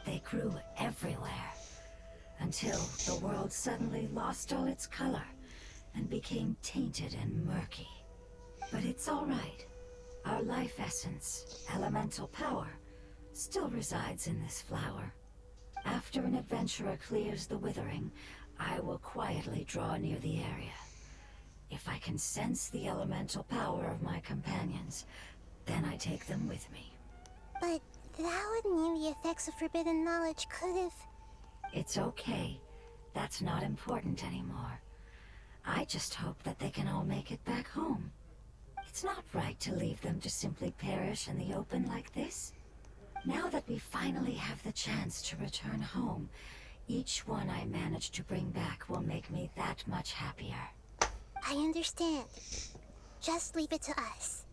They grew everywhere, until the world suddenly lost all its color and became tainted and murky. But it's all right. Our life essence, elemental power, still resides in this flower. After an adventurer clears the withering, I will quietly draw near the area. If I can sense the elemental power of my companions, then I take them with me. But that would mean the effects of forbidden knowledge could have... It's okay. That's not important anymore. I just hope that they can all make it back home. It's not right to leave them to simply perish in the open like this. Now that we finally have the chance to return home, each one I manage to bring back will make me that much happier. I understand. Just leave it to us.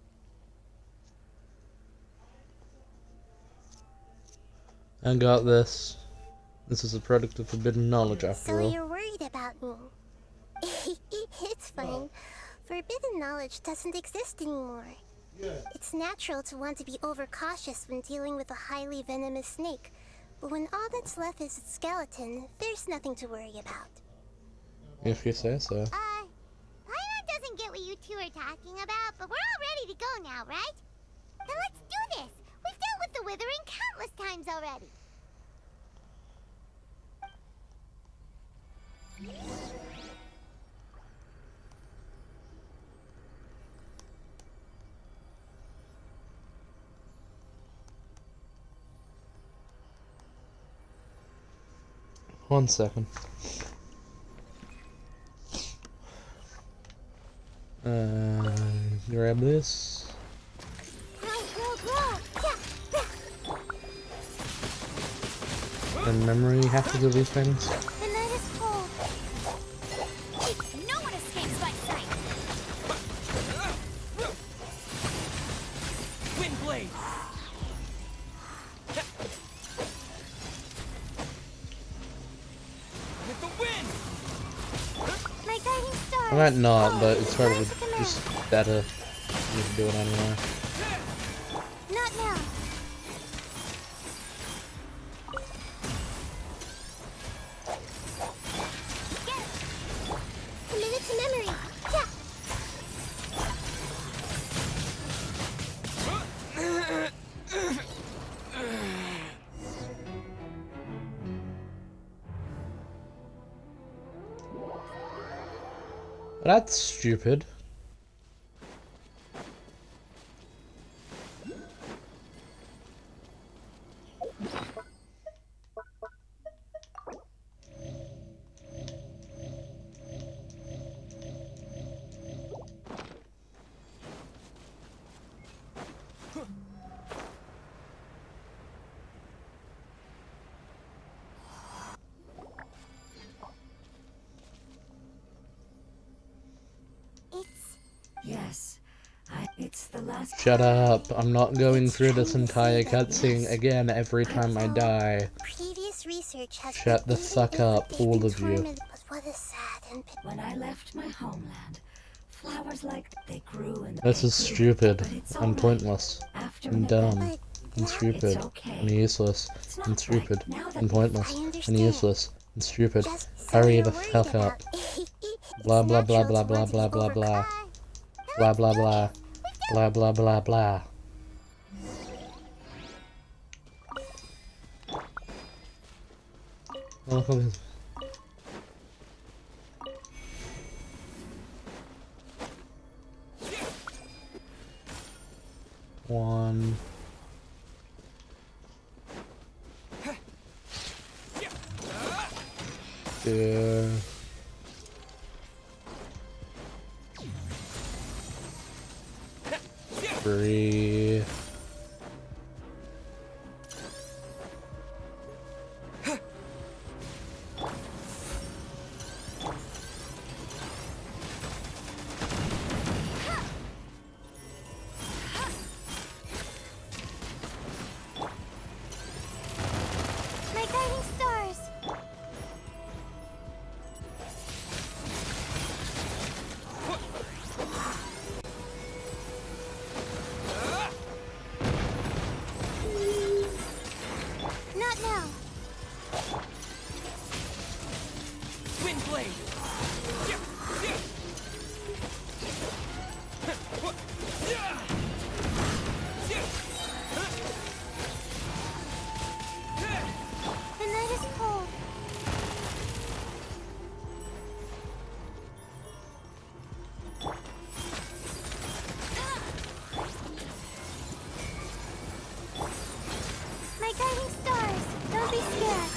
I got this. This is a product of forbidden knowledge after all. So you're worried about me. It's fine. Forbidden knowledge doesn't exist anymore. It's natural to want to be overcautious when dealing with a highly venomous snake, but when all that's left is its skeleton, there's nothing to worry about. If you say so. Paimon doesn't get what you two are talking about, but we're all ready to go now, right? Then let's do this! We've dealt with the withering countless times already! One second. Grab this. Remember, you have to do these things. The night is cold. No one escapes by sight. Wind blade. With the wind. My guiding star. I might not, but it's sort of just better. You can do it anyway. Not now. Commit it to memory. Yeah. That's stupid. Yes, it's the last. Shut up. I'm not going through this entire cutscene again every time I die. Previous research has Shut the fuck up, all of you. But what a sad and when I left my homeland, flowers like they grew in the This is stupid and pointless and dumb and stupid and useless and stupid and pointless and useless and stupid. Hurry the fuck up. Blah blah blah blah blah blah blah blah. Blah blah blah. Blah blah blah blah. Oh, one. Two. Three. My guiding stars! Not now. Wind blade. The night is cold. My guiding stars, don't be scared.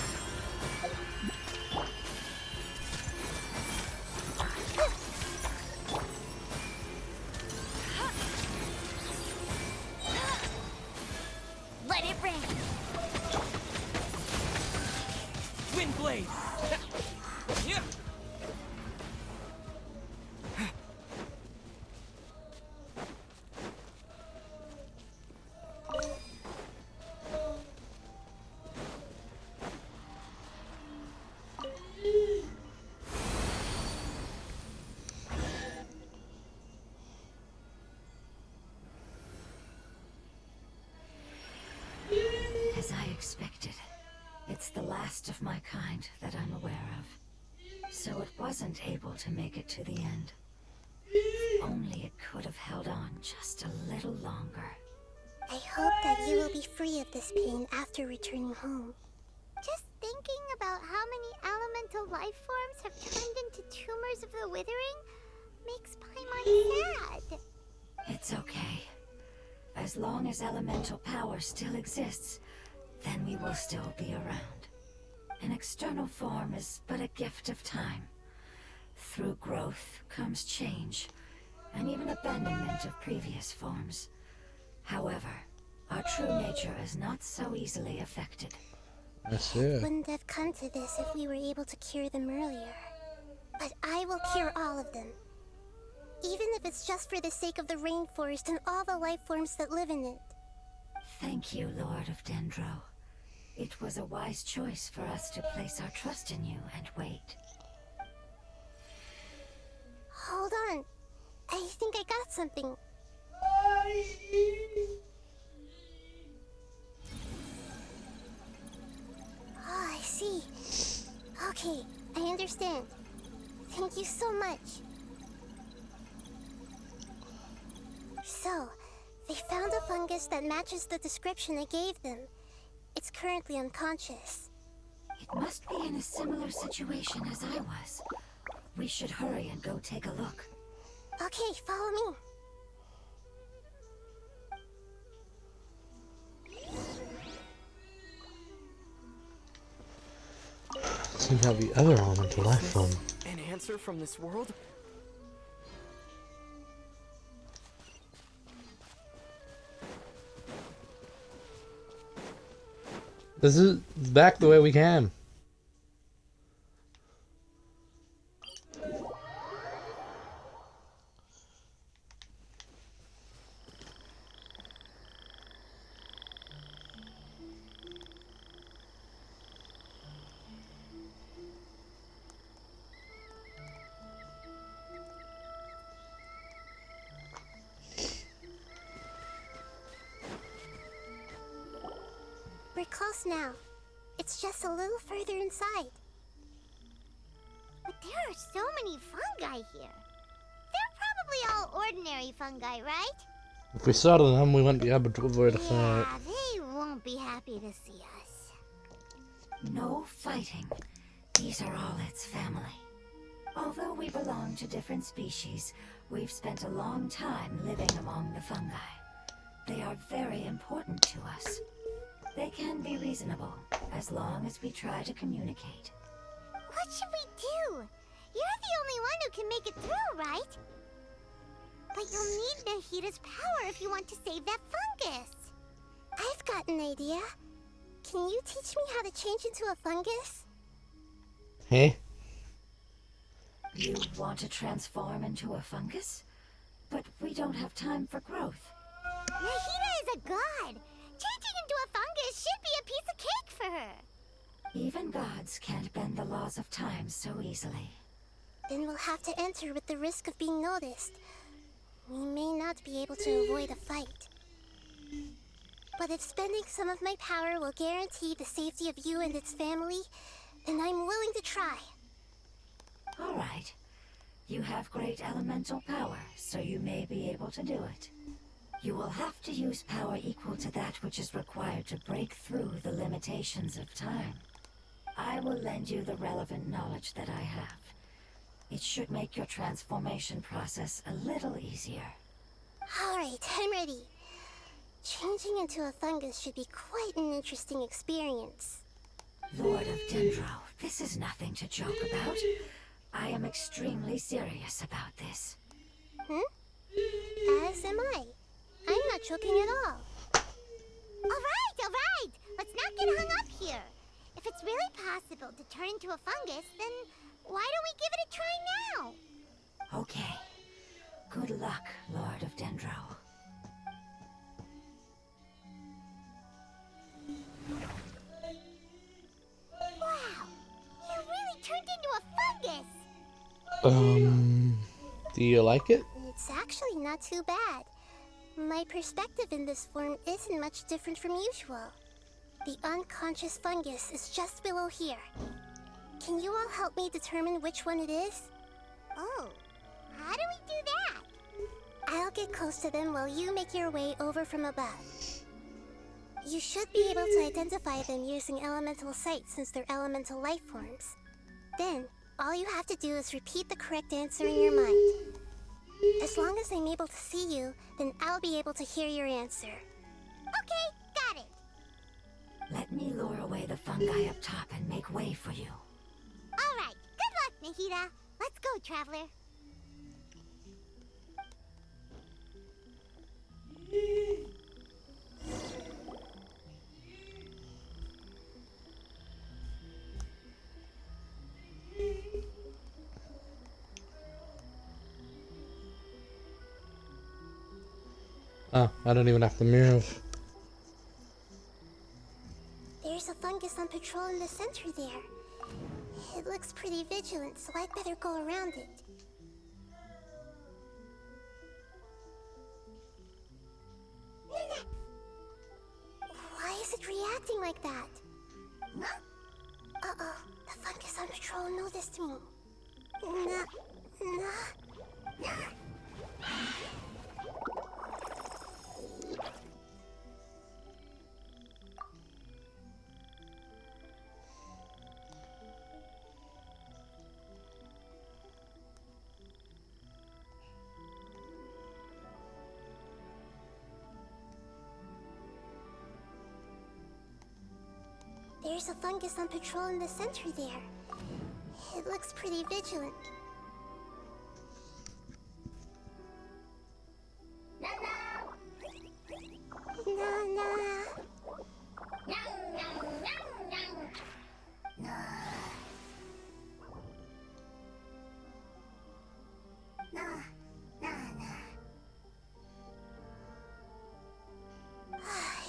Let it rain. Wind blade. As I expected, it's the last of my kind that I'm aware of. So it wasn't able to make it to the end. If only it could have held on just a little longer. I hope that you will be free of this pain after returning home. Just thinking about how many elemental life forms have turned into tumors of the withering makes Paimon sad. It's okay. As long as elemental power still exists, then we will still be around. An external form is but a gift of time. Through growth comes change, and even abandonment of previous forms. However, our true nature is not so easily affected. I see. Wouldn't have come to this if we were able to cure them earlier. But I will cure all of them. Even if it's just for the sake of the rainforest and all the life forms that live in it. Thank you, Lord of Dendro. It was a wise choice for us to place our trust in you and wait. Hold on. I think I got something. Oh, I see. Okay, I understand. Thank you so much. So, they found a fungus that matches the description I gave them. It's currently unconscious. It must be in a similar situation as I was. We should hurry and go take a look. Okay, follow me. Seems to have the other elemental life form. An answer from this world? This is back the way we came. We're close now. It's just a little further inside. But there are so many fungi here. They're probably all ordinary fungi, right? If we started them, we wouldn't be able to avoid a fight. Yeah, they won't be happy to see us. No fighting. These are all its family. Although we belong to different species, we've spent a long time living among the fungi. They are very important to us. They can be reasonable, as long as we try to communicate. What should we do? You're the only one who can make it through, right? But you'll need Nahida's power if you want to save that fungus. I've got an idea. Can you teach me how to change into a fungus? Hey? You want to transform into a fungus? But we don't have time for growth. Nahida is a god. Changing into a fungus should be a piece of cake for her. Even gods can't bend the laws of time so easily. Then we'll have to enter with the risk of being noticed. We may not be able to avoid a fight. But if spending some of my power will guarantee the safety of you and its family, then I'm willing to try. All right. You have great elemental power, so you may be able to do it. You will have to use power equal to that which is required to break through the limitations of time. I will lend you the relevant knowledge that I have. It should make your transformation process a little easier. All right, I'm ready. Changing into a fungus should be quite an interesting experience. Lord of Dendro, this is nothing to joke about. I am extremely serious about this. As am I. I'm not joking at all. All right. Let's not get hung up here. If it's really possible to turn into a fungus, then why don't we give it a try now? Okay. Good luck, Lord of Dendro. Wow, you really turned into a fungus. Do you like it? It's actually not too bad. My perspective in this form isn't much different from usual. The unconscious fungus is just below here. Can you all help me determine which one it is? Oh, how do we do that? I'll get close to them while you make your way over from above. You should be able to identify them using elemental sight since they're elemental life forms. Then, all you have to do is repeat the correct answer in your mind. As long as I'm able to see you, then I'll be able to hear your answer. Okay, got it. Let me lure away the fungi up top and make way for you. All right, good luck, Nahida. Let's go, Traveler. Oh, I don't even have to move. There's a fungus on patrol in the center there. It looks pretty vigilant, so I'd better go around it. Why is it reacting like that? Uh-oh, the fungus on patrol noticed me. There's a fungus on patrol in the center there. It looks pretty vigilant.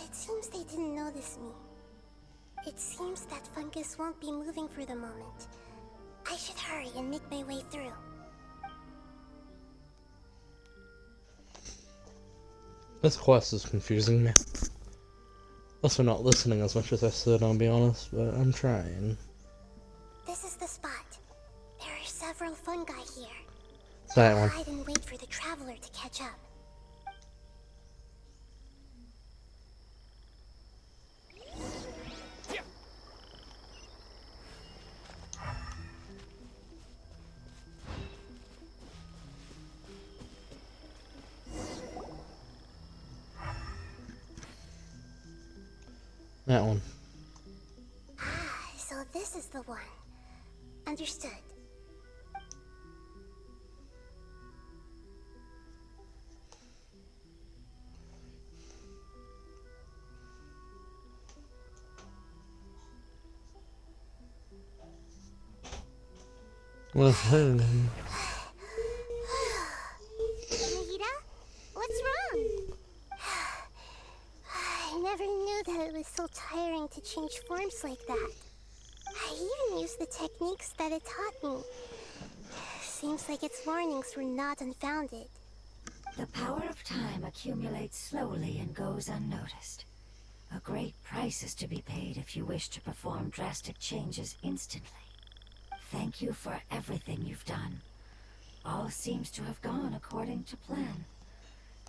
It seems they didn't notice me. It seems that fungus won't be moving for the moment. I should hurry and make my way through. This quest is confusing me. Also not listening as much as I should, I'll be honest, but I'm trying. This is the spot. There are several fungi here. It's that one. Hide and wait for the traveler to catch up. That one. Ah, so this is the one. Understood. Well, Nahida? What's wrong? I never knew that it was so tiring to change forms like that. I even used the techniques that it taught me. Seems like its warnings were not unfounded. The power of time accumulates slowly and goes unnoticed. A great price is to be paid if you wish to perform drastic changes instantly. Thank you for everything you've done. All seems to have gone according to plan.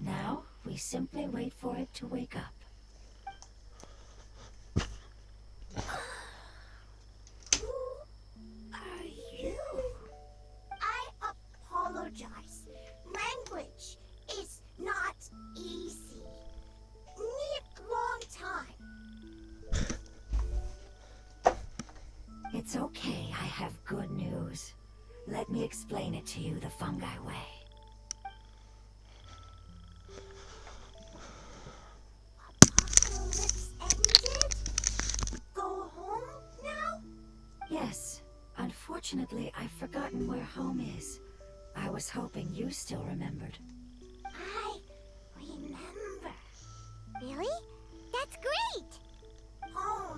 Now, we simply wait for it to wake up. Are you? I apologize. Language is not easy. Need long time. It's okay, I have good news. Let me explain it to you the fungi way. Apocalypse ended? Go home now? Yes. Unfortunately, I've forgotten where home is. I was hoping you still remembered. I remember. Really? That's great! Home.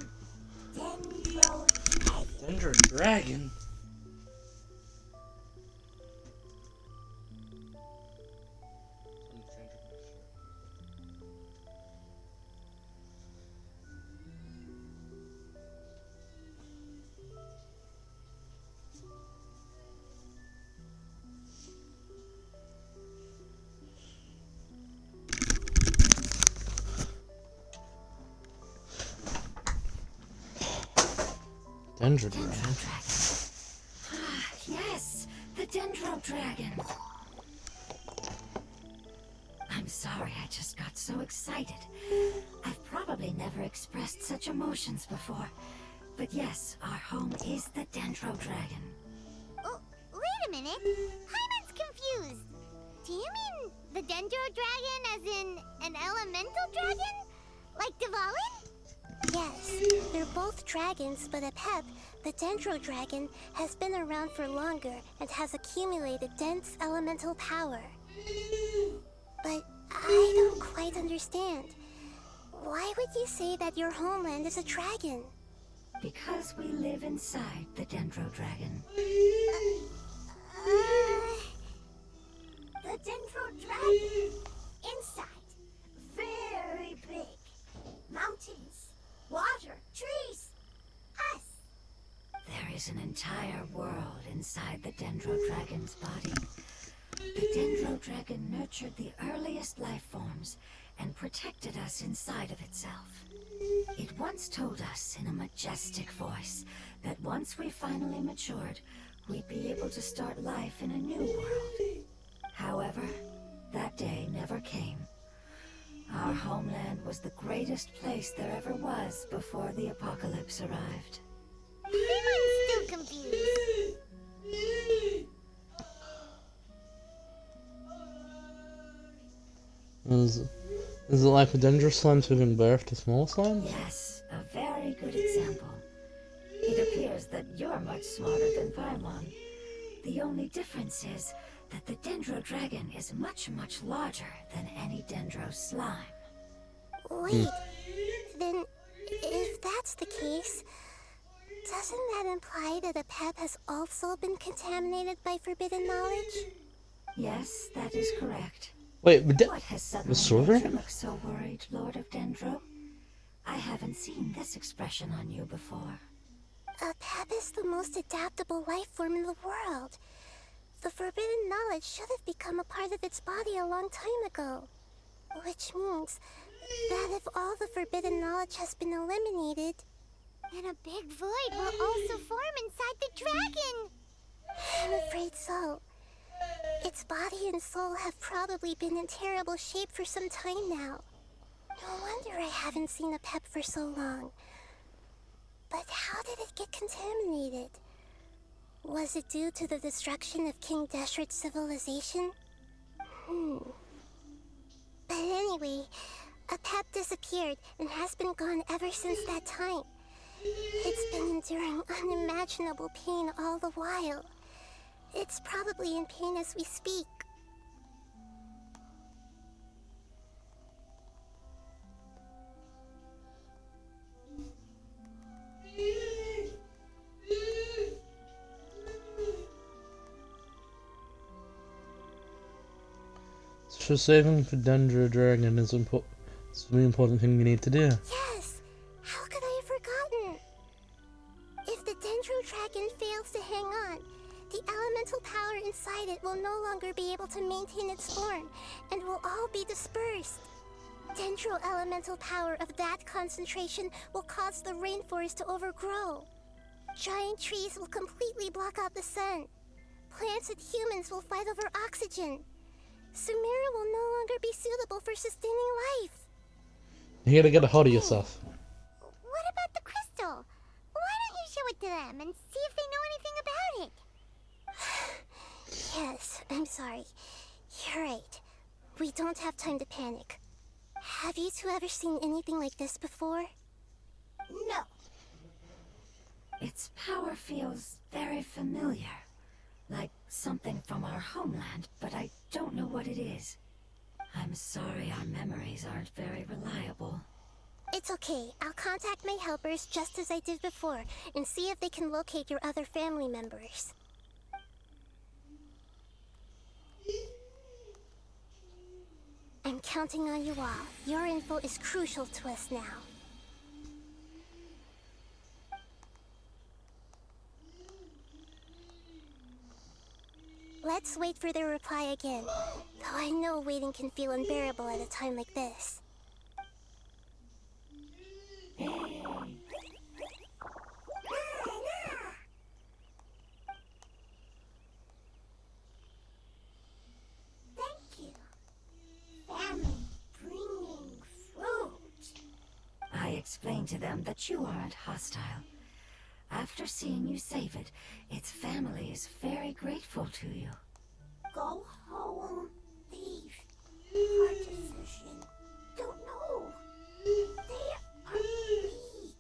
Dendro Dragon. Dendro Dragon? Dendro Dragon. Ah, yes, the Dendro Dragon. I'm sorry, I just got so excited. I've probably never expressed such emotions before. But yes, our home is the Dendro Dragon. Oh, wait a minute. Hyman's confused. Do you mean the Dendro Dragon as in an elemental dragon? Like Dvalin? Yes, they're both dragons, but Apep, the Dendro Dragon, has been around for longer and has accumulated dense elemental power. But I don't quite understand. Why would you say that your homeland is a dragon? Because we live inside the Dendro Dragon. The Dendro Dragon. Inside. Very big. Mountains. Water. Trees. Us. There is an entire world inside the Dendro Dragon's body. The Dendro Dragon nurtured the earliest life forms and protected us inside of itself. It once told us in a majestic voice that once we finally matured, we'd be able to start life in a new world. However, that day never came. Our homeland was the greatest place there ever was before the apocalypse arrived. I'm still confused. Is it like a Dendro slime giving birth to small slimes? Yes, a very good example. It appears that you're much smarter than Paimon. The only difference is that the Dendro Dragon is much, much larger than any Dendro slime. Wait, then if that's the case, doesn't that imply that Apep has also been contaminated by forbidden knowledge? Yes, that is correct. Wait, but what has the sword? suddenly made you look so worried, Lord of Dendro? I haven't seen this expression on you before. A pep is the most adaptable life form in the world. The forbidden knowledge should have become a part of its body a long time ago. Which means that if all the forbidden knowledge has been eliminated, then a big void will also form inside the dragon. I'm afraid so. Its body and soul have probably been in terrible shape for some time now. No wonder I haven't seen a pep for so long. But how did it get contaminated? Was it due to the destruction of King Deshret's civilization? But anyway, a pep disappeared and has been gone ever since that time. It's been enduring unimaginable pain all the while. It's probably in pain as we speak. So saving for Dendro Dragon is it's a really important thing we need to do. Yes! How could I have forgotten? If the Dendro Dragon fails to hang on, the elemental power inside it will no longer be able to maintain its form, and will all be dispersed. Dendro elemental power of that concentration will cause the rainforest to overgrow. Giant trees will completely block out the sun. Plants and humans will fight over oxygen. Sumeru will no longer be suitable for sustaining life. You gotta get a hold of yourself. What about the crystal? Why don't you show it to them and see if they know anything about it? Yes, I'm sorry. You're right. We don't have time to panic. Have you two ever seen anything like this before? No. Its power feels very familiar. Like something from our homeland, but I don't know what it is. I'm sorry our memories aren't very reliable. It's okay. I'll contact my helpers just as I did before and see if they can locate your other family members. I'm counting on you all. Your info is crucial to us now. Let's wait for their reply again. Though I know waiting can feel unbearable at a time like this. Thank you. Family bringing fruit. I explained to them that you aren't hostile. After seeing you save it, its family is very grateful to you. Go home, thief. Our decision. Don't know. They are weak.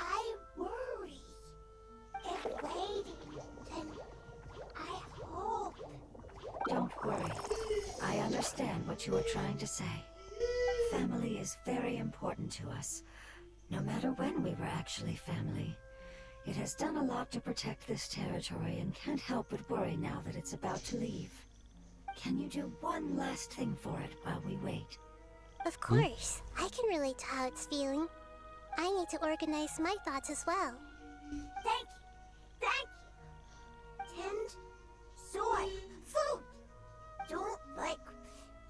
I worry. If waiting, then I hope. Don't worry. I understand what you are trying to say. Family is very important to us. No matter when we were actually family. It has done a lot to protect this territory and can't help but worry now that it's about to leave. Can you do one last thing for it while we wait? Of course. I can relate to how it's feeling. I need to organize my thoughts as well. Thank you. Thank you. Tend, soy, food. Don't like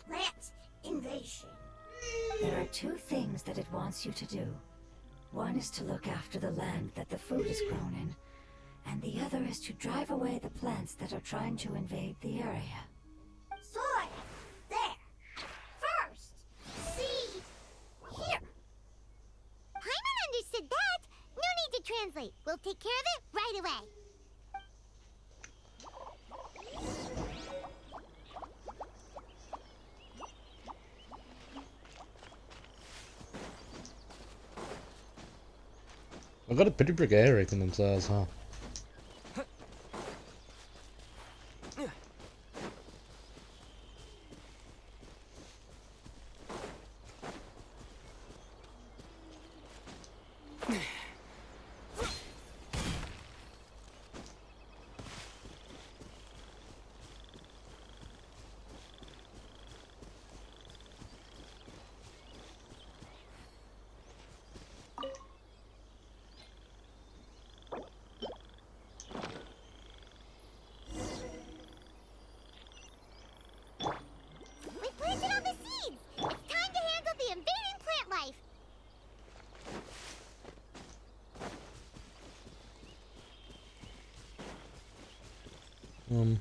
plant invasion. There are two things that it wants you to do. One is to look after the land that the food is grown in, and the other is to drive away the plants that are trying to invade the area. Soy! There! First! Seed! Here! Paimon understood that! No need to translate. We'll take care of it right away. I've got a pretty big area in themselves, huh? It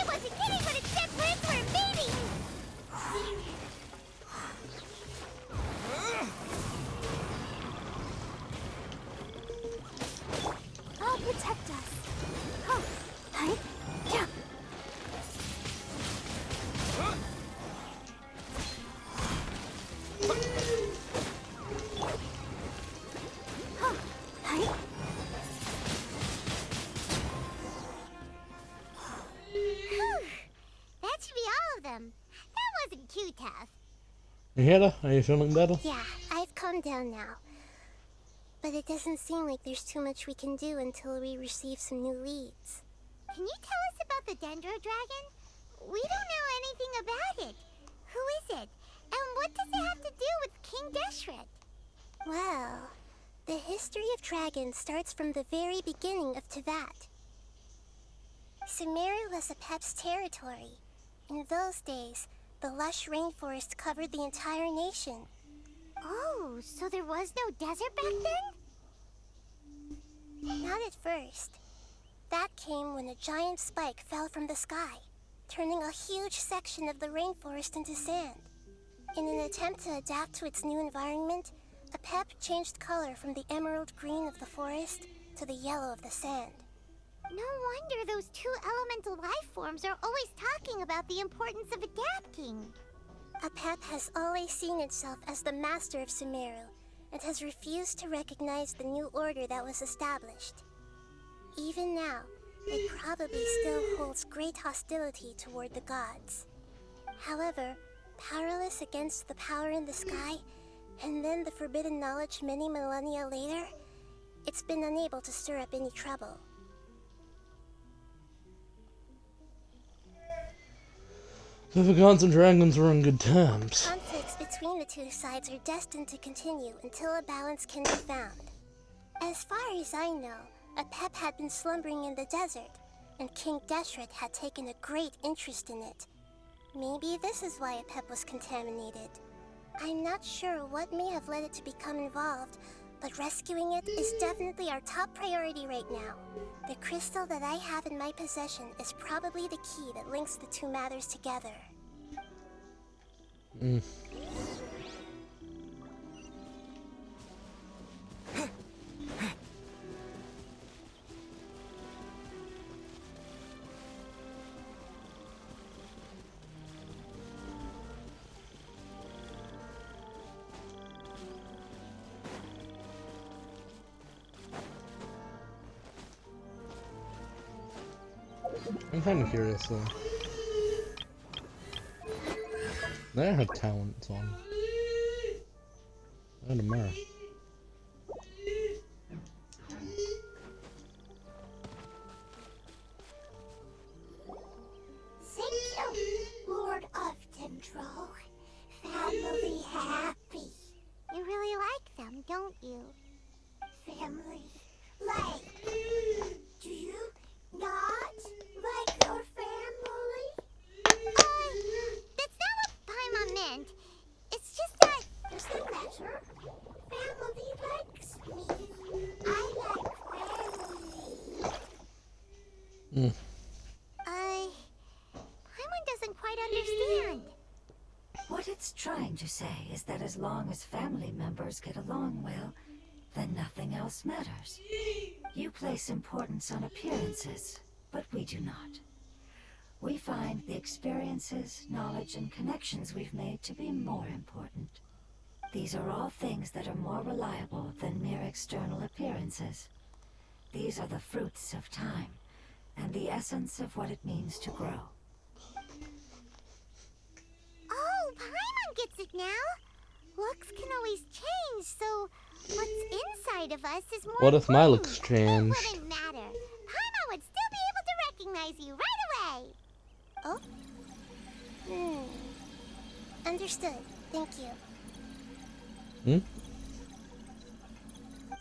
wasn't kidding when it said plants were invading! I'll protect us. Huh. Hi. Yeah. Huh. Hi. Whew. That should be all of them. That wasn't too tough. Nahida, are you feeling better? Yeah, I've calmed down now. But it doesn't seem like there's too much we can do until we receive some new leads. Can you tell us about the Dendro Dragon? We don't know anything about it. Who is it? And what does it have to do with King Deshret? Well, the history of dragons starts from the very beginning of Tevat. Sumeru was Apep's territory. In those days, the lush rainforest covered the entire nation. Oh, so there was no desert back then? Not at first. That came when a giant spike fell from the sky, turning a huge section of the rainforest into sand. In an attempt to adapt to its new environment, Apep changed color from the emerald green of the forest to the yellow of the sand. No wonder those two elemental life forms are always talking about the importance of adapting. Apep has always seen itself as the master of Sumeru, and has refused to recognize the new order that was established. Even now, it probably still holds great hostility toward the gods. However, powerless against the power in the sky, and then the forbidden knowledge many millennia later, it's been unable to stir up any trouble. So the gods and dragons were on good terms. Conflicts between the two sides are destined to continue until a balance can be found. As far as I know, Apep had been slumbering in the desert, and King Deshret had taken a great interest in it. Maybe this is why Apep was contaminated. I'm not sure what may have led it to become involved, but rescuing it is definitely our top priority right now. The crystal that I have in my possession is probably the key that links the two matters together. I'm kind of curious though. They have talents on. And a mirror. Thank you, Lord of Dendro. Family happy. You really like them, don't you? Family? Like, do you not like your family? That's not what Paimon meant. It's just that... Does that matter? Family likes me. I like family. Paimon doesn't quite understand. What it's trying to say is that as long as family members get along well, then nothing else matters. You place importance on appearances, but we do not. We find the experiences, knowledge, and connections we've made to be more important. These are all things that are more reliable than mere external appearances. These are the fruits of time, and the essence of what it means to grow. Oh, Paimon gets it now. Looks can always change, so what's inside of us is more What if my important. looks change? It wouldn't matter. Paimon would still be able to recognize you right away. Oh? Understood. Thank you.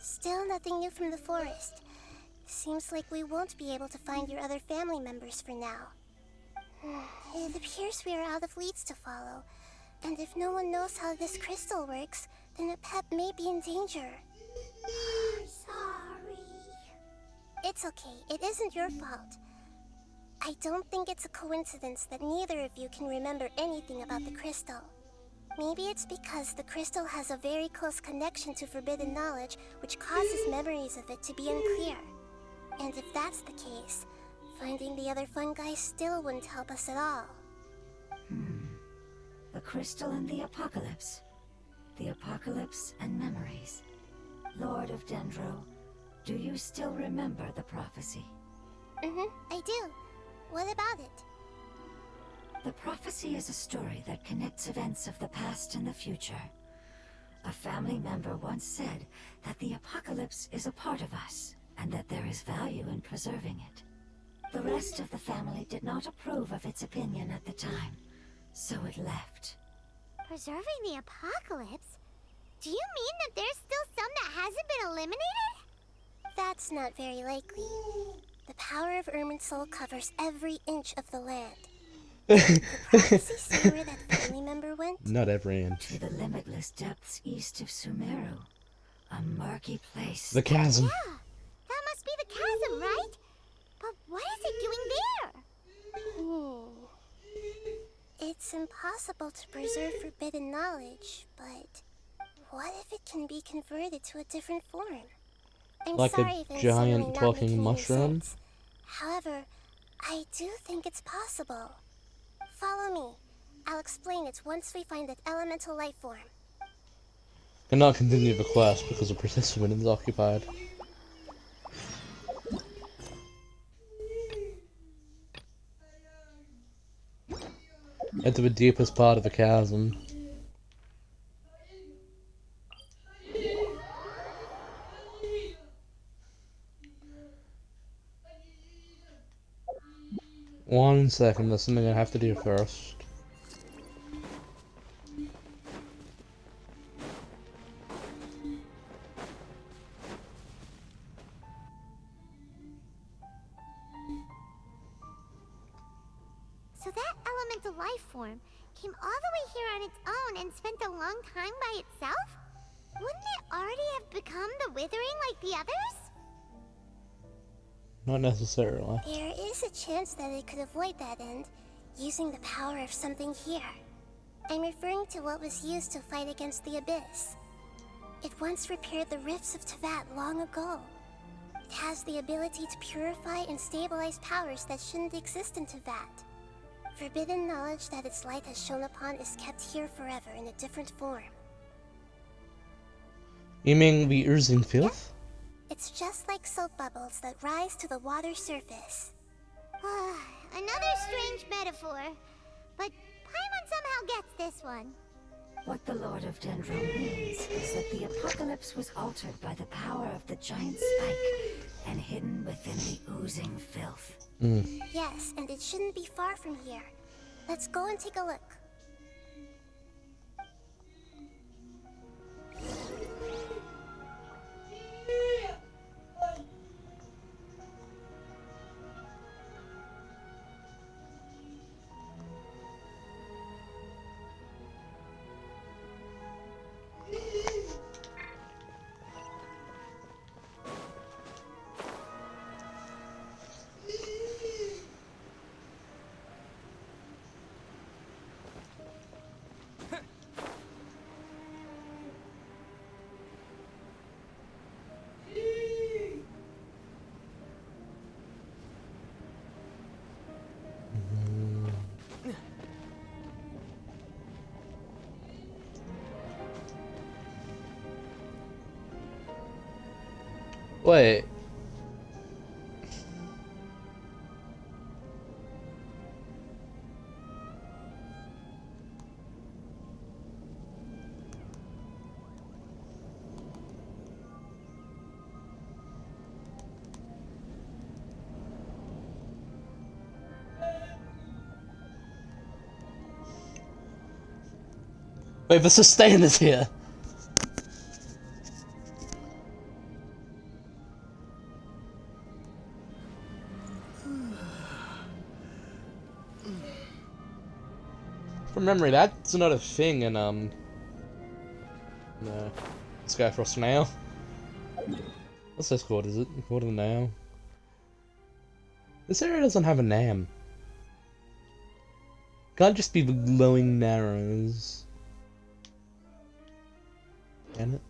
Still nothing new from the forest. Seems like we won't be able to find your other family members for now. It appears we are out of leads to follow. And if no one knows how this crystal works, then Apep may be in danger. Sorry. It's okay. It isn't your fault. I don't think it's a coincidence that neither of you can remember anything about the crystal. Maybe it's because the crystal has a very close connection to forbidden knowledge, which causes memories of it to be unclear. And if that's the case, finding the other fungi still wouldn't help us at all. The crystal and the apocalypse. The apocalypse and memories. Lord of Dendro, do you still remember the prophecy? I do. What about it? The prophecy is a story that connects events of the past and the future. A family member once said that the apocalypse is a part of us, and that there is value in preserving it. The rest of the family did not approve of its opinion at the time, so it left. Preserving the apocalypse? Do you mean that there's still some that hasn't been eliminated? That's not very likely. The power of Irminsul covers every inch of the land. The prophecy say where that family member went? Not every inch. To the limitless depths east of Sumeru. A murky place. The chasm. Yeah, that must be the chasm, right? But what is it doing there? It's impossible to preserve forbidden knowledge, but what if it can be converted to a different form? I'm Like sorry a if I'm giant suddenly not making talking any mushroom? sense. However, I do think it's possible. Follow me. I'll explain it once we find that elemental life form. Cannot continue the quest because a participant is occupied. Enter the deepest part of the chasm. One second, there's something I have to do first. So that elemental life form came all the way here on its own and spent a long time by itself? Wouldn't it already have become the Withering like the others? Not necessarily. There is a chance that it could avoid that end, using the power of something here. I'm referring to what was used to fight against the Abyss. It once repaired the rifts of Tevat long ago. It has the ability to purify and stabilize powers that shouldn't exist in Tevat. Forbidden knowledge that its light has shone upon is kept here forever in a different form. You mean the oozing filth? It's just like soap bubbles that rise to the water surface. Another strange metaphor. But Paimon somehow gets this one. What the Lord of Dendro means is that the apocalypse was altered by the power of the giant spike and hidden within the oozing filth. Yes, and it shouldn't be far from here. Let's go and take a look. Wait. Wait, the sustain is here. From memory, that's not a thing in no, Skyfrost now. What's this called? Is it called a nail? This area doesn't have a name. Can't just be the glowing narrows. Can it?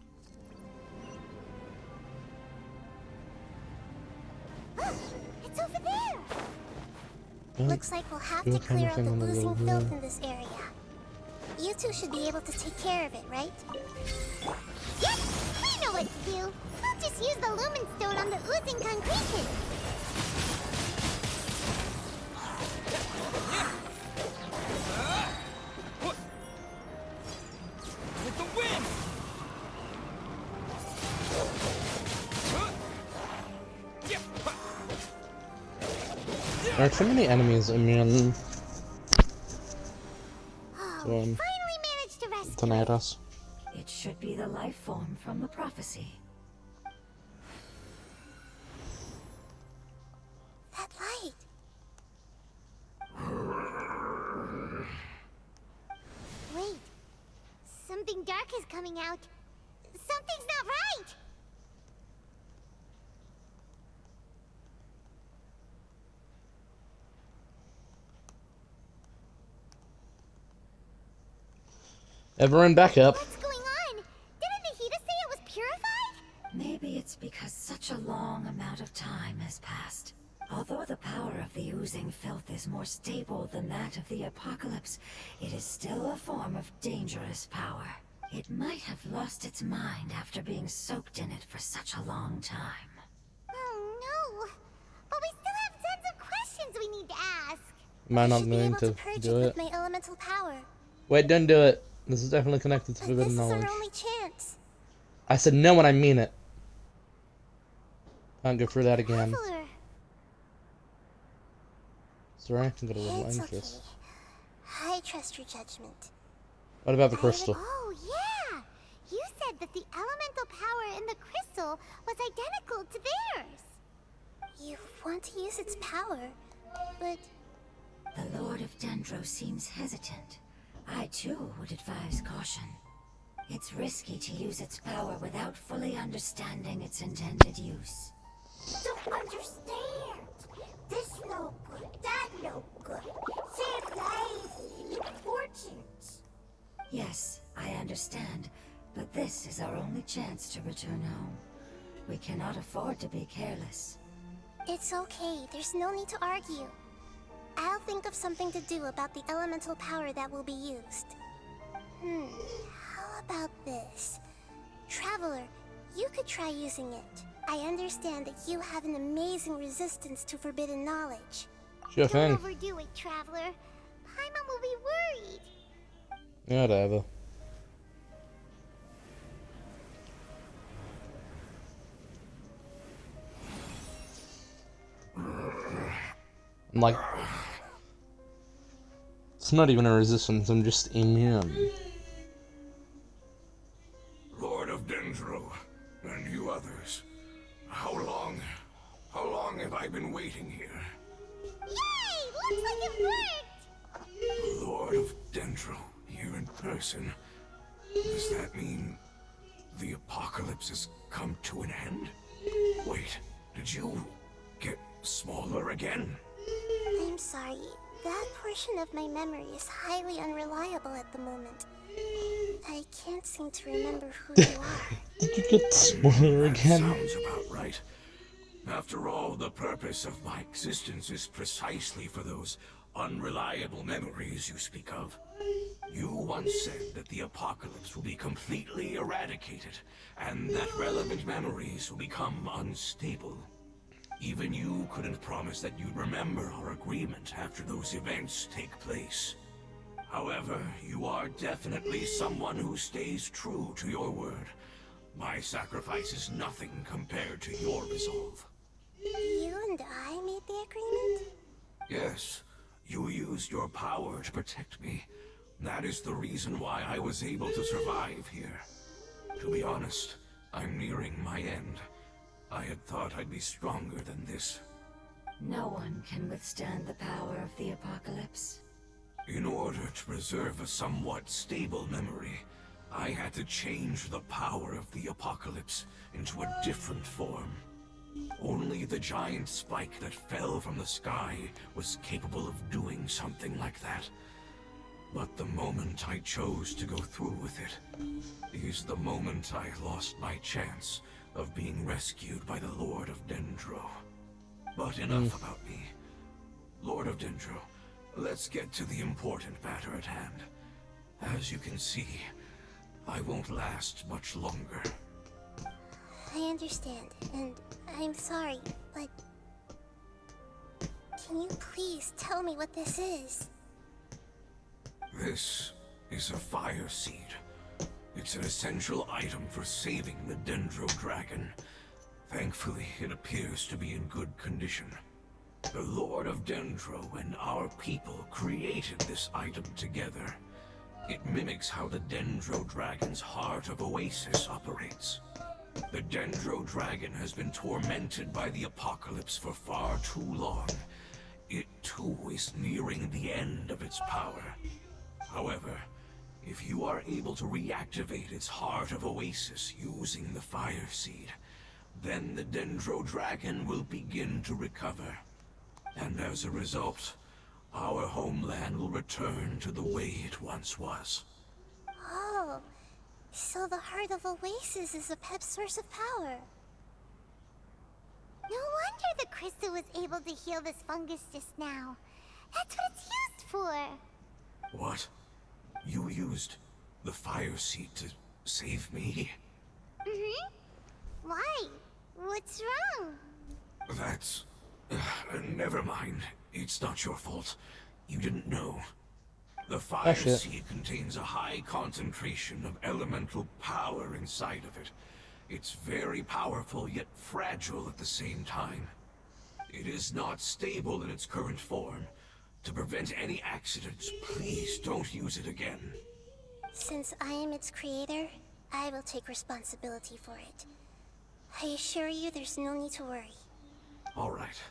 It's over there! Looks like we'll have to clear out the oozing filth in this area. You two should be able to take care of it, right? Yep! We know what to do! We'll just use the lumen stone on the oozing concretion! With the wind! There are too many enemies immune Finally managed to rescue to Nahida. It should be the life form from the prophecy. That light. Wait. Something dark is coming out. Something's not right! Everyone back up. What's going on? Didn't Nahida say it was purified? Maybe it's because such a long amount of time has passed. Although the power of the oozing filth is more stable than that of the apocalypse, it is still a form of dangerous power. It might have lost its mind after being soaked in it for such a long time. Oh no! But we still have tons of questions we need to ask. Am I not Should be going able to purge do it it? with my elemental power. Wait, don't do it. This is definitely connected to But forbidden this is knowledge. our only chance. I said no when I mean it. Can't go through that again. Traveler. Sorry, I can get a little It's anxious. okay. I trust your judgment. What about the crystal? Oh yeah! You said that the elemental power in the crystal was identical to theirs. You want to use its power, but... The Lord of Dendro seems hesitant. I too would advise caution. It's risky to use its power without fully understanding its intended use. Don't understand. This no good, that no good. Save lives, fortunes. Yes, I understand, but this is our only chance to return home. We cannot afford to be careless. It's okay. There's no need to argue. I'll think of something to do about the elemental power that will be used. How about this? Traveler, you could try using it. I understand that you have an amazing resistance to forbidden knowledge. Sure Don't thing. overdo it, Traveler. Paimon will be worried. Yeah, whatever. I'm like, it's not even a resistance, I'm just immune. Lord of Dendro, and you others, how long have I been waiting here? Yay! Looks like it worked! Lord of Dendro, here in person. Does that mean the apocalypse has come to an end? Wait, did you get smaller again? I'm sorry. That portion of my memory is highly unreliable at the moment. I can't seem to remember who you are. Did you get smaller again? Sounds about right. After all, the purpose of my existence is precisely for those unreliable memories you speak of. You once said that the apocalypse will be completely eradicated, and that relevant memories will become unstable. Even you couldn't promise that you'd remember our agreement after those events take place. However, you are definitely someone who stays true to your word. My sacrifice is nothing compared to your resolve. You and I made the agreement? Yes, you used your power to protect me. That is the reason why I was able to survive here. To be honest, I'm nearing my end. I had thought I'd be stronger than this. No one can withstand the power of the apocalypse. In order to preserve a somewhat stable memory, I had to change the power of the apocalypse into a different form. Only the giant spike that fell from the sky was capable of doing something like that. But the moment I chose to go through with it is the moment I lost my chance of being rescued by the Lord of Dendro. But enough about me. Lord of Dendro, let's get to the important matter at hand. As you can see, I won't last much longer. I understand, and I'm sorry, but... Can you please tell me what this is? This is a fire seed. It's an essential item for saving the Dendro Dragon. Thankfully, it appears to be in good condition. The Lord of Dendro and our people created this item together. It mimics how the Dendro Dragon's Heart of Oasis operates. The Dendro Dragon has been tormented by the apocalypse for far too long. It too is nearing the end of its power. However, if you are able to reactivate its Heart of Oasis using the Fire Seed, then the Dendro Dragon will begin to recover. And as a result, our homeland will return to the way it once was. Oh, so the Heart of Oasis is a pep source of power. No wonder the crystal was able to heal this fungus just now. That's what it's used for. What? You used the Fire Seed to save me? Why? What's wrong? That's... never mind. It's not your fault. You didn't know. The Fire Seed contains a high concentration of elemental power inside of it. It's very powerful, yet fragile at the same time. It is not stable in its current form. To prevent any accidents, please don't use it again. Since I am its creator, I will take responsibility for it. I assure you there's no need to worry. All right.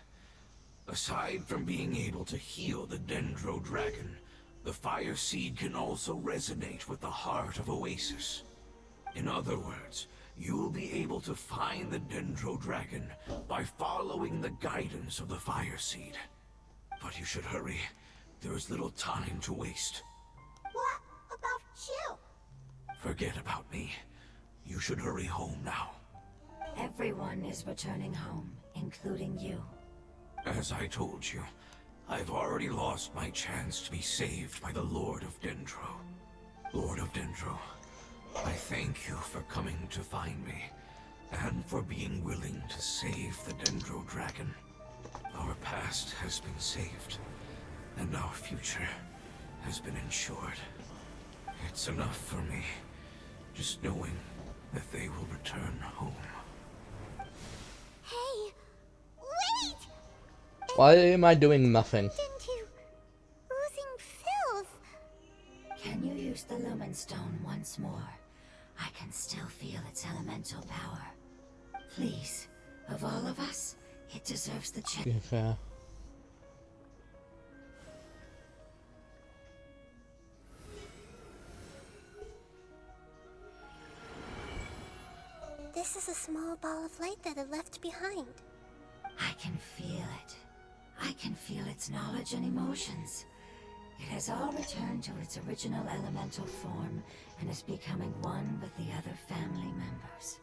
Aside from being able to heal the Dendro Dragon, the Fire Seed can also resonate with the Heart of Oasis. In other words, you'll be able to find the Dendro Dragon by following the guidance of the Fire Seed. But you should hurry. There is little time to waste. What about you? Forget about me. You should hurry home now. Everyone is returning home, including you. As I told you, I've already lost my chance to be saved by the Lord of Dendro. Lord of Dendro, I thank you for coming to find me, and for being willing to save the Dendro Dragon. Our past has been saved, and our future has been ensured. It's enough for me, just knowing that they will return home. Hey, wait! Why am I doing nothing? Into oozing filth. Can you use the Lumen Stone once more? I can still feel its elemental power. Please, of all of us, it deserves the chance. Okay. This is a small ball of light that it left behind. I can feel it. I can feel its knowledge and emotions. It has all returned to its original elemental form and is becoming one with the other family members.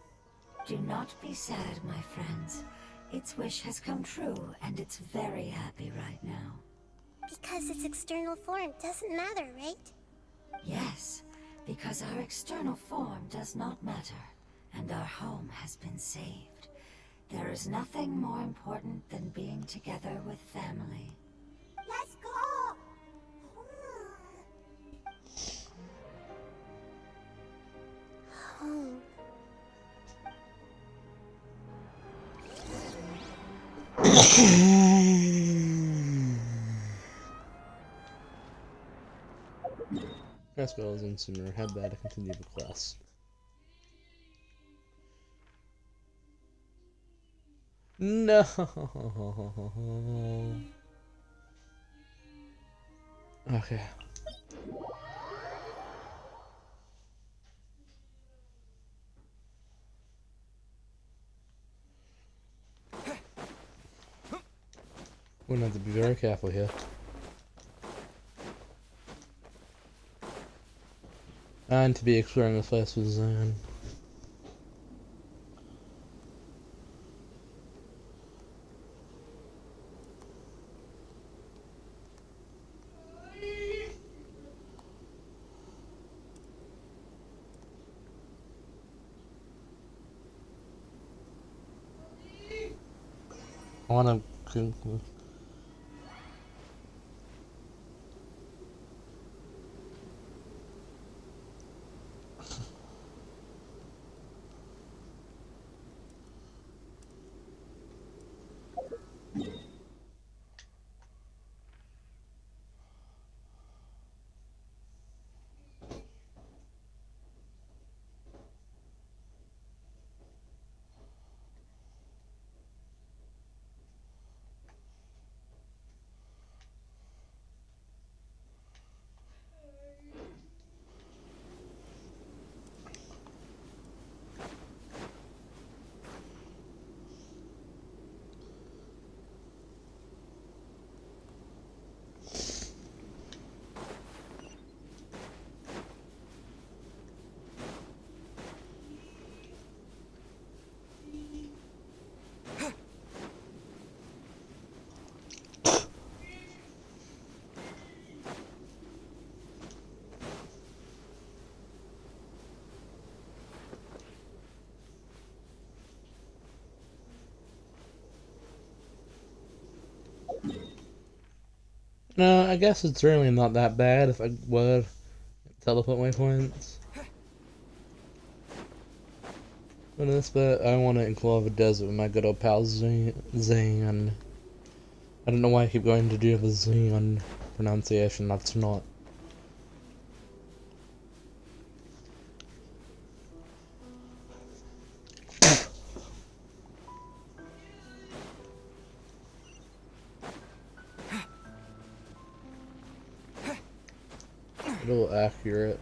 Do not be sad, my friends. Its wish has come true, and it's very happy right now. Because its external form doesn't matter, right? Yes, because our external form does not matter, and our home has been saved. There is nothing more important than being together with family. Let's go! Home. Class goes in sooner. Head there to continue the class. No. Okay. We're gonna have to be very careful here. And to be exploring this place with Zan. I wanna conclude. No, I guess it's really not that bad if I were teleport waypoints. But in this bit, I want to explore the desert with my good old pal Zane. I don't know why I keep going to do the Zane pronunciation, that's not. A little accurate.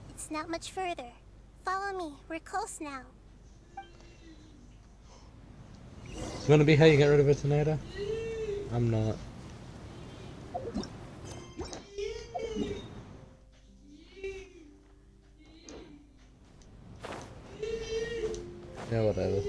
It's not much further. Follow me. We're close now. It's gonna be how you get rid of a tornado? I'm not. Yeah, whatever.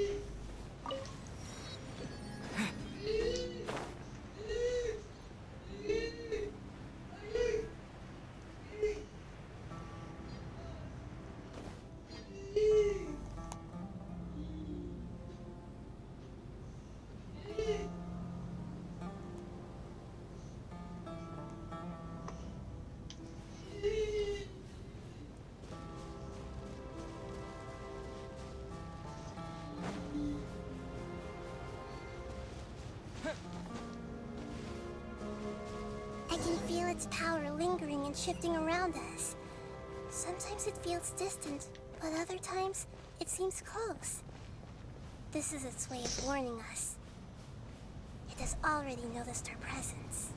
I can feel its power lingering and shifting around us. Sometimes it feels distant, but other times it seems close. This is its way of warning us. It has already noticed our presence.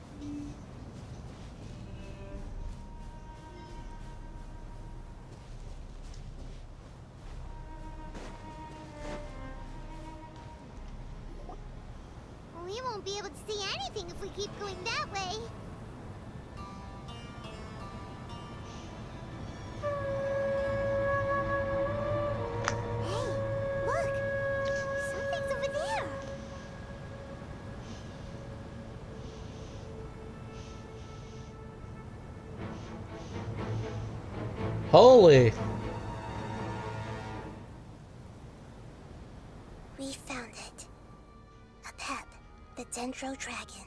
We won't be able to see anything if we keep going that way. Hey, look! Something's over there! Holy! We found it. A pep, the Dendro Dragon.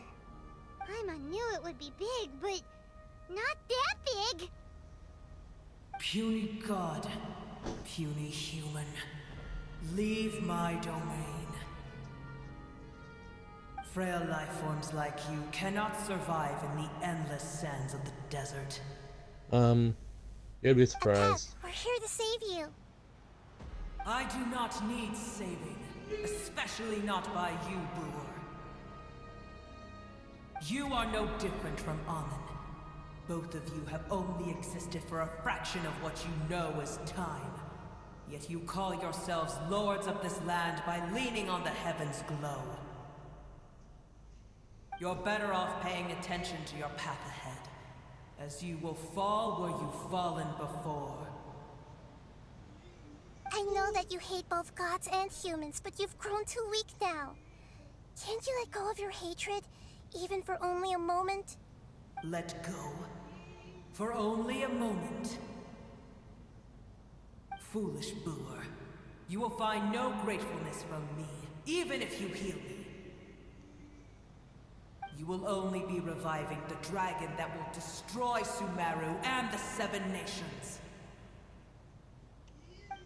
I knew it would be big, but not that big. Puny god, puny human, leave my domain. Frail life forms like you cannot survive in the endless sands of the desert. You'd be surprised. We're here to save you. I do not need saving, especially not by you, Brewer. You are no different from Amun. Both of you have only existed for a fraction of what you know as time. Yet you call yourselves lords of this land by leaning on the heavens' glow. You're better off paying attention to your path ahead, as you will fall where you've fallen before. I know that you hate both gods and humans, but you've grown too weak now. Can't you let go of your hatred, even for only a moment? Let go. For only a moment. Foolish Boor. You will find no gratefulness from me, even if you heal me. You will only be reviving the dragon that will destroy Sumeru and the Seven Nations.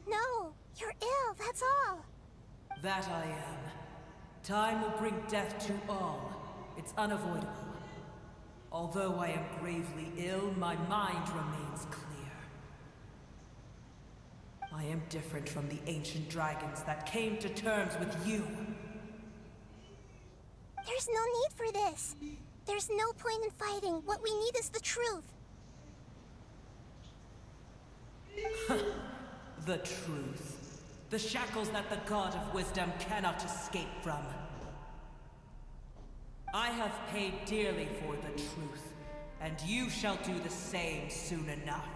No, you're ill, that's all. That I am. Time will bring death to all. It's unavoidable. Although I am gravely ill, my mind remains clear. I am different from the ancient dragons that came to terms with you. There's no need for this. There's no point in fighting. What we need is the truth. The truth. The shackles that the God of Wisdom cannot escape from. I have paid dearly for the truth, and you shall do the same soon enough.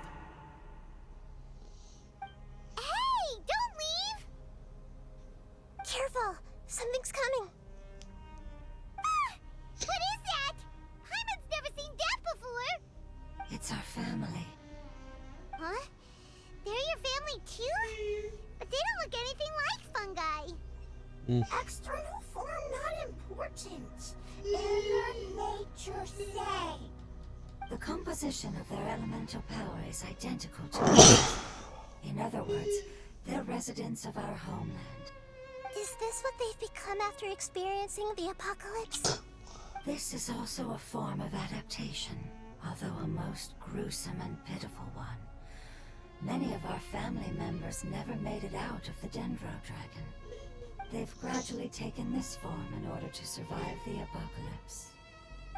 Hey, don't leave! Careful, something's coming. Ah! What is that? Hyman's never seen that before! It's our family. Huh? They're your family too? But they don't look anything like fungi. External form not important. Inner nature say. The composition of their elemental power is identical to ours. In other words, they're residents of our homeland. Is this what they've become after experiencing the apocalypse? This is also a form of adaptation, although a most gruesome and pitiful one. Many of our family members never made it out of the Dendro Dragon. They've gradually taken this form in order to survive the apocalypse.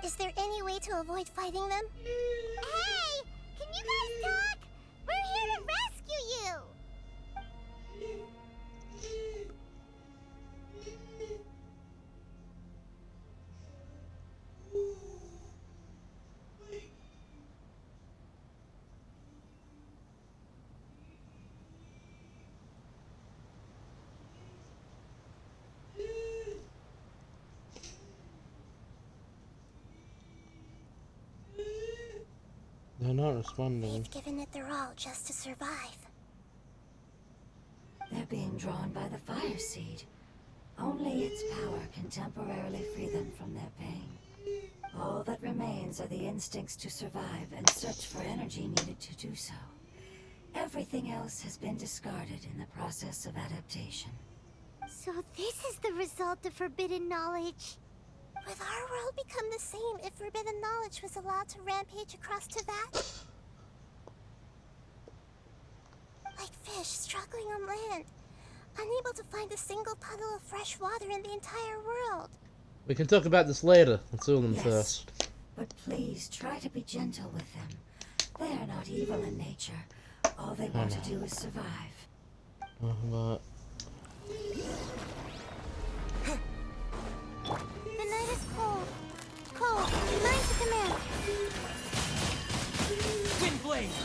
Is there any way to avoid fighting them? Hey! Can you guys talk? We're here to rescue you! They're not responding. They've given it their all just to survive. They're being drawn by the fire seed. Only its power can temporarily free them from their pain. All that remains are the instincts to survive and search for energy needed to do so. Everything else has been discarded in the process of adaptation. So this is the result of forbidden knowledge. Would our world become the same if forbidden knowledge was allowed to rampage across Teyvat? Like fish struggling on land, unable to find a single puddle of fresh water in the entire world. We can talk about this later. Let's do them Yes. first. But please try to be gentle with them. They are not evil in nature. All they want to do is survive. But The night is cold. Cold. Mine to command. Wind blade!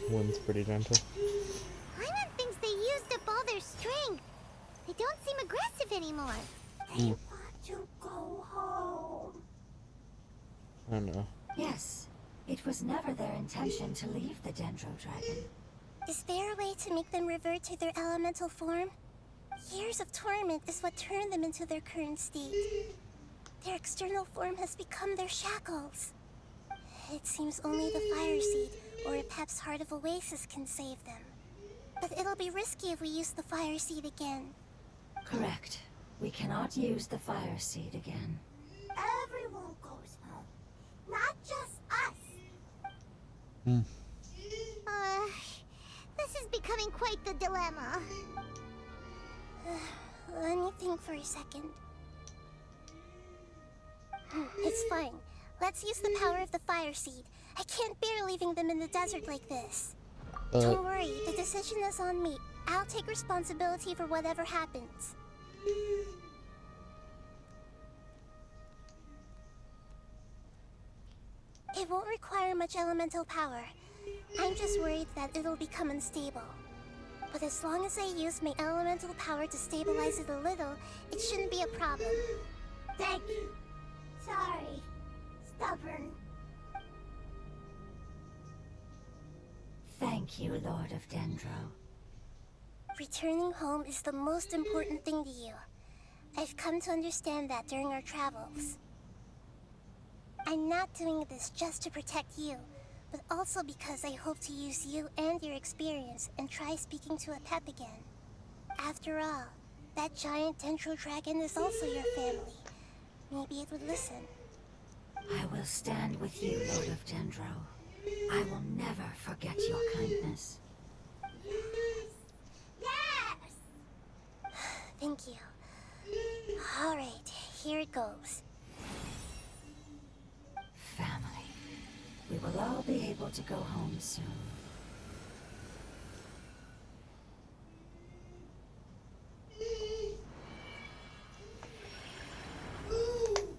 Wind's pretty gentle. Paimon thinks they used up all their strength. They don't seem aggressive anymore. They want to go home. I know. Yes, it was never their intention to leave the Dendro Dragon. Is there a way to make them revert to their elemental form? Years of torment is what turned them into their current state. Their external form has become their shackles. It seems only the fire seed or Epep's Heart of Oasis can save them. But it'll be risky if we use the fire seed again. Correct. We cannot use the fire seed again. Everyone goes home. Not just us. This is becoming quite the dilemma. Let me think for a second. It's fine. Let's use the power of the fire seed. I can't bear leaving them in the desert like this. Don't worry, the decision is on me. I'll take responsibility for whatever happens. It won't require much elemental power. I'm just worried that it'll become unstable. But as long as I use my elemental power to stabilize it a little, it shouldn't be a problem. Thank you. Sorry. Stubborn. Thank you, Lord of Dendro. Returning home is the most important thing to you. I've come to understand that during our travels. I'm not doing this just to protect you, but also because I hope to use you and your experience and try speaking to Epep again. After all, that giant Dendro Dragon is also your family. Maybe it would listen. I will stand with you, Lord of Dendro. I will never forget your kindness. Yes! Thank you. Alright, here it goes. Family. We will all be able to go home soon.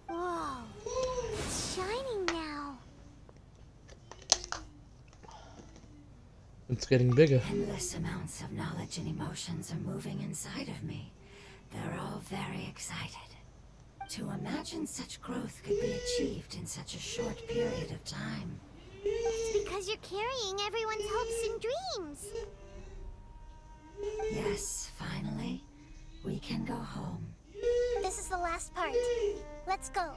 Whoa. It's shining now. It's getting bigger. Endless amounts of knowledge and emotions are moving inside of me. They're all very excited. To imagine such growth could be achieved in such a short period of time. It's because you're carrying everyone's hopes and dreams. Yes, finally, we can go home. This is the last part. Let's go.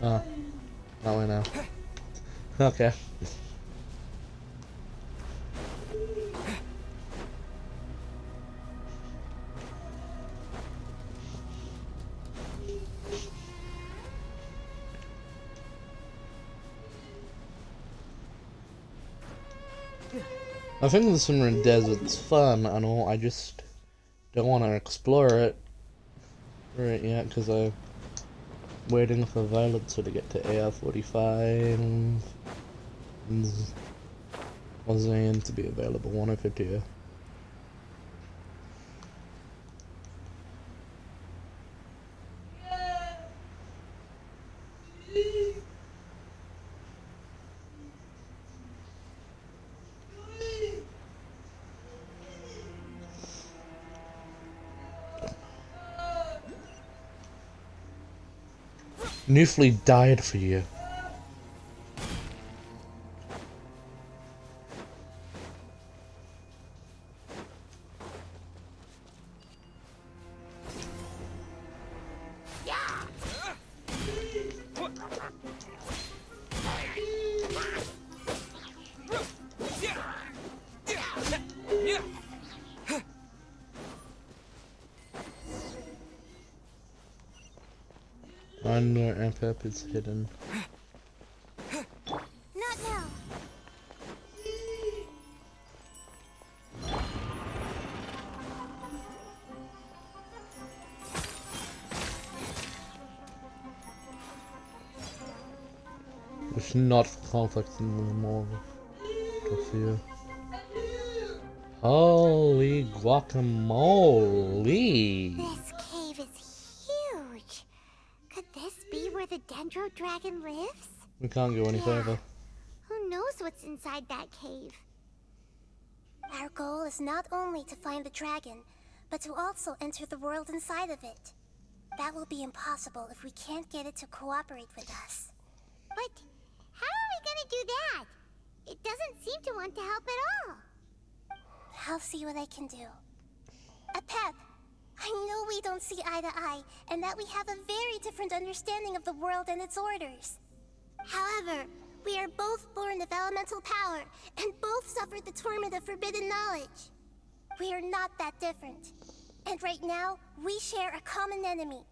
Oh. That way now. Okay. I think the Summer Desert's fun and all, I just don't want to explore it right yet because I'm waiting for Violet to get to AR-45 and Ozayan to be available 152. Newfly died for you. I know Ampep is hidden. Not now. It's not complex anymore. To fear. Holy guacamole! This cave is huge. Could this be where the Dendro Dragon lives? We can't go any further. Who knows what's inside that cave? Our goal is not only to find the dragon, but to also enter the world inside of it. That will be impossible if we can't get it to cooperate with us. But how are we gonna do that? It doesn't seem to want to help at all. I'll see what I can do. Apep, I know we don't see eye to eye, and that we have a very different understanding of the world and its orders. However, we are both born of elemental power, and both suffered the torment of forbidden knowledge. We are not that different. And right now, we share a common enemy.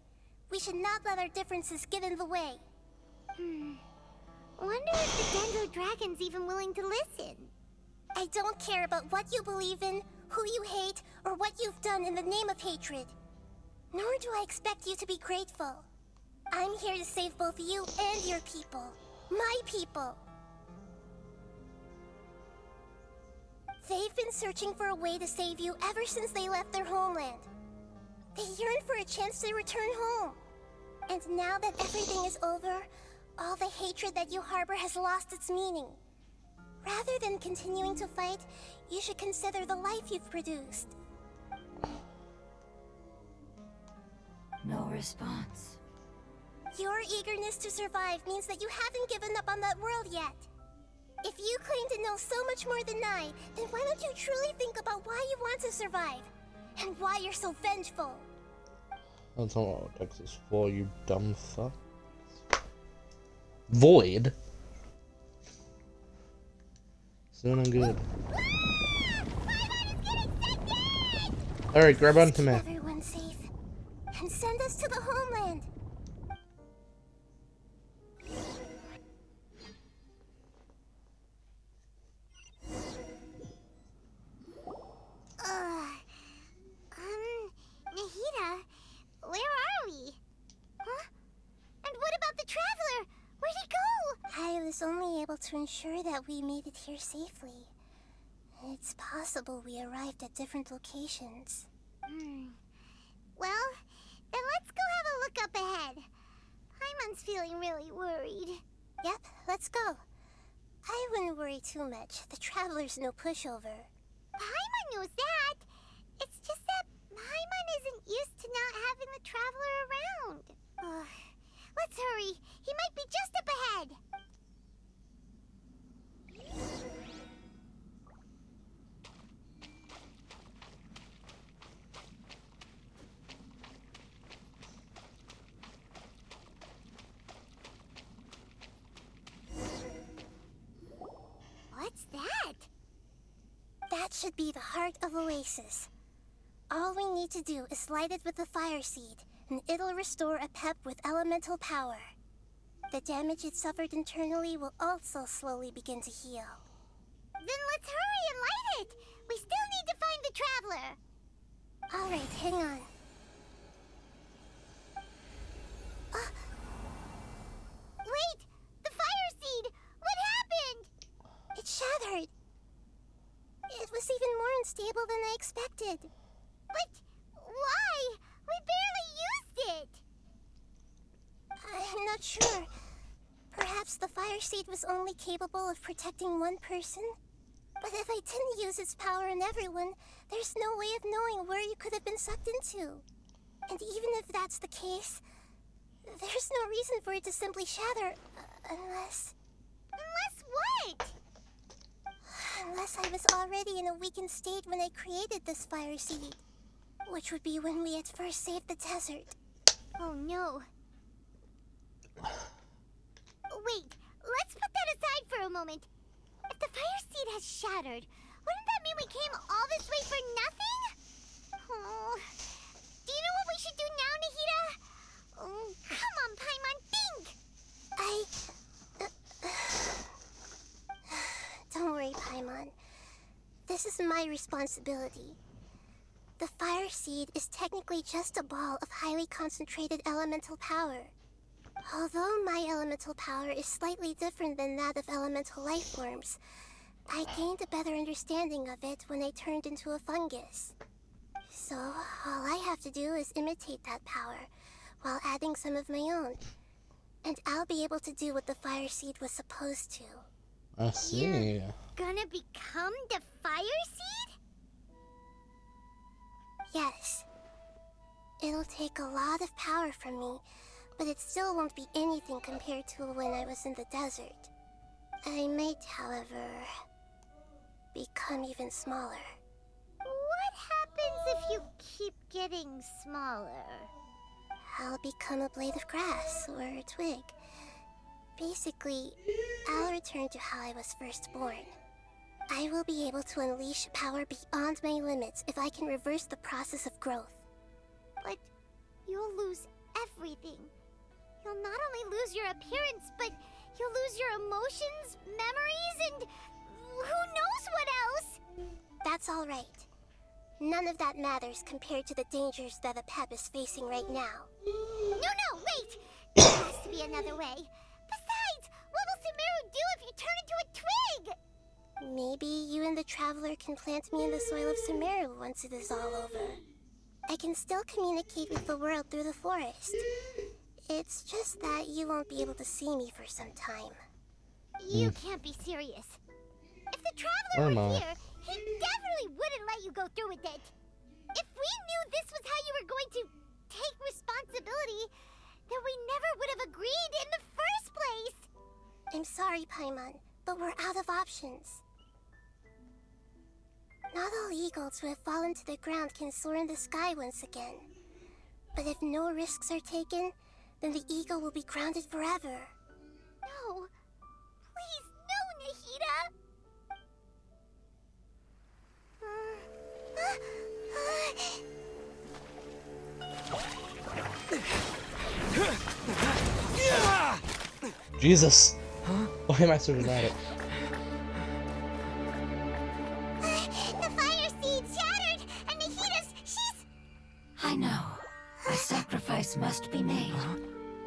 We should not let our differences get in the way. Wonder if the Dendro Dragon's even willing to listen. I don't care about what you believe in, who you hate, or what you've done in the name of hatred. Nor do I expect you to be grateful. I'm here to save both you and your people. My people. They've been searching for a way to save you ever since they left their homeland. They yearn for a chance to return home. And now that everything is over, all the hatred that you harbor has lost its meaning. Rather than continuing to fight, you should consider the life you've produced. No response. Your eagerness to survive means that you haven't given up on that world yet. If you claim to know so much more than I, then why don't you truly think about why you want to survive? And why you're so vengeful? That's not what Dex is for, you dumb fuck. Void? Soon I'm good. Alright, grab onto me. Everyone safe. And send us to the homeland. Nahida, where are we? Huh? And what about the Traveler? Where'd he go? I was only able to ensure that we made it here safely. It's possible we arrived at different locations. Well, then let's go have a look up ahead. Paimon's feeling really worried. Yep, let's go. I wouldn't worry too much. The Traveler's no pushover. Paimon knows that. It's just that Paimon isn't used to not having the Traveler around. Let's hurry. He might be just up ahead. What's that? That should be the heart of Oasis. All we need to do is light it with the fire seed, and it'll restore Apep with elemental power. The damage it suffered internally will also slowly begin to heal. Then let's hurry and light it! We still need to find the Traveler! Alright, hang on. Wait! The fire seed! What happened? It shattered. It was even more unstable than I expected. But why? We barely used it! I'm not sure. Perhaps the fire seed was only capable of protecting one person? But if I didn't use its power on everyone, there's no way of knowing where you could have been sucked into. And even if that's the case, There's no reason for it to simply shatter, unless... Unless what? Unless I was already in a weakened state when I created this fire seed. Which would be when we at first saved the desert. Oh no. Wait, let's put that aside for a moment. If the fire seed has shattered, wouldn't that mean we came all this way for nothing? Oh. Do you know what we should do now, Nahida? Oh, come on, Paimon, think! Don't worry, Paimon. This is my responsibility. The fire seed is technically just a ball of highly concentrated elemental power. Although my elemental power is slightly different than that of elemental life forms, I gained a better understanding of it when I turned into a fungus. So, all I have to do is imitate that power, while adding some of my own. And I'll be able to do what the fire seed was supposed to. I see. You're gonna become the fire seed? Yes. It'll take a lot of power from me, but it still won't be anything compared to when I was in the desert. I might, however, become even smaller. What happens if you keep getting smaller? I'll become a blade of grass or a twig. Basically, I'll return to how I was first born. I will be able to unleash power beyond my limits if I can reverse the process of growth. But you'll lose everything. You'll not only lose your appearance, but you'll lose your emotions, memories, and who knows what else? That's all right. None of that matters compared to the dangers that the Pep is facing right now. No, wait! There has to be another way. Besides, what will Sumeru do if you turn into a twig? Maybe you and the Traveler can plant me in the soil of Sumeru once it is all over. I can still communicate with the world through the forest. It's just that you won't be able to see me for some time. You can't be serious. If the Traveler were here, he definitely wouldn't let you go through with it. If we knew this was how you were going to take responsibility, then we never would have agreed in the first place. I'm sorry, Paimon, but we're out of options. Not all eagles who have fallen to the ground can soar in the sky once again. But if no risks are taken, then the eagle will be grounded forever. No. Please, no, Nahida! Jesus! Why am I so dramatic? The fire seed shattered, and she's... I know. A sacrifice must be made,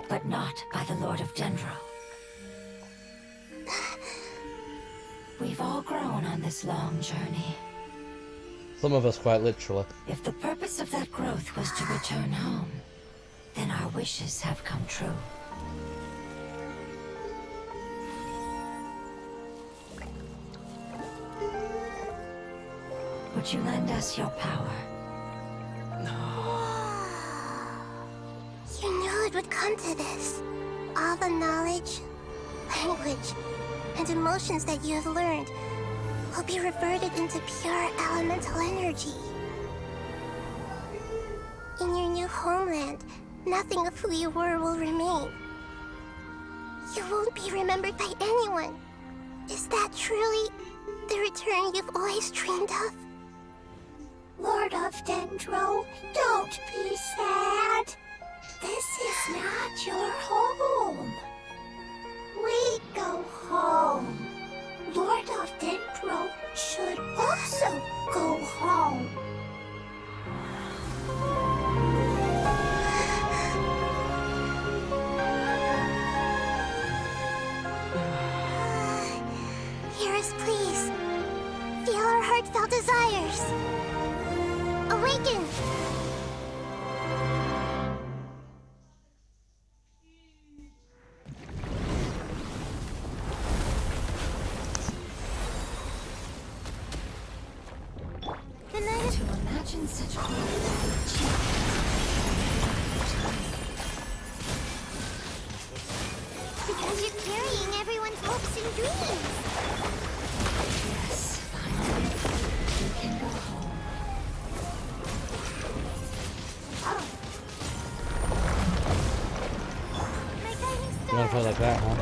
but not by the Lord of Dendro. We've all grown on this long journey. Some of us quite literally. If the purpose of that growth was to return home, then our wishes have come true. Would you lend us your power? You knew it would come to this. All the knowledge, language, and emotions that you have learned will be reverted into pure elemental energy. In your new homeland, nothing of who you were will remain. You won't be remembered by anyone. Is that truly the return you've always dreamed of? Lord of Dendro, don't be sad. This is not your home. We go home. Lord of Dendro should also go home. Hear us, please. Feel our heartfelt desires. Awaken! in dreams. Yes, finally. You can go home. My guiding You star. wanna play like that, huh?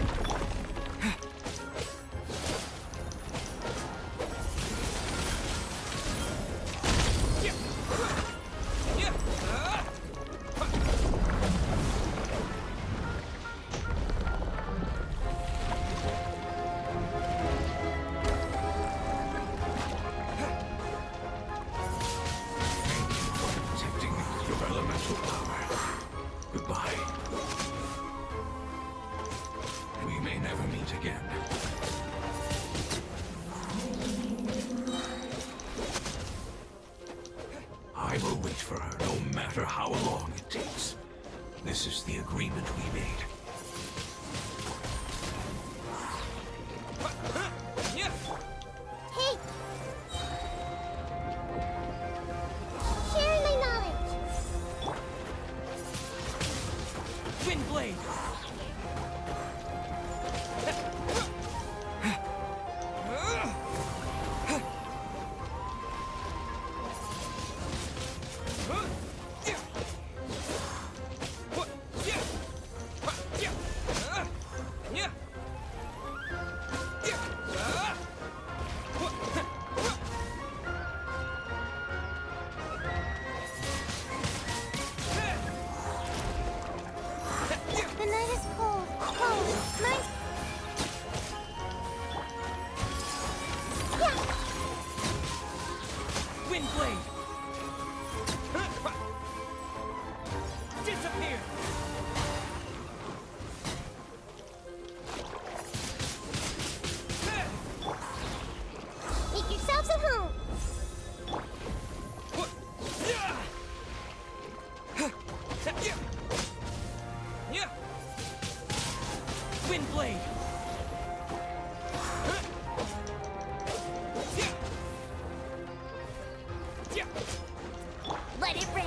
Protecting your elemental power. Goodbye. We may never meet again. I will wait for her no matter how long it takes. This is the agreement we made. Hey! Sharing my knowledge. Wind blade. The night is cold. Cold. Mine's... Yeah! Wind blade. Disappear. Make yourselves at home. Wind blade. Let it rain.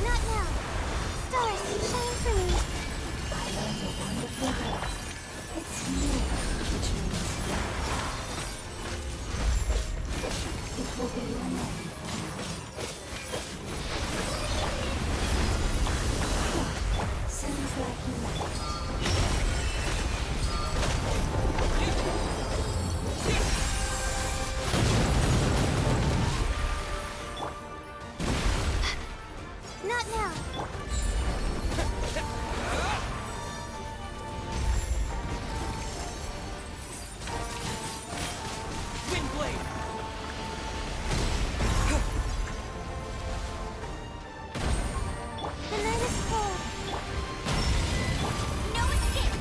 Not now. Stars, shine for me. I learned a wonderful word. It's you, which means it will be your name. Sounds like you like it. Not now. Wind blade. The night is cold. No escape.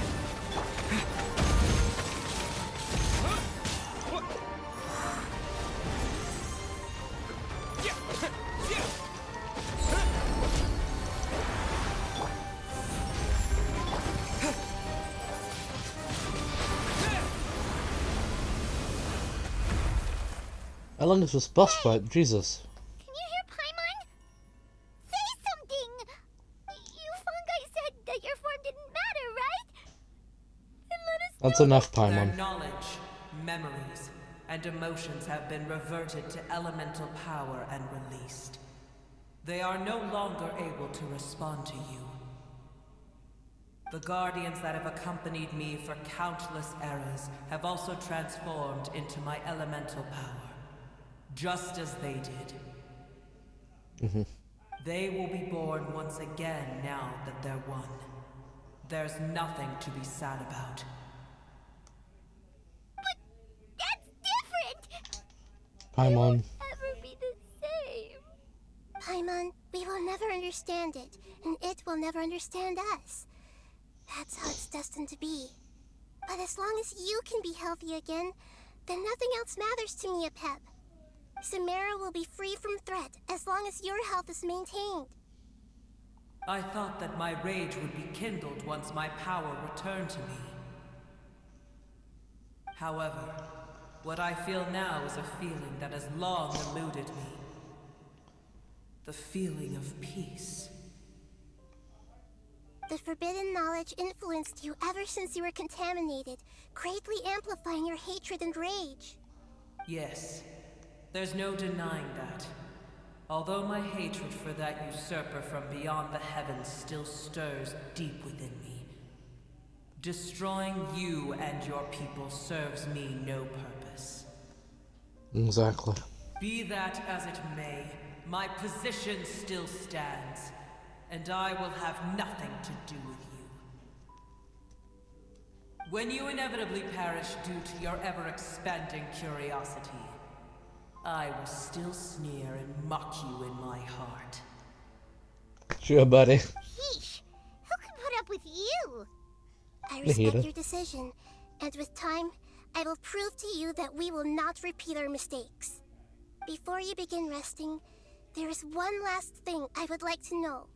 How long is this boss fight? Jesus. Can you hear Paimon? Say something! You fungi said that your form didn't matter, right? Then let us That's know. enough, Their Paimon. knowledge, memories, and emotions have been reverted to elemental power and released. They are no longer able to respond to you. The guardians that have accompanied me for countless eras have also transformed into my elemental power, just as they did. They will be born once again now that they're one. There's nothing to be sad about. But that's different! Paimon. Ever be the same. never understand it, and it will never understand us. That's how it's destined to be. But as long as you can be healthy again, then nothing else matters to me, Apep. Sumeru will be free from threat as long as your health is maintained. I thought that my rage would be kindled once my power returned to me. However, what I feel now is a feeling that has long eluded me. The feeling of peace. The forbidden knowledge influenced you ever since you were contaminated, greatly amplifying your hatred and rage. Yes, there's no denying that. Although my hatred for that usurper from beyond the heavens still stirs deep within me, destroying you and your people serves me no purpose. Exactly. Be that as it may, my position still stands, and I will have nothing to do with you. When you inevitably perish due to your ever-expanding curiosity, I will still sneer and mock you in my heart. Sure, buddy. Sheesh, who can put up with you? I respect Nahida. your decision, and with time, I will prove to you that we will not repeat our mistakes. Before you begin resting, there is one last thing I would like to know.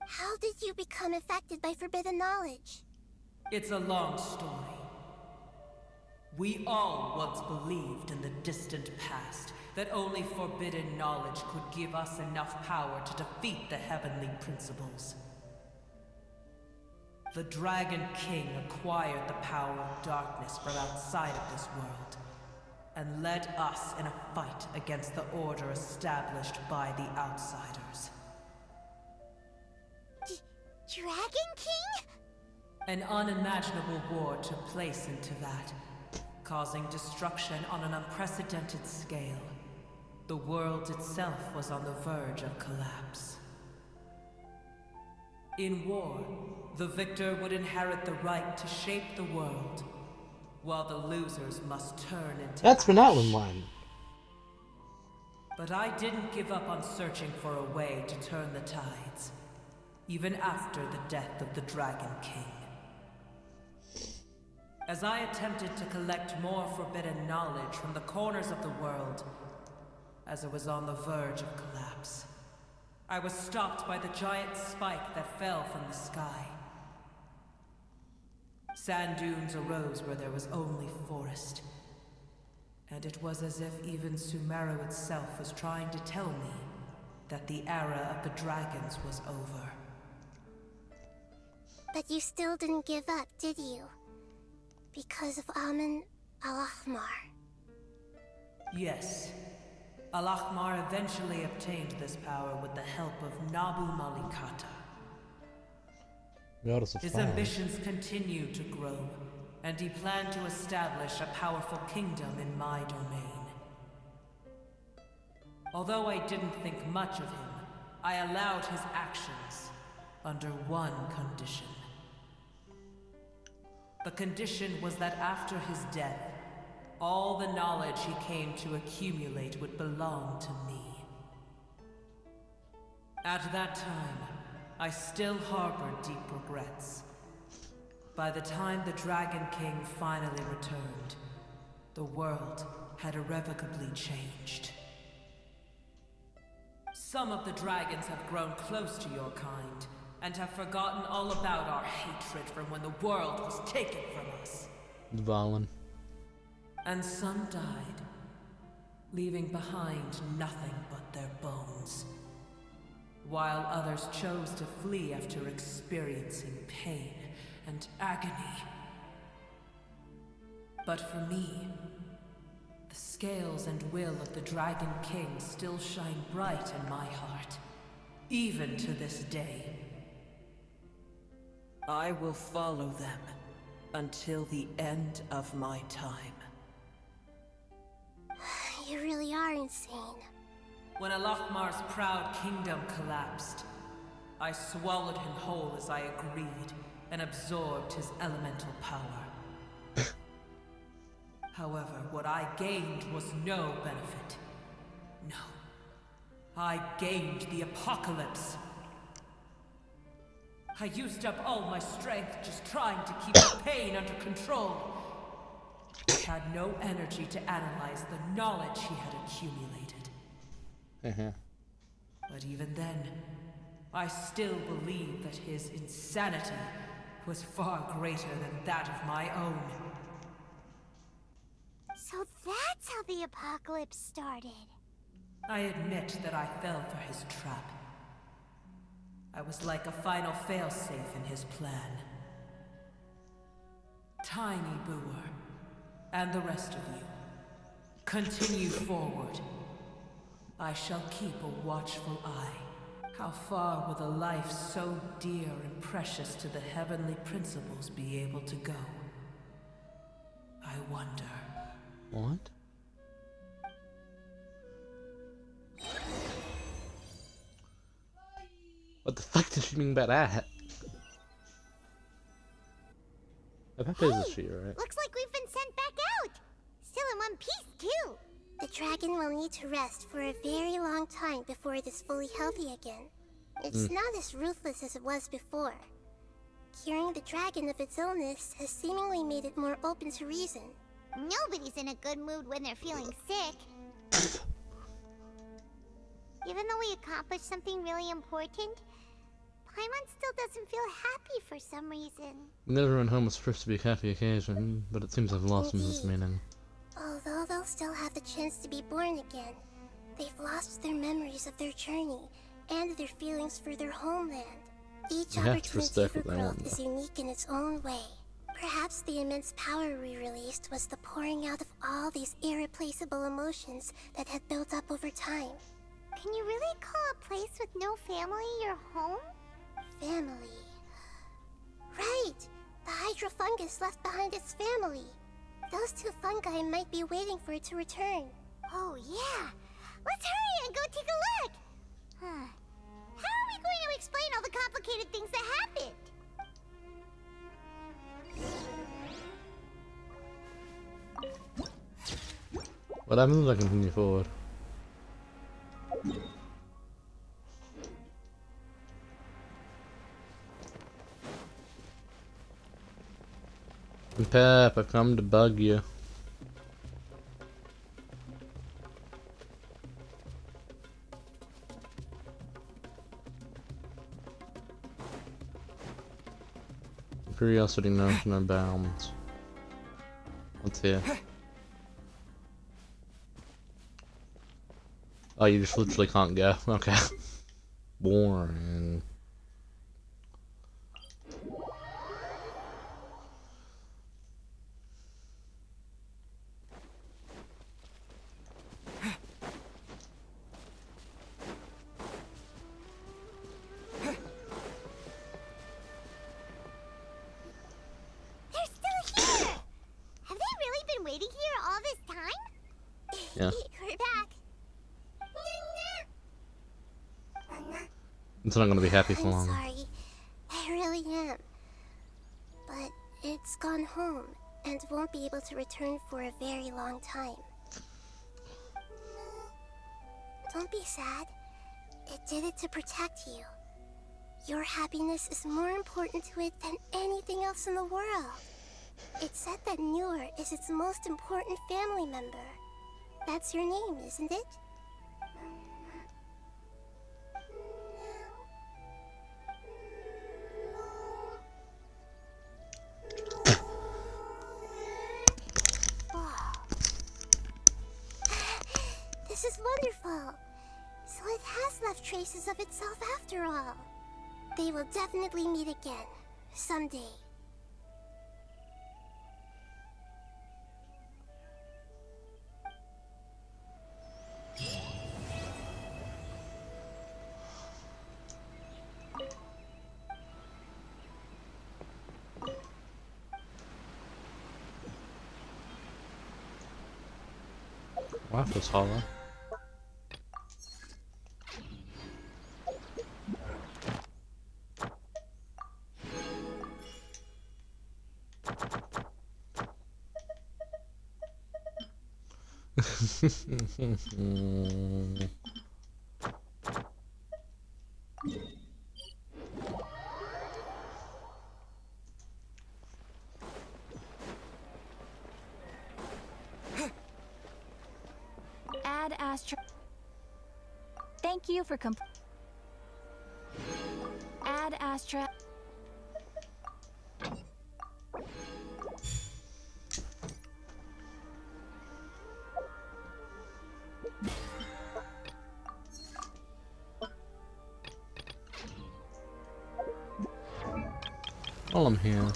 How did you become affected by forbidden knowledge? It's a long story. We all once believed in the distant past that only forbidden knowledge could give us enough power to defeat the heavenly principles. The Dragon King acquired the power of darkness from outside of this world, and led us in a fight against the order established by the outsiders. Dragon King? An unimaginable war took place into that, causing destruction on an unprecedented scale. The world itself was on the verge of collapse. In war, the victor would inherit the right to shape the world, while the losers must turn into That's been ash. Outland Line. But I didn't give up on searching for a way to turn the tides, even after the death of the Dragon King. As I attempted to collect more forbidden knowledge from the corners of the world, as it was on the verge of collapse, I was stopped by the giant spike that fell from the sky. Sand dunes arose where there was only forest, and it was as if even Sumeru itself was trying to tell me that the era of the dragons was over. But you still didn't give up, did you? Because of Amun Al-Ahmar. Yes. Al-Ahmar eventually obtained this power with the help of Nabu Malikata. Goddess of His Fire. ambitions continued to grow, and he planned to establish a powerful kingdom in my domain. Although I didn't think much of him, I allowed his actions under one condition. The condition was that after his death, all the knowledge he came to accumulate would belong to me. At that time, I still harbored deep regrets. By the time the Dragon King finally returned, the world had irrevocably changed. Some of the dragons have grown close to your kind, and have forgotten all about our hatred from when the world was taken from us. Valen. And some died, leaving behind nothing but their bones, while others chose to flee after experiencing pain and agony. But for me, the scales and will of the Dragon King still shine bright in my heart, even to this day. I will follow them until the end of my time. You really are insane. When Al-Ahmar's proud kingdom collapsed, I swallowed him whole as I agreed and absorbed his elemental power. However, what I gained was no benefit. No. I gained the apocalypse. I used up all my strength just trying to keep the pain under control. I had no energy to analyze the knowledge he had accumulated. But even then, I still believe that his insanity was far greater than that of my own. So that's how the apocalypse started. I admit that I fell for his trap. I was like a final failsafe in his plan. Tiny Booer, and the rest of you, continue forward. I shall keep a watchful eye. How far will a life so dear and precious to the heavenly principles be able to go? I wonder. What? What the fuck did she mean by that? I bet there's a she, right? Looks like we've been sent back out. Still in one piece, too. The dragon will need to rest for a very long time before it is fully healthy again. It's not as ruthless as it was before. Curing the dragon of its illness has seemingly made it more open to reason. Nobody's in a good mood when they're feeling sick. Even though we accomplished something really important, Paimon still doesn't feel happy for some reason. Never went home was supposed to be a happy occasion, but it seems I've lost some of its meaning. Although they'll still have the chance to be born again, they've lost their memories of their journey and their feelings for their homeland. Each opportunity for growth is unique in its own way. Perhaps the immense power we released was the pouring out of all these irreplaceable emotions that had built up over time. Can you really call a place with no family your home? Family. Right! The hydrofungus left behind its family. Those two fungi might be waiting for it to return. Oh yeah! Let's hurry and go take a look! How are we going to explain all the complicated things that happened? What happens if I continue forward? Pep, I've come to bug you. Curiosity knows no bounds. What's here? Oh, you just literally can't go. Okay. Boring. Yeah. We're back. It's not gonna be happy for long. I'm sorry. I really am. But it's gone home and won't be able to return for a very long time. Don't be sad. It did it to protect you. Your happiness is more important to it than anything else in the world. It's said that Noor is its most important family member. That's your name, isn't it? This is wonderful. So it has left traces of itself after all. They will definitely meet again, someday. Wow, that's hollow. Add Astra. Thank you for Add Astra. While I'm here.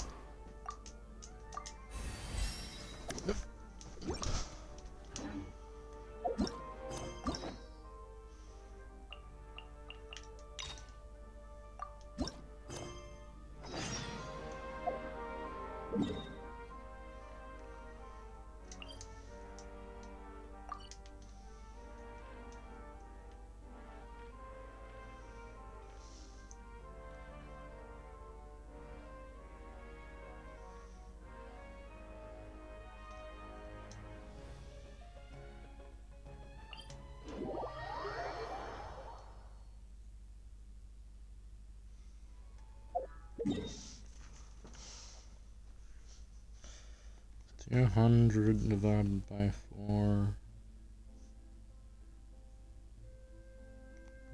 Two hundred divided by 4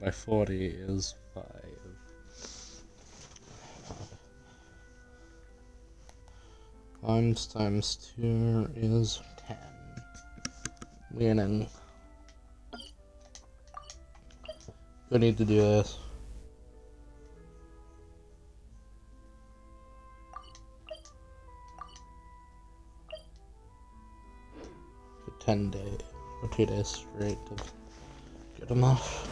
by 40 is 5. Times 2 is 10. Meaning, we need to do this. For 10 days, or 2 days straight to get enough.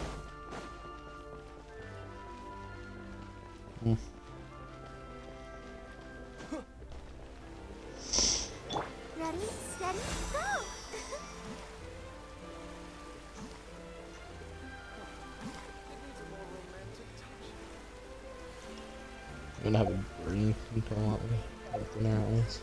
Ready, steady, go! I'm gonna have a drink until after now at least.